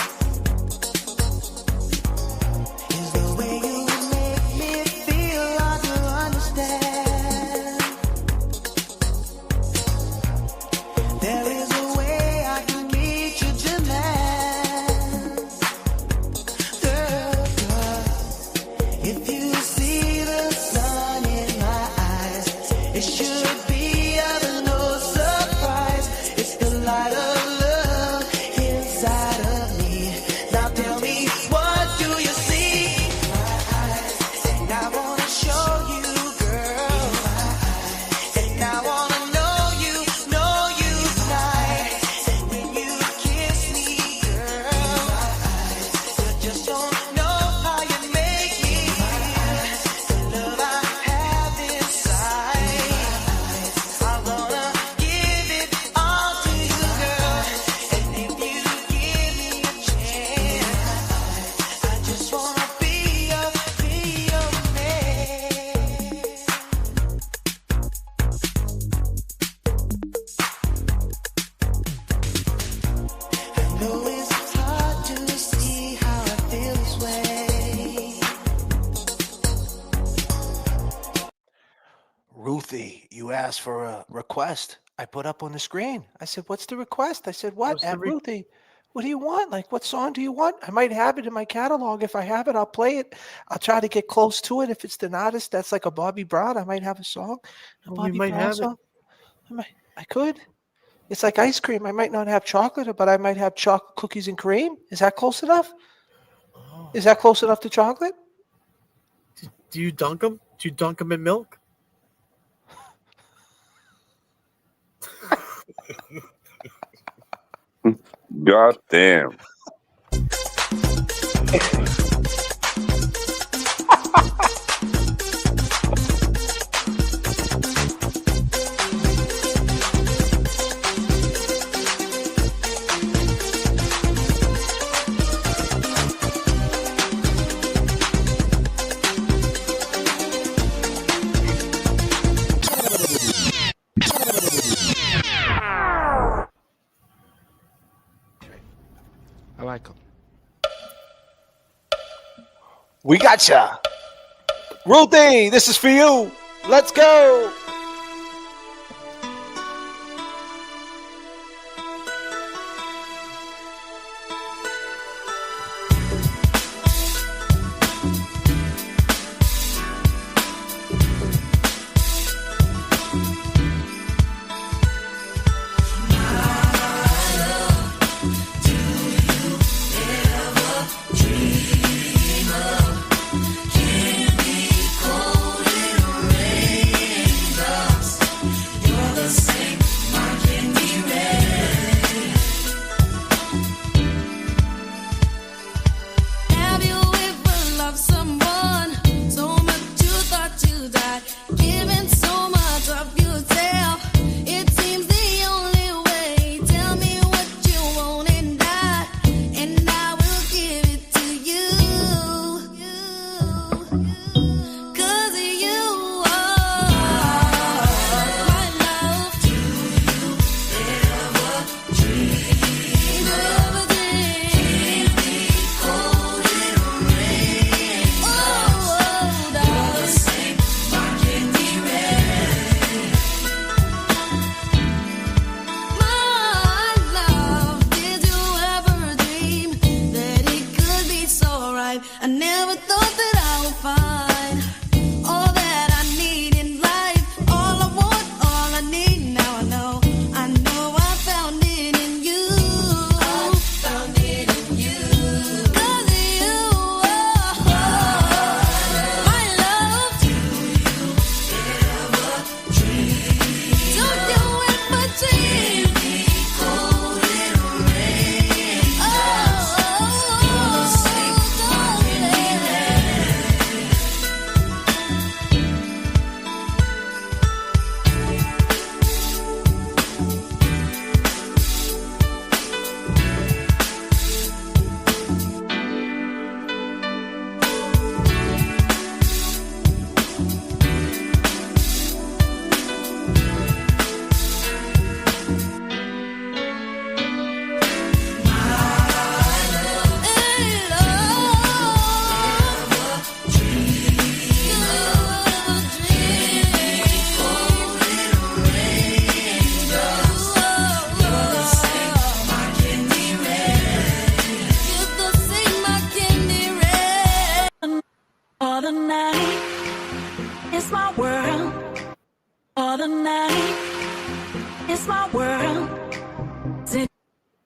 Is the way you make me feel hard to understand. There is a way I can meet your demands. Girl, if you see the sun in my eyes, it should be of no surprise. It's the light of love inside of me. Now tell me, what do you see in my eyes? And I wanna show you, girl. And I wanna know you tonight. And when you kiss me, girl, you just don't know how you make me feel. The love I have inside, I'm gonna give it all to you, girl. And if you give me a chance, I just wanna be your man. I know it's hard to see how I feel this way. Ruthie, you asked for a request. I put up on the screen. I said, what's the request? I said, what? At Ruthie, what do you want? Like, what song do you want? I might have it in my catalog. If I have it, I'll play it. I'll try to get close to it. If it's an artist that's like a Bobby Brown, I might have a song. A Well, we Bobby might Brown have it. song. I could. It's like ice cream. I might not have chocolate, but I might have chocolate cookies and cream. Is that close enough? Is that close enough to chocolate? Do you dunk them? Do you dunk them in milk? God damn. I like them. We got ya. Ruthie, this is for you. Let's go. Have you ever loved someone so much you thought you died? Giving so much of yourself, it seems the only way. Tell me what you want and I will give it to you. 'Cause you are my love. Do you ever dream of a day? Cold in rain. Oh, the same market we read. My love, did you ever dream that it could be so right? I never thought that I would find all that I need in life. All I want, all I need. Now I know I found it in you. I found it in you. 'Cause you are my love. Do you ever dream? Do you the night is my world. For the night is my world.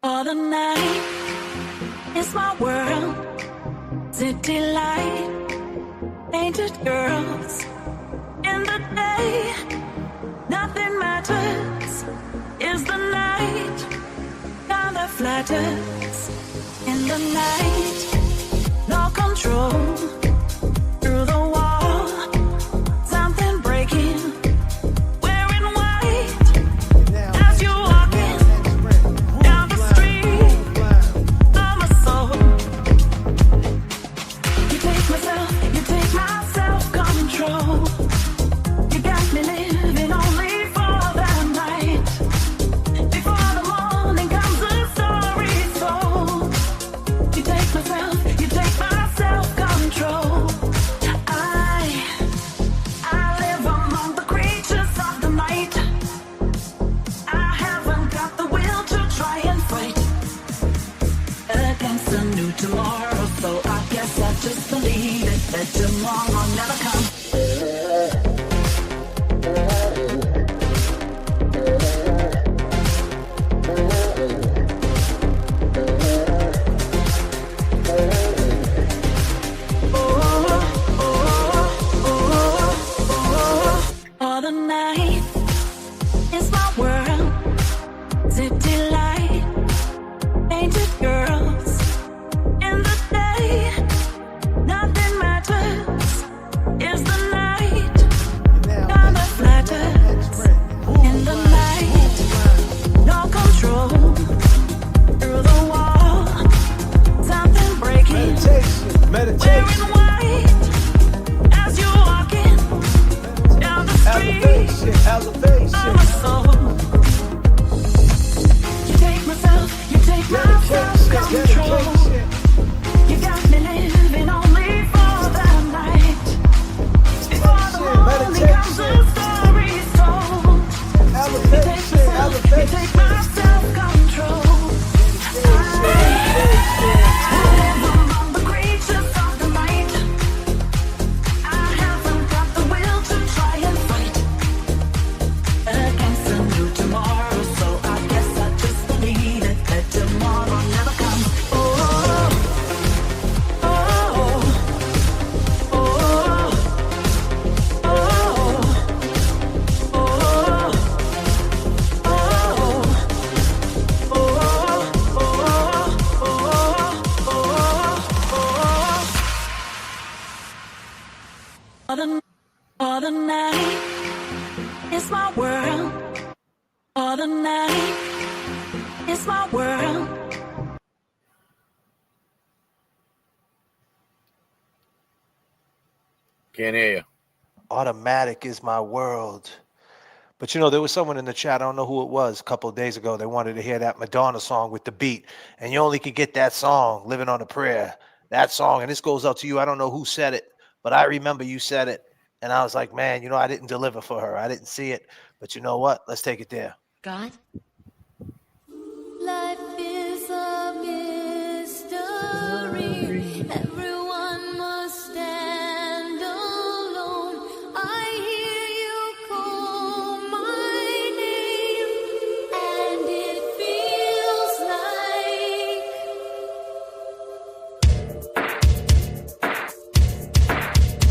For the night is my world. City light, painted girls. In the day, nothing matters. Is the night color flatters? In the night, no control. Through the wall, something breaking. Wearing white as you walk in down the street of my soul. You take my self-control. You got me living only for that night. Before the morning comes, the story's told. You take my self-control. I live among the creatures of the night. I haven't got the will to try and fight against a new tomorrow, so I guess I just believe it, that tomorrow never comes. For the night is my world. City light, painted girls. In the day, nothing matters. Is the night color flatters? In the night, no control. Through the wall, something breaking. Wearing white as you walk in down the street of my soul. You take my self-control. You got me living only for that night. Before the morning comes, the story's told. You take my self-control. I live among the creatures of the night. I haven't got the will to try and fight against a new tomorrow, so I guess I just believe it, that tomorrow never comes. Oh, oh, oh, oh, oh, For the night is my world. For the night is my world. Can't hear you. Automatic is my world. But you know, there was someone in the chat, I don't know who it was, a couple of days ago, they wanted to hear that Madonna song with the beat. And you only could get that song, Living on a Prayer, that song. And this goes out to you. I don't know who said it, but I remember you said it. And I was like, man, you know, I didn't deliver for her. I didn't see it. But you know what? Let's take it there. God? Life is a mystery. Everyone must stand alone. I hear you call my name, and it feels like,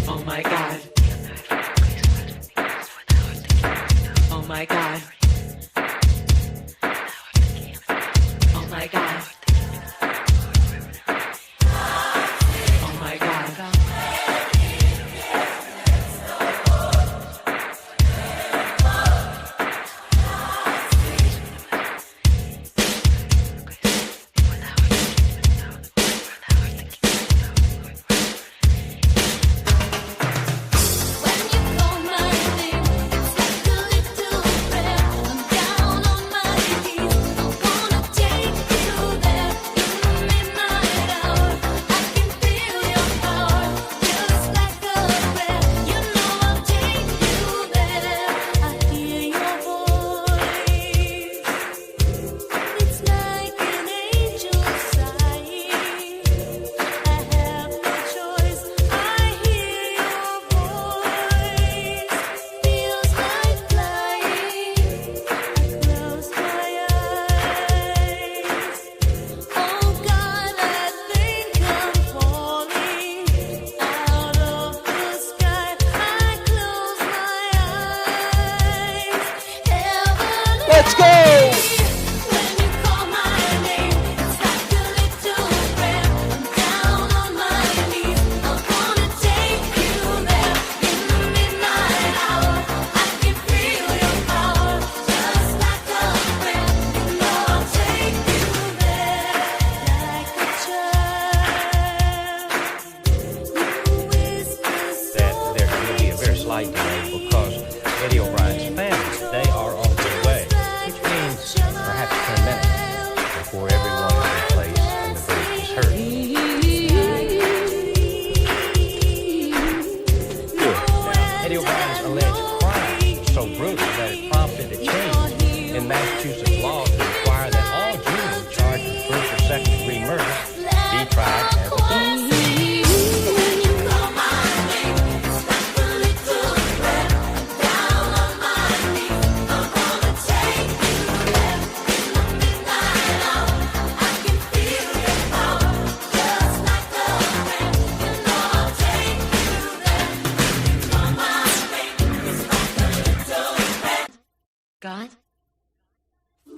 Oh my God. Oh my God.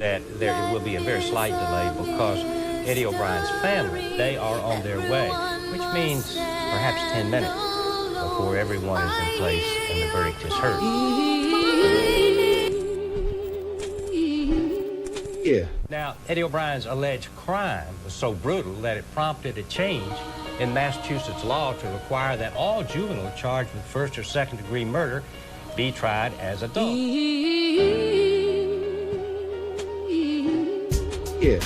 that there will be a very slight delay because Eddie O'Brien's family, they are on their way, which means perhaps 10 minutes before everyone is in place and the verdict is heard. Yeah. Now, Eddie O'Brien's alleged crime was so brutal that it prompted a change in Massachusetts law to require that all juveniles charged with first or second degree murder be tried as adults. Yeah.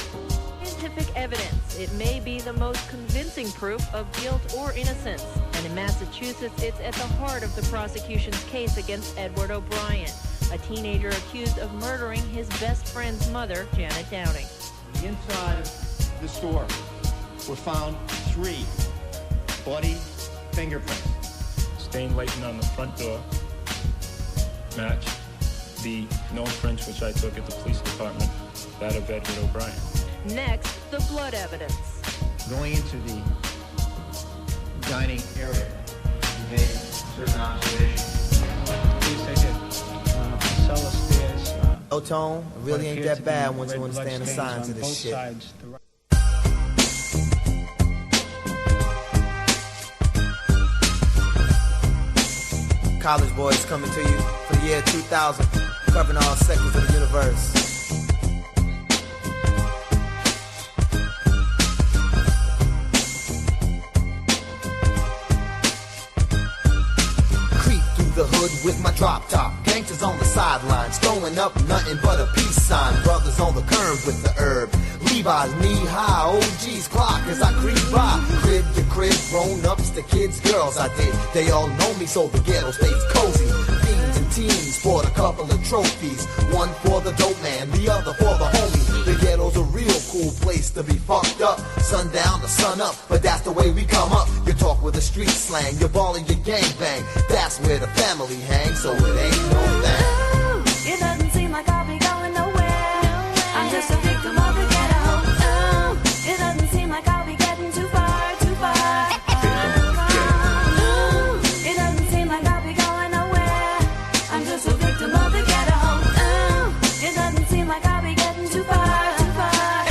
Scientific evidence. It may be the most convincing proof of guilt or innocence. And in Massachusetts, it's at the heart of the prosecution's case against Edward O'Brien, a teenager accused of murdering his best friend's mother, Janet Downing. The inside of the store were found 3 bloody fingerprints. Stain latent on the front door match the known prints which I took at the police department, that of Edward O'Brien. Next, the blood evidence. Going into the dining area, we made certain observations. Yes, I did. Cellar stairs. No tone, it really ain't that bad once you understand the signs of this shit. Sides, College boys coming to you for the year 2000, covering all sectors of the universe. Creep through the hood with my drop top. Gangsters on the sidelines, throwing up nothing but a peace sign. Brothers on the curb with the herb. Levi's knee-high, OG's clock as I creep by. Crib to crib, grown-ups to kids, girls I did. They all know me, so the ghetto stays cozy. Fiends and teens sport a couple of trophies. One for the dope man, the other for the homie. The ghetto's a real cool place to be fucked up. Sundown to sun up, but that's the way we come up. You talk with a street slang, you ball and you gang bang. That's where the family hangs, so it ain't no thing. It doesn't seem like I'll be going nowhere. I'm just a victim of the ghetto. It doesn't seem like I'll be getting too far, too far. It doesn't seem like I'll be going nowhere. I'm just a victim of the ghetto. It doesn't seem like I'll be getting too far, too far.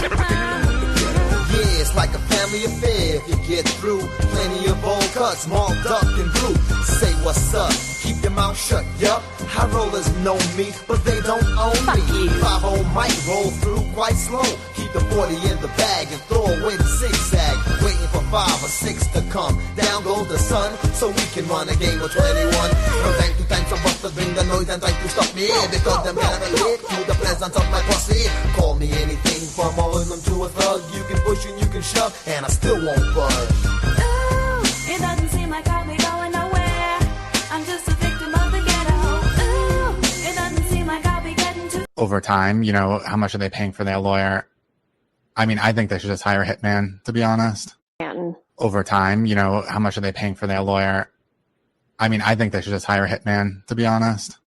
Yeah, it's like a family affair if you get through. Plenty of old cuts, mall duck and blue. Say what's up, keep your mouth shut, yup. High rollers know me, but they don't own me. 5-0 might roll through quite slow. Keep the 40 in the bag and throw away the zigzag. Waiting for 5 or 6 to come. Down goes the sun, so we can run a game of 21. From time to time, some busters bring the noise and try to stop me. Because them can't relate to the presence of my pussy. Call me anything from a hoodlum to a thug. You can push and you can shove, and I still won't budge. It doesn't seem like I'll be going nowhere. I'm just a victim of the ghetto. It doesn't seem like I'll be getting too. Over time, you know, how much are they paying for their lawyer? I mean, I think they should just hire a hitman, to be honest. Over time, you know, how much are they paying for their lawyer? I mean, I think they should just hire a hitman, to be honest.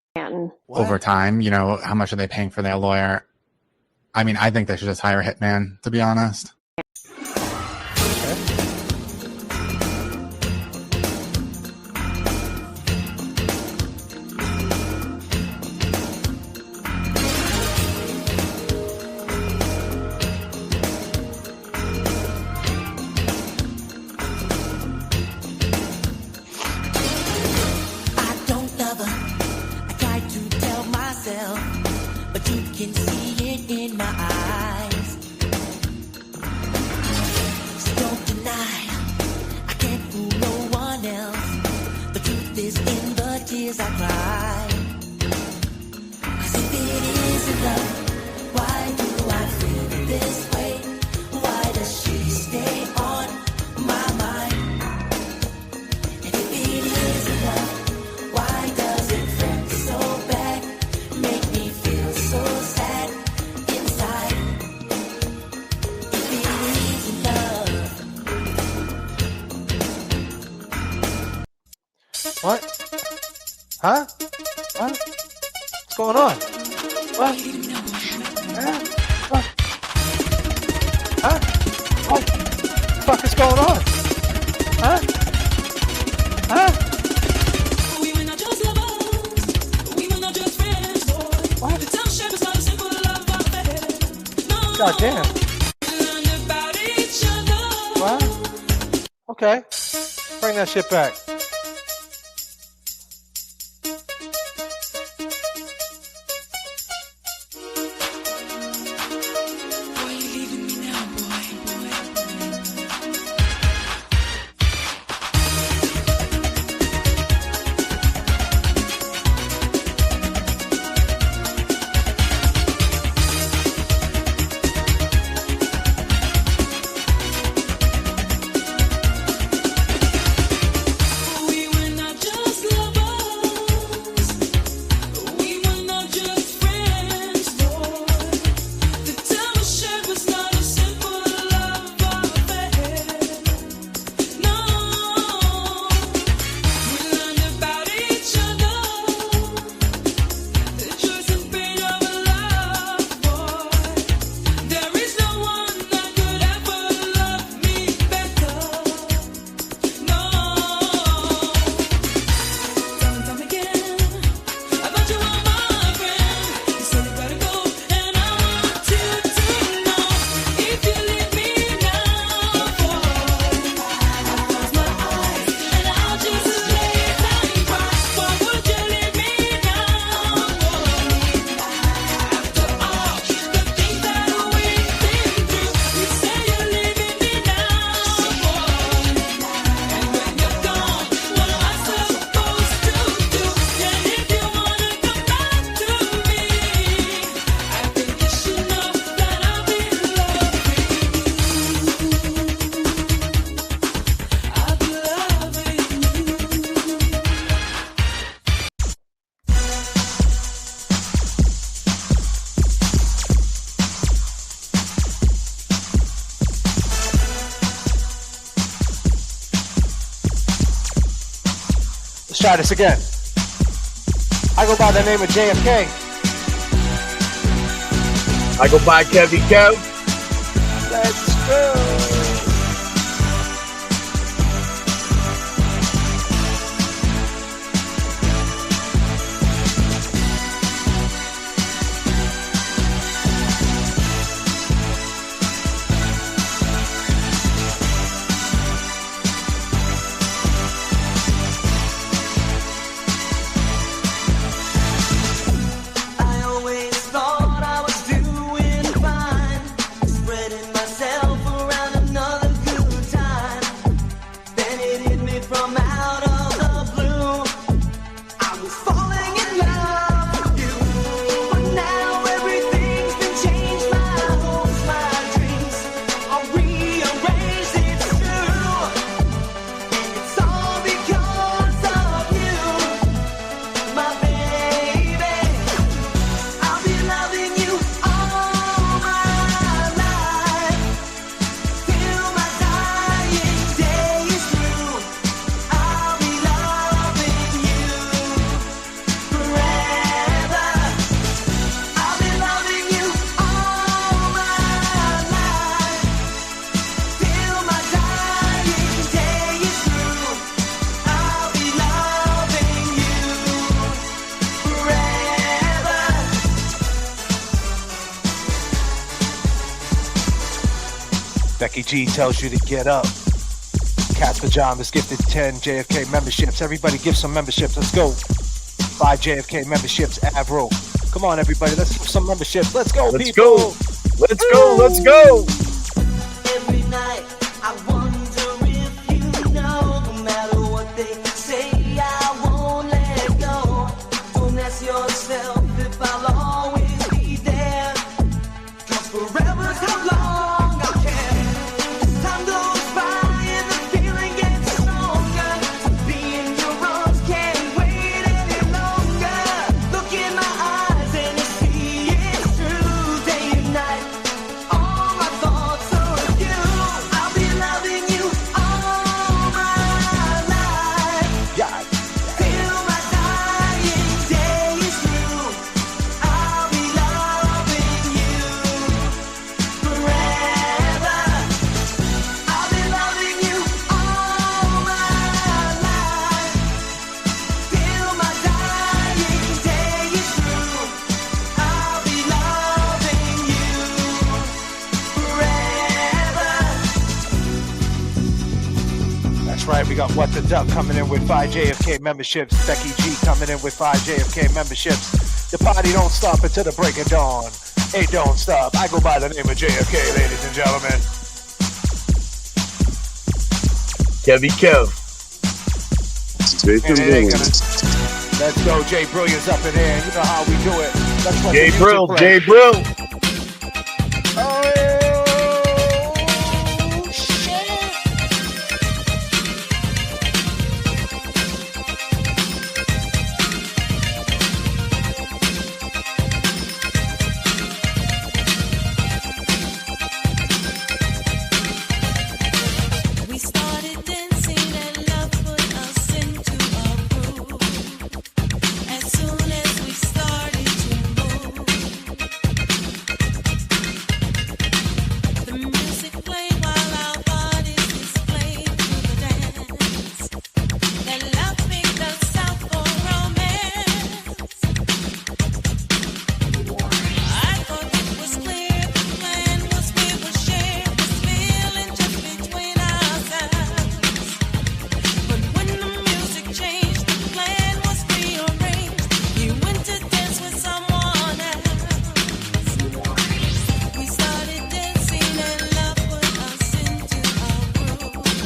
Over time, you know, how much are they paying for their lawyer? I mean, I think they should just hire a hitman, to be honest. What? Huh? What? What's going on? What? Huh? What? Huh? What the fuck is going on? Huh? Huh? We were not just lovers. We were not just friends. What? The township is not a simple love affair. God damn. What? Okay. Bring that shit back. Let's try this again. I go by the name of J.F.K. I go by Kevy Kev. Let's go. Becky G tells you to get up. Cat's Pajamas gifted 10 JFK memberships. Everybody give some memberships. Let's go. 5 JFK memberships. Avro. Come on, everybody. Let's give some memberships. Let's go, Let's people. go. Let's go. Let's go. Every night I wonder if you know, no matter what they say, I won't let go. Don't ask yourself if I'll always be there. 'Cause forever's how long I can. As time goes by and the feeling gets stronger, to be in your arms can't wait any longer. Look in my eyes and you see it's true. Day and night, all my thoughts are you. I'll be loving Big up What the Duck coming in with 5 JFK memberships. Becky G coming in with 5 JFK memberships. The party don't stop until the break of dawn. It don't stop. I go by the name of JFK, ladies and gentlemen. Kevy Kev. And it ain't gonna... Let's go, Jay Brilliant's up in here. You know how we do it. Let's let Jay the music Brill, play. Jay Brill. Oh, We started dancing and love put us into a groove. As soon as we started to move, the music played while our bodies displayed through the dance. That love picked us out for romance. I thought it was clear the plan was we would share this feeling just between ourselves. But when the music changed, the plan was rearranged. You went to dance with someone else. We started dancing and love put us into a groove.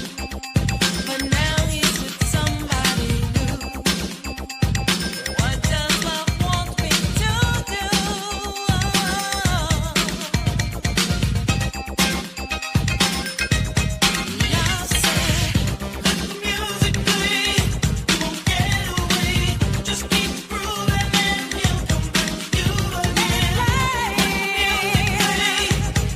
But now he's with somebody new. What does love want me to do? Love said, let the music play. You won't get away. Just keep grooving and he'll come back to you again. Let the music play.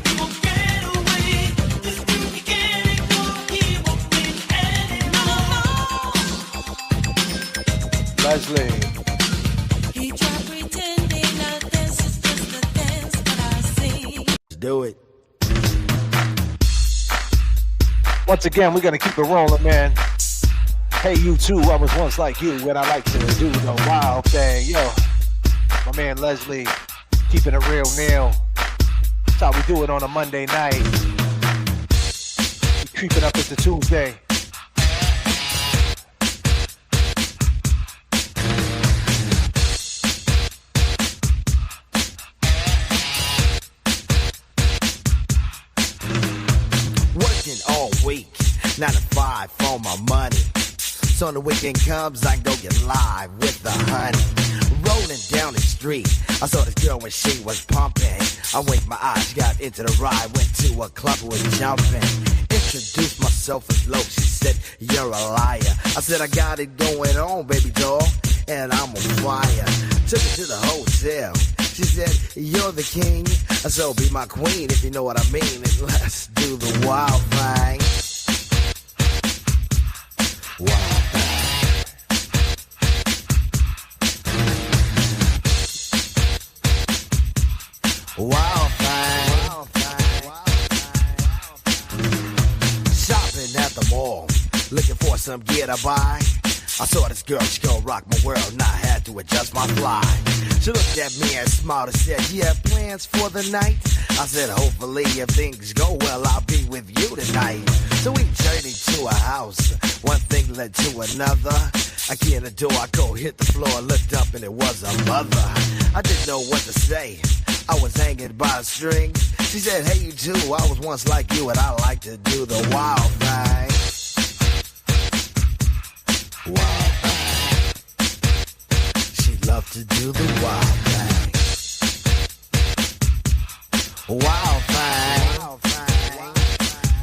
You won't get away. This groove he can't ignore. He won't win anymore. Leslie. He tried pretending that this is just a dance that I see. Let's do it. Once again, we're gonna keep it rolling, man. Hey, you too. I was once like you when I like to do the wild thing. Yo, my man Leslie, keeping it real, Neil. That's how we do it on a Monday night. We creeping up into Tuesday. Working all week, 9 to 5 for my money. So when the weekend comes, I can go get live with the honey. Rolling down the street, I saw this girl when she was pumping. I winked my eyes, got into the ride, went to a club, was jumping. Introduced myself as low, she said, you're a liar. I said, I got it going on, baby doll, and I'm on fire. Took her to the hotel. She said, you're the king, so be my queen if you know what I mean. And let's do the wild thing. Wild thing. Wild thing. Shopping at the mall, looking for some gear to buy. I saw this girl, she gon' rock my world, and I had to adjust my fly. She looked at me and smiled and said, you have plans for the night? I said, hopefully if things go well, I'll be with you tonight. So we journeyed to a house, one thing led to another. I key in the door, I go hit the floor, looked up and it was a mother. I didn't know what to say, I was hanging by a string. She said, hey you too, I was once like you and I like to do the wild thing. Wild thing. She loved to do the wild thing. Wild thing. Wild thing.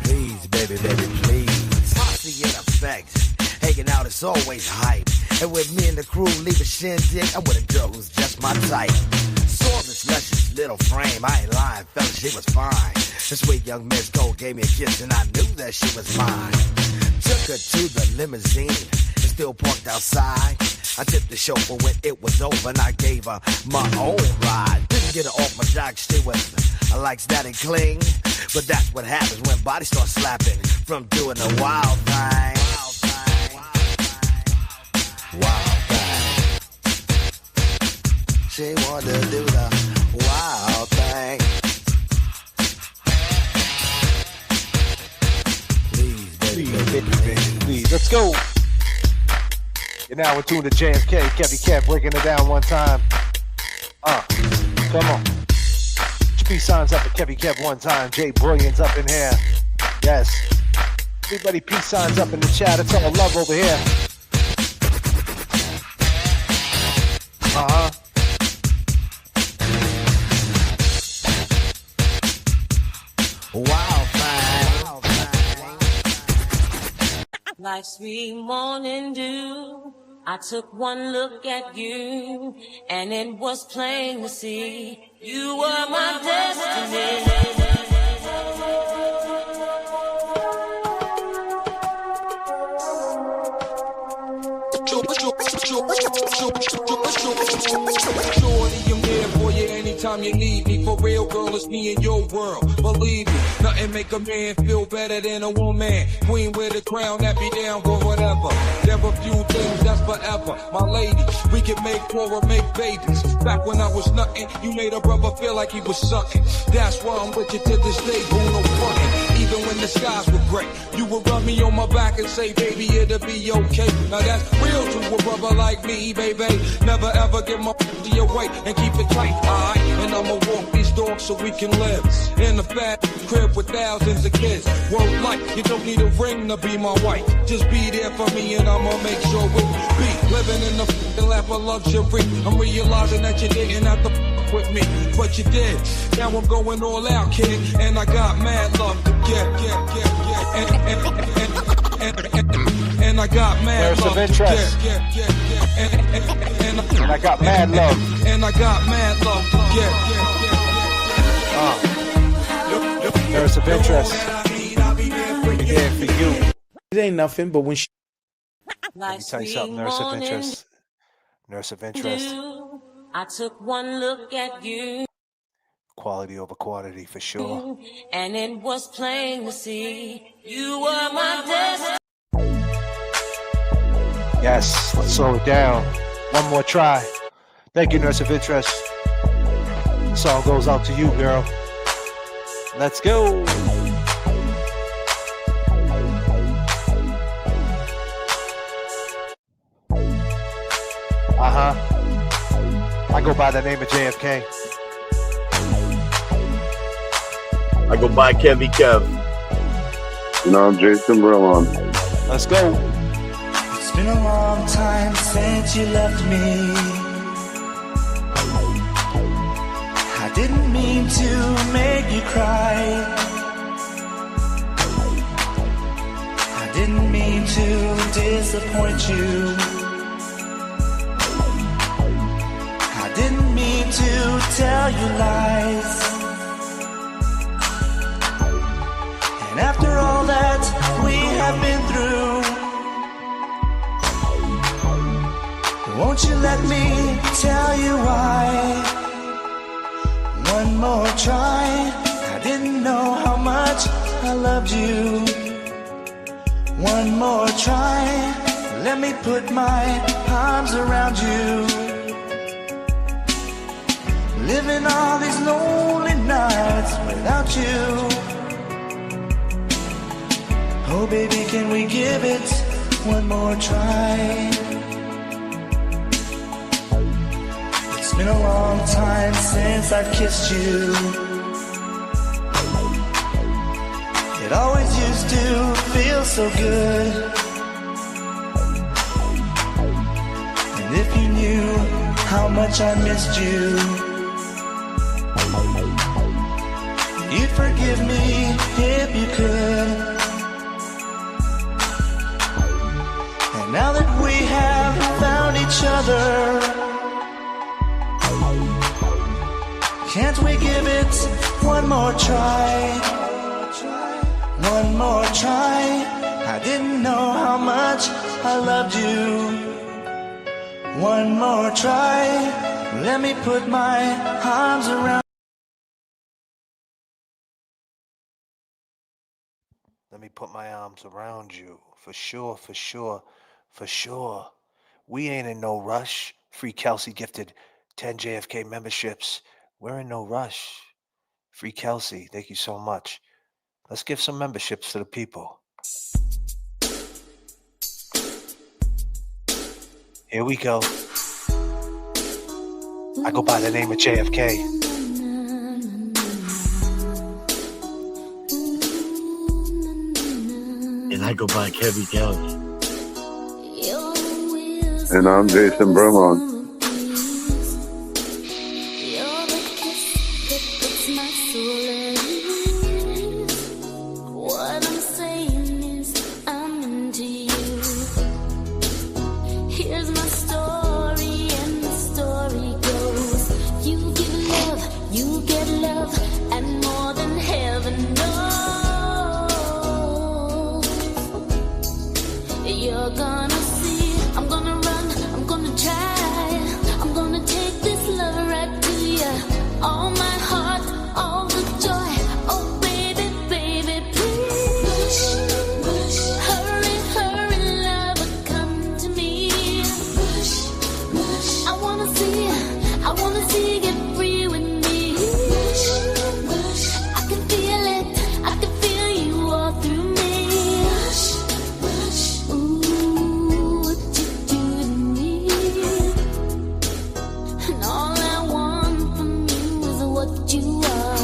Please, baby, baby, please. Posse in effect. Hanging out is always hype. And with me and the crew leave a shindig, I'm with a girl who's just my type. Saw this luscious little frame, I ain't lying, fella, she was fine. The sweet young Miss Gold gave me a kiss and I knew that she was mine. Took her to the limousine, and still parked outside. I tipped the chauffeur when it was over and I gave her my own ride. Didn't get her off my jock, she was like that and cling. But that's what happens when bodies start slapping from doing the wild thing. Wild thing. She wanted to do the wild thing. Please, let's go. And now we're tuned to J.F.K. Kevy Kev breaking it down one time. Come on. Peace signs up at Kevy Kev one time. Jay Brilliant's up in here. Yes. Everybody peace signs up in the chat. It's all love over here. Like sweet morning dew, I took one look at you, and it was plain to see you were my destiny. Shorty, I'm there for you anytime you need me. For real, girl, it's me in your world. Believe me, nothing make a man feel better than a woman. Queen with a crown that be down for whatever. There are few things that's forever. My lady, we can make war or make babies. Back when I was nothing, you made a brother feel like he was something. That's why I'm with you to this day, boo, no frontin'. Even when the skies were gray, you would rub me on my back and say, baby, it'll be okay. Now that's real to a brother like me, baby. Never ever give my away and keep it tight, alright? And I'ma walk these dogs so we can live in a fat crib with thousands of kids. Word like, you don't need a ring to be my wife. Just be there for me and I'ma make sure we be living in the f***ing lap of luxury. I'm realizing that you didn't have to f*** with me, but you did. Now I'm going all out, kid, and I got mad love to get. And I got mad love to get. And I got mad love. And I got mad love to get. Nurse of interest. Yeah, for you. It ain't nothing, but when she... Let me tell you something, nurse of interest. Nurse of interest. I took one look at you, Quality over quantity for sure. and it was plain to see you were my destiny. Yes, let's slow it down. One more try. Thank you, nurse of interest. The song goes out to you, girl. Let's go. I go by the name of J.F.K. I go by Kevy Kev. No, Jason Brillon. Let's go. It's been a long time since you left me. I didn't mean to make you cry. I didn't mean to disappoint you. I didn't mean to tell you lies. And after all that we have been through, won't you let me tell you why? One more try. I didn't know how much I loved you. One more try. Let me put my arms around you. Living all these lonely nights without you. Oh baby, can we give it one more try? It's been a long time since I've kissed you. It always used to feel so good. And if you knew how much I missed you, you'd forgive me if you could. And now that we have found each other, can't we give it one more try? One more try. I didn't know how much I loved you. One more try. Let me put my arms around. Let me put my arms around you. For sure, for sure, for sure. We ain't in no rush. Free Kelsey gifted 10 JFK memberships. We're in no rush. Free Kelsey, thank you so much. Let's give some memberships to the people. Here we go. I go by the name of J.F.K. And I go by Kevin Kelly. And I'm Jason Brumon. What I'm saying is I'm into you. Here's my story, and the story goes: you give love, you get love, and more than heaven knows. You're gonna see, I'm gonna run, I'm gonna try, I'm gonna take this love right to you. All my heart, all the joy. Oh baby, baby, please. Hurry, hurry, lover, come to me. I wanna see you get free with me. I can feel it, I can feel you all through me. Ooh, what you do to me. And all I want from you is what you are.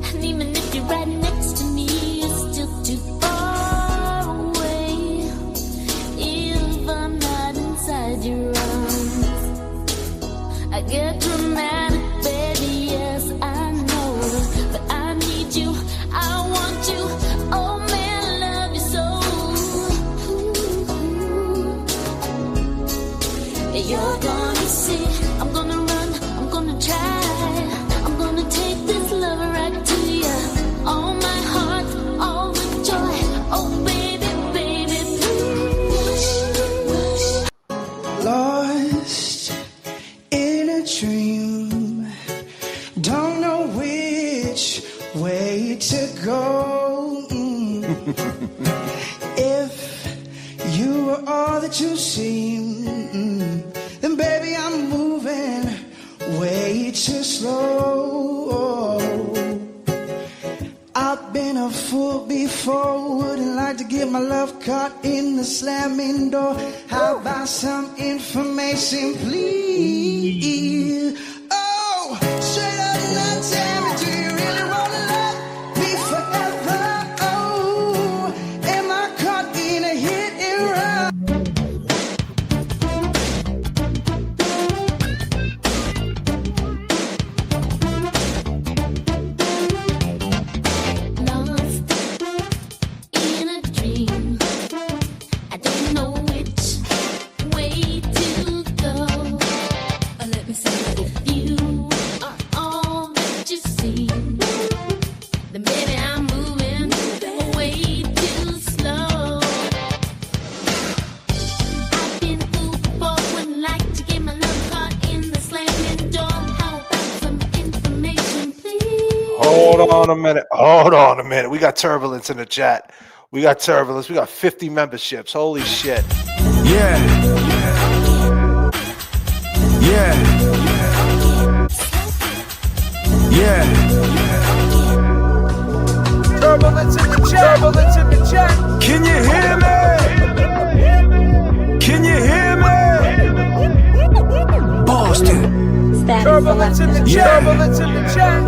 And even if you're right next to me, you're still too far away. If I'm not inside your arms, I get dramatic, baby, yes, I know. But I need you, I want you, oh man, I love you so. You're gonna see, I'm gonna run, I'm gonna try, I'm gonna take this love right to you. All my heart, all the joy, oh baby, baby, please. Lost in a dream, don't know which way to go. If you were all that you seem, then baby I'm moving way too slow. I've been a fool before, wouldn't like to get my love caught in the slamming door. How about some information, please? Oh, straight up now tell me, do you really wanna love me forever? Oh, am I caught in a hit and run? Lost in a dream, I don't know which way to go. Let me say, if you are all that you seem, then baby I'm moving way too slow. I've been fooled before, wouldn't like to get my love caught in the slamming door. How about some information, please? Hold on a minute. We got turbulence in the chat. We got turbulence. We got 50 memberships. Holy shit. Yeah. Yeah. Yeah. Turbulence in the chat. Turbulence in the chat. Can you hear me? Can you hear me? Boston. Turbulence in the chat. Yeah. Turbulence in the chat.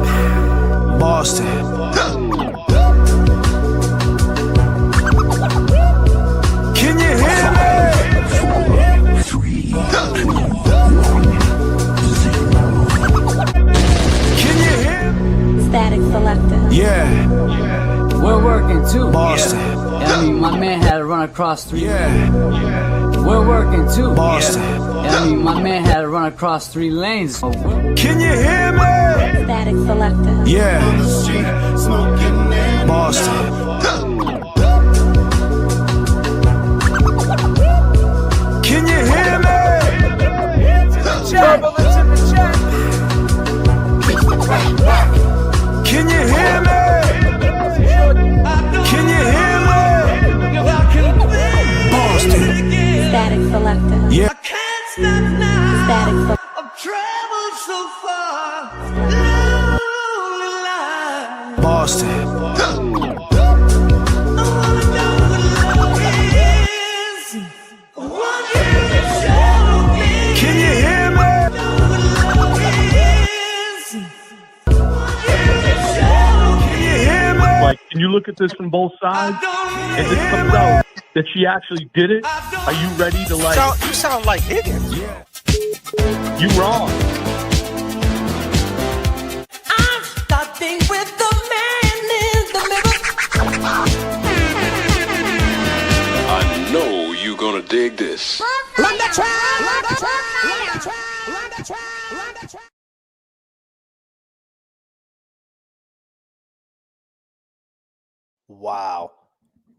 Boston. Can you hear me? Can you hear me? Static selected. Yeah. We're working too. Boston. I mean, my man had to run across 3 Yeah. We're working too. Boston. I mean, my man had to run across 3 lanes. Can you hear me? Static selected. Yeah. Boston. Can you hear me? Turbulence in the chat. Can you hear me? Can you hear me? Boston. Static selected. Yeah. Static selected. I've traveled so far, lonely life. Boston. I wanna know what love is. What you and you look at this from both sides, and this comes out that she actually did it, are you ready to like... You sound like Higgins. Yeah. You wrong. I'm starting with the man in the middle. I know you're gonna dig this. Run the track, run the track, run the track, run the track, run the track. Wow.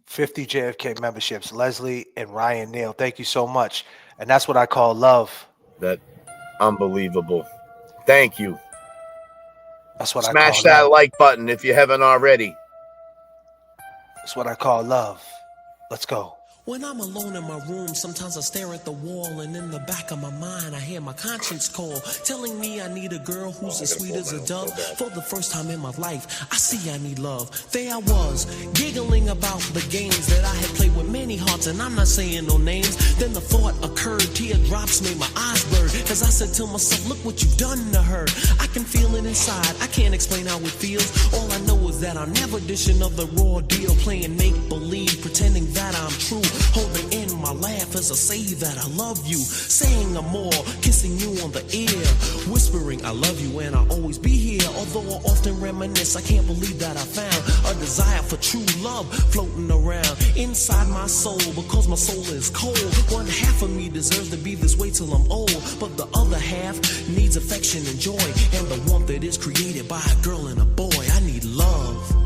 50 JFK memberships. Leslie and Ryan Neal, thank you so much. And that's what I call love. That unbelievable. Thank you. That's what I Smash call that love. like button if you haven't already. That's what I call love. Let's go. When I'm alone in my room, sometimes I stare at the wall, and in the back of my mind I hear my conscience call, telling me I need a girl who's as sweet as a dove. For the first time in my life, I see I need love. There I was, giggling about the games that I had played with many hearts, and I'm not saying no names. Then the thought occurred, teardrops made my eyes blur, cause I said to myself, look what you've done to her. I can feel it inside, I can't explain how it feels. All I know is that I'll never dish another raw deal, playing make-believe, pretending that I'm true. Holding in my laugh as I say that I love you, saying I'm more, kissing you on the ear, whispering I love you and I'll always be here. Although I often reminisce, I can't believe that I found a desire for true love floating around inside my soul, because my soul is cold. One half of me deserves to be this way till I'm old, but the other half needs affection and joy, and the warmth that is created by a girl and a boy. I need love.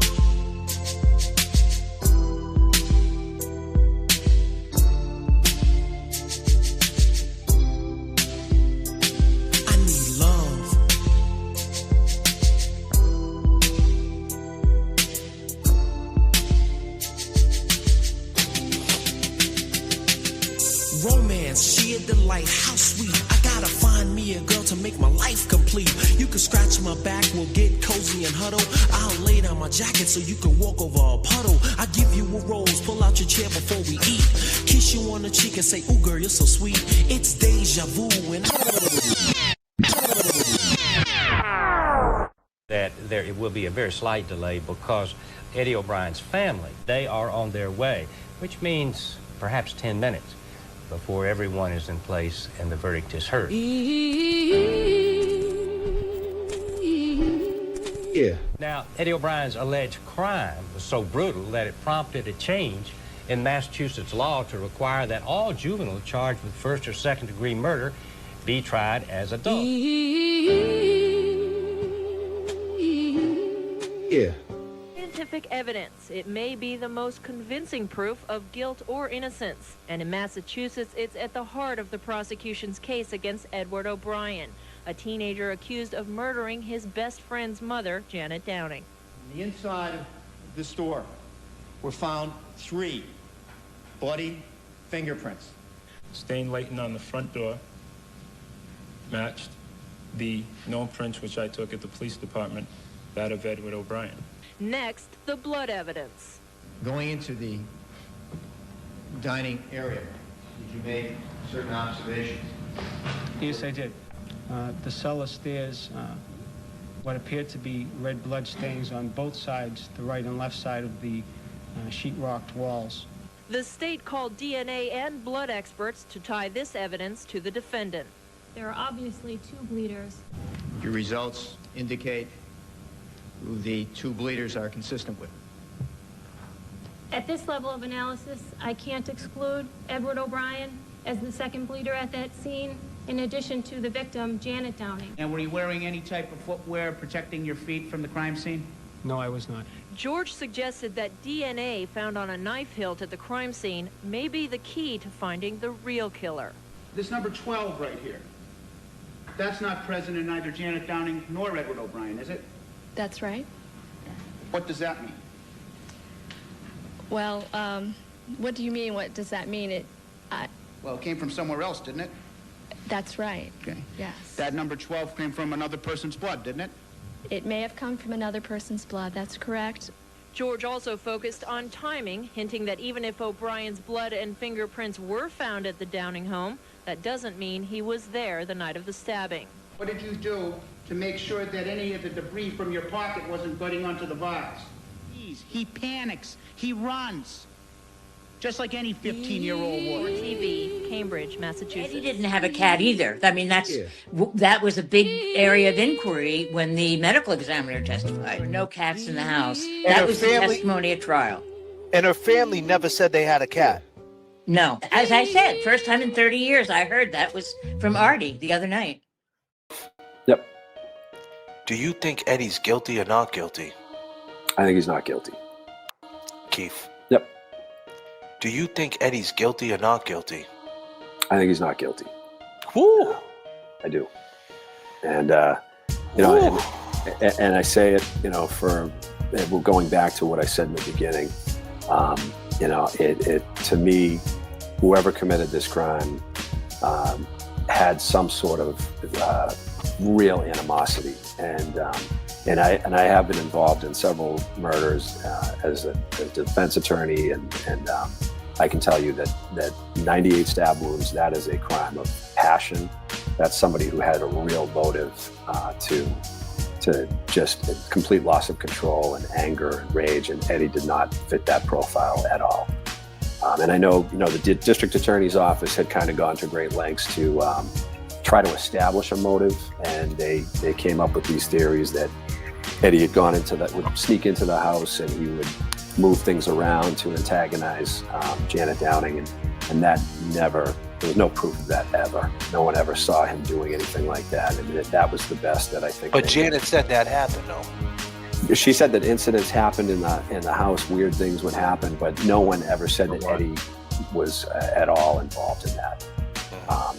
Sheer delight, how sweet. I gotta find me a girl to make my life complete. You can scratch my back, we'll get cozy and huddle. I'll lay down my jacket so you can walk over a puddle. I give you a rose, pull out your chair before we eat. Kiss you on the cheek and say, ooh girl, you're so sweet. It's deja vu and that there will be a very slight delay because Eddie O'Brien's family, they are on their way, which means perhaps 10 minutes before everyone is in place and the verdict is heard. Yeah. Now, Eddie O'Brien's alleged crime was so brutal that it prompted a change in Massachusetts law to require that all juveniles charged with first or second degree murder be tried as adults. Yeah. Scientific evidence. It may be the most convincing proof of guilt or innocence. And in Massachusetts, it's at the heart of the prosecution's case against Edward O'Brien, a teenager accused of murdering his best friend's mother, Janet Downing. On the inside of the store were found 3 bloody fingerprints. Stain latent on the front door matched the known prints which I took at the police department, that of Edward O'Brien. Next, the blood evidence. Going into the dining area, did you make certain observations? Yes, I did. The cellar stairs, what appeared to be red blood stains on both sides, the right and left side of the sheetrocked walls. The state called DNA and blood experts to tie this evidence to the defendant. There are obviously 2 bleeders. Your results indicate who the 2 bleeders are consistent with. At this level of analysis, I can't exclude Edward O'Brien as the second bleeder at that scene, in addition to the victim, Janet Downing. And were you wearing any type of footwear protecting your feet from the crime scene? No, I was not. George suggested that DNA found on a knife hilt at the crime scene may be the key to finding the real killer. This number 12 right here, that's not present in either Janet Downing nor Edward O'Brien, is it? That's right. What does that mean? Well, what do you mean? What does that mean? Well, it came from somewhere else, didn't it? That's right. Okay. Yes. That number 12 came from another person's blood, didn't it? It may have come from another person's blood. That's correct. George also focused on timing, hinting that even if O'Brien's blood and fingerprints were found at the Downing home, that doesn't mean he was there the night of the stabbing. What did you do to make sure that any of the debris from your pocket wasn't getting onto the vase? freeze. He panics. He runs. Just like any 15-year-old would. TV, Cambridge, Massachusetts. Eddie didn't have a cat either. I mean, that was a big area of inquiry when the medical examiner testified. There were no cats in the house. That was the testimony at trial. And her family never said they had a cat. No. As I said, first time in 30 years I heard that was from Artie the other night. Yep. Do you think Eddie's guilty or not guilty? I think he's not guilty. Keith. Yep. Do you think Eddie's guilty or not guilty? I think he's not guilty. Woo! I do. And, you know, and I say it, you know, we're going back to what I said in the beginning. You know, it to me, whoever committed this crime had some sort of real animosity. And I have been involved in several murders as a defense attorney, and I can tell you that 98 stab wounds, that is a crime of passion. That's somebody who had a real motive to just complete loss of control and anger and rage, and Eddie did not fit that profile at all. And I know, you know, the district attorney's office had kind of gone to great lengths to try to establish a motive, and they came up with these theories that Eddie had gone would sneak into the house and he would move things around to antagonize Janet Downing, and that there was no proof of that ever. No one ever saw him doing anything like that. I mean, that was the best that I think. But Janet said that happened, though. She said that incidents happened in the house, weird things would happen, but no one ever said that Eddie was at all involved in that.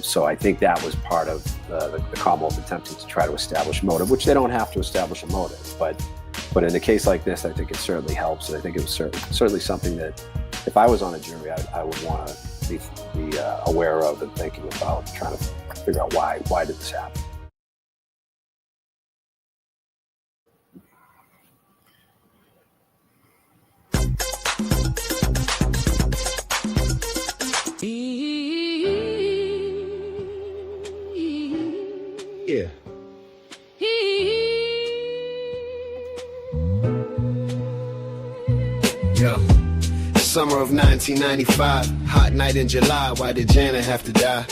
So I think that was part of the Commonwealth attempting to try to establish motive, which they don't have to establish a motive. But in a case like this, I think it certainly helps. And I think it was certainly something that if I was on a jury, I would want to be aware of and thinking about, trying to figure out why did this happen. Yeah. Yo. Summer of 1995, hot night in July. Why did Janet have to die?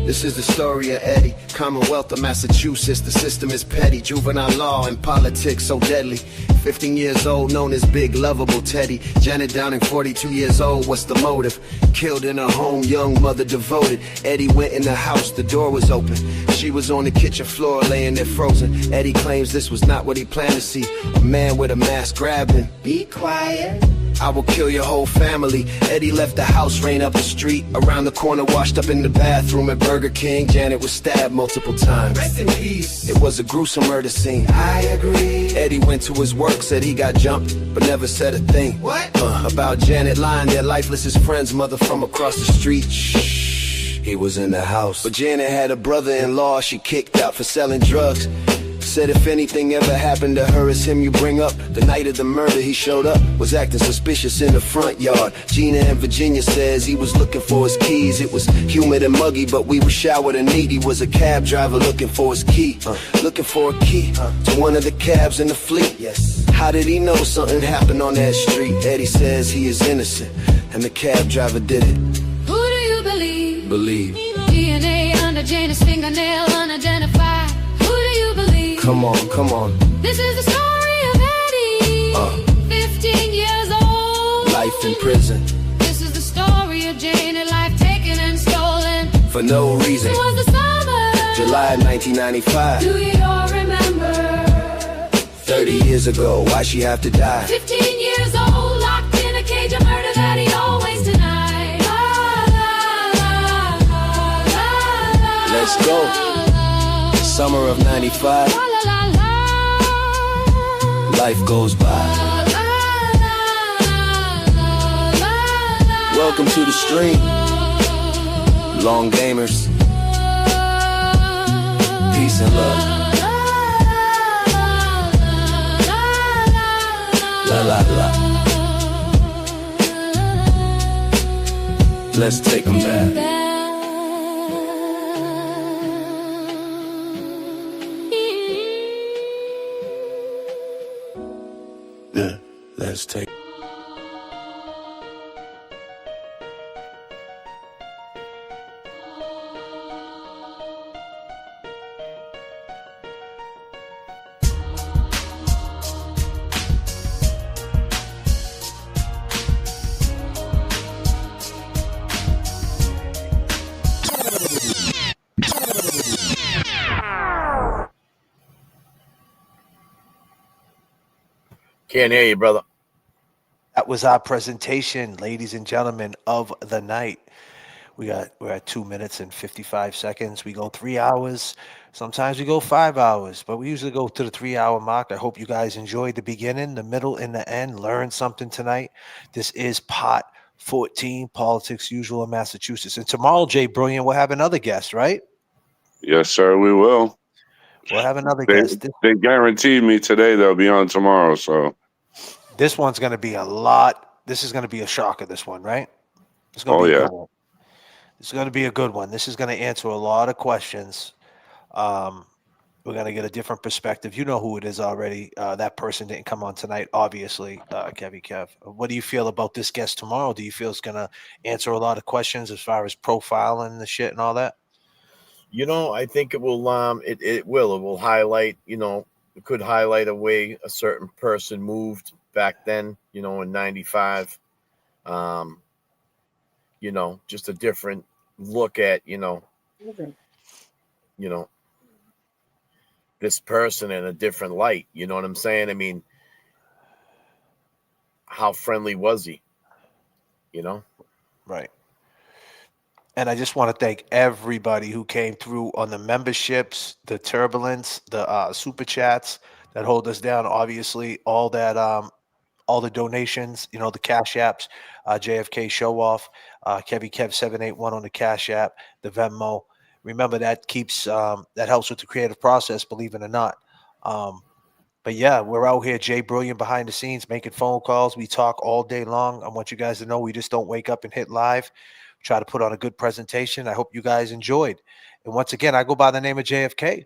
This is the story of Eddie, Commonwealth of Massachusetts. The system is petty, juvenile law and politics so deadly. 15 years old, known as Big Lovable Teddy. Janet Downing, 42 years old, what's the motive? Killed in her home, young mother devoted. Eddie went in the house, the door was open. She was on the kitchen floor, laying there frozen. Eddie claims this was not what he planned to see. A man with a mask grabbed him. Be quiet. I will kill your whole family. Eddie left the house, ran up the street. Around the corner, washed up in the bathroom at Burger King. Janet was stabbed multiple times. Rest in peace. It was a gruesome murder scene. I agree. Eddie went to his work, said he got jumped, but never said a thing. What? About Janet lying there lifeless, his friend's mother from across the street. Shh. He was in the house. But Janet had a brother-in-law she kicked out for selling drugs. Said if anything ever happened to her, it's him you bring up. The night of the murder he showed up, was acting suspicious in the front yard. Gina in Virginia says he was looking for his keys. It was humid and muggy, but we were showered and neat. He was a cab driver looking for his key. Looking for a key to one of the cabs in the fleet. Yes. How did he know something happened on that street? Eddie says he is innocent, and the cab driver did it. Who do you believe? Believe. DNA under Janet's fingernail unidentified. Who do you believe? Come on, come on. This is the story of Eddie, 15 years old. Life in prison. This is the story of Janet, life taken and stolen. For no reason. It was the summer. July 1995. Do you all remember? 30 years ago, why she have to die? 15 years old, locked in a cage of murder that he always denied. Let's go. Summer of 95. Life goes by. Welcome to the stream. Long gamers. Peace and love. La la la. Let's take them back. Let's take. Can't hear you, brother. That was our presentation, ladies and gentlemen, of the night. We're at 2 minutes and 55 seconds. We go 3 hours. Sometimes we go 5 hours, but we usually go to the 3-hour mark. I hope you guys enjoyed the beginning, the middle, and the end. Learned something tonight. This is Pot 14, Politics Usual in Massachusetts. And tomorrow, Jay Brilliant, we'll have another guest, right? Yes, sir, we will. We'll have another guest. They guaranteed me today they'll be on tomorrow, so. This one's going to be a lot. This is going to be a shocker, this one, right? It's going to be a good one. It's going to be a good one. This is going to answer a lot of questions. We're going to get a different perspective. You know who it is already. That person didn't come on tonight, obviously, Kev. What do you feel about this guest tomorrow? Do you feel it's going to answer a lot of questions as far as profiling the shit and all that? You know, I think it will. It will highlight. You know, it could highlight a way a certain person moved back then. You know, in '95. You know, just a different look at this person in a different light. You know what I'm saying? I mean, how friendly was he? You know, right. And I just want to thank everybody who came through on the memberships, the turbulence, the super chats that hold us down. Obviously, all the donations, you know, the cash apps, J.F.K. show off, Kev 781 on the cash app, the Venmo. Remember that keeps that helps with the creative process, believe it or not. But yeah, we're out here, Jay Brilliant behind the scenes, making phone calls. We talk all day long. I want you guys to know we just don't wake up and hit live. Try to put on a good presentation. I hope you guys enjoyed. And once again, I go by the name of JFK.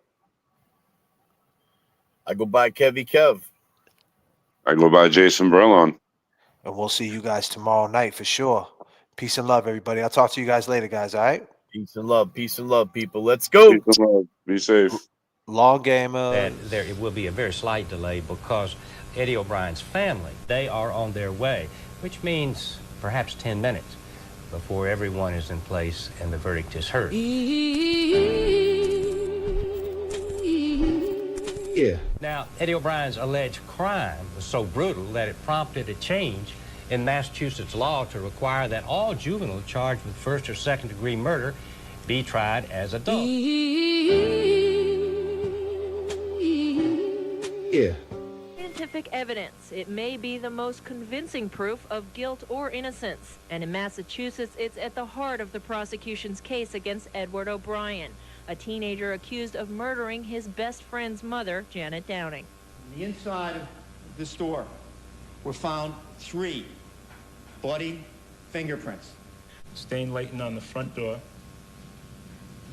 I go by Kev. I go by Jason Berlon. And we'll see you guys tomorrow night for sure. Peace and love, everybody. I'll talk to you guys later, guys. All right? Peace and love, people. Let's go. Peace and love. Be safe. Long game. That it will be a very slight delay because Eddie O'Brien's family, they are on their way, which means perhaps 10 minutes before everyone is in place and the verdict is heard. Yeah. Now, Eddie O'Brien's alleged crime was so brutal that it prompted a change in Massachusetts law to require that all juveniles charged with first or second degree murder be tried as adults. Yeah. Scientific evidence. It may be the most convincing proof of guilt or innocence. And in Massachusetts, it's at the heart of the prosecution's case against Edward O'Brien, a teenager accused of murdering his best friend's mother, Janet Downing. On the inside of the store were found 3 bloody fingerprints. Stain latent on the front door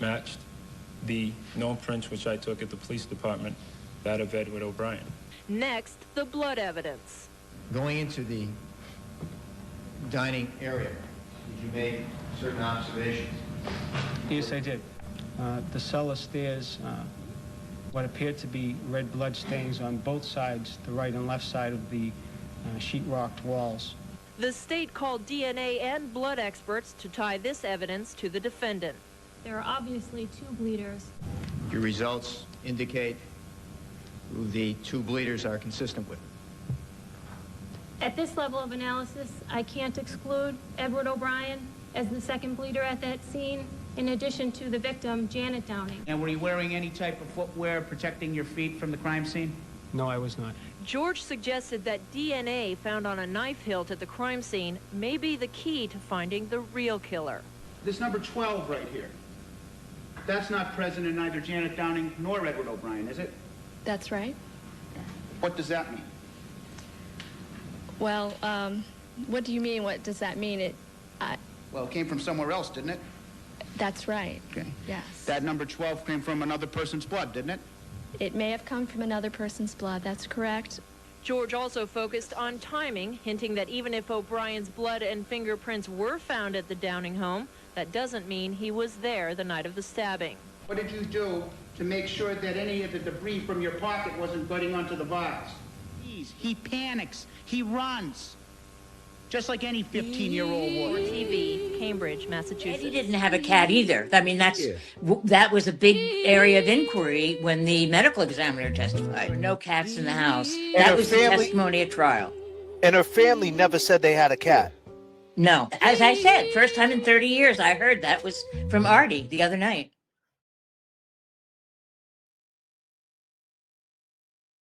matched the known prints which I took at the police department, that of Edward O'Brien. Next, the blood evidence. Going into the dining area, did you make certain observations? Yes, I did. The cellar stairs, what appeared to be red blood stains on both sides, the right and left side of the sheetrocked walls. The state called DNA and blood experts to tie this evidence to the defendant. There are obviously 2 bleeders. Your results indicate who the 2 bleeders are consistent with. At this level of analysis, I can't exclude Edward O'Brien as the second bleeder at that scene, in addition to the victim, Janet Downing. And were you wearing any type of footwear protecting your feet from the crime scene? No, I was not. George suggested that DNA found on a knife hilt at the crime scene may be the key to finding the real killer. This number 12 right here, that's not present in either Janet Downing nor Edward O'Brien, is it? That's right. What does that mean? Well, what do you mean? What does that mean? Well, it came from somewhere else, didn't it? That's right. Okay. Yes. That number 12 came from another person's blood, didn't it? It may have come from another person's blood. That's correct. George also focused on timing, hinting that even if O'Brien's blood and fingerprints were found at the Downing home, that doesn't mean he was there the night of the stabbing. What did you do to make sure that any of the debris from your pocket wasn't getting onto the bars? He panics. He runs. Just like any 15-year-old would. TV, Cambridge, Massachusetts. He didn't have a cat either. I mean, that was a big area of inquiry when the medical examiner testified. There were no cats in the house. That was the testimony at trial. And her family never said they had a cat. No. As I said, first time in 30 years I heard that was from Artie the other night.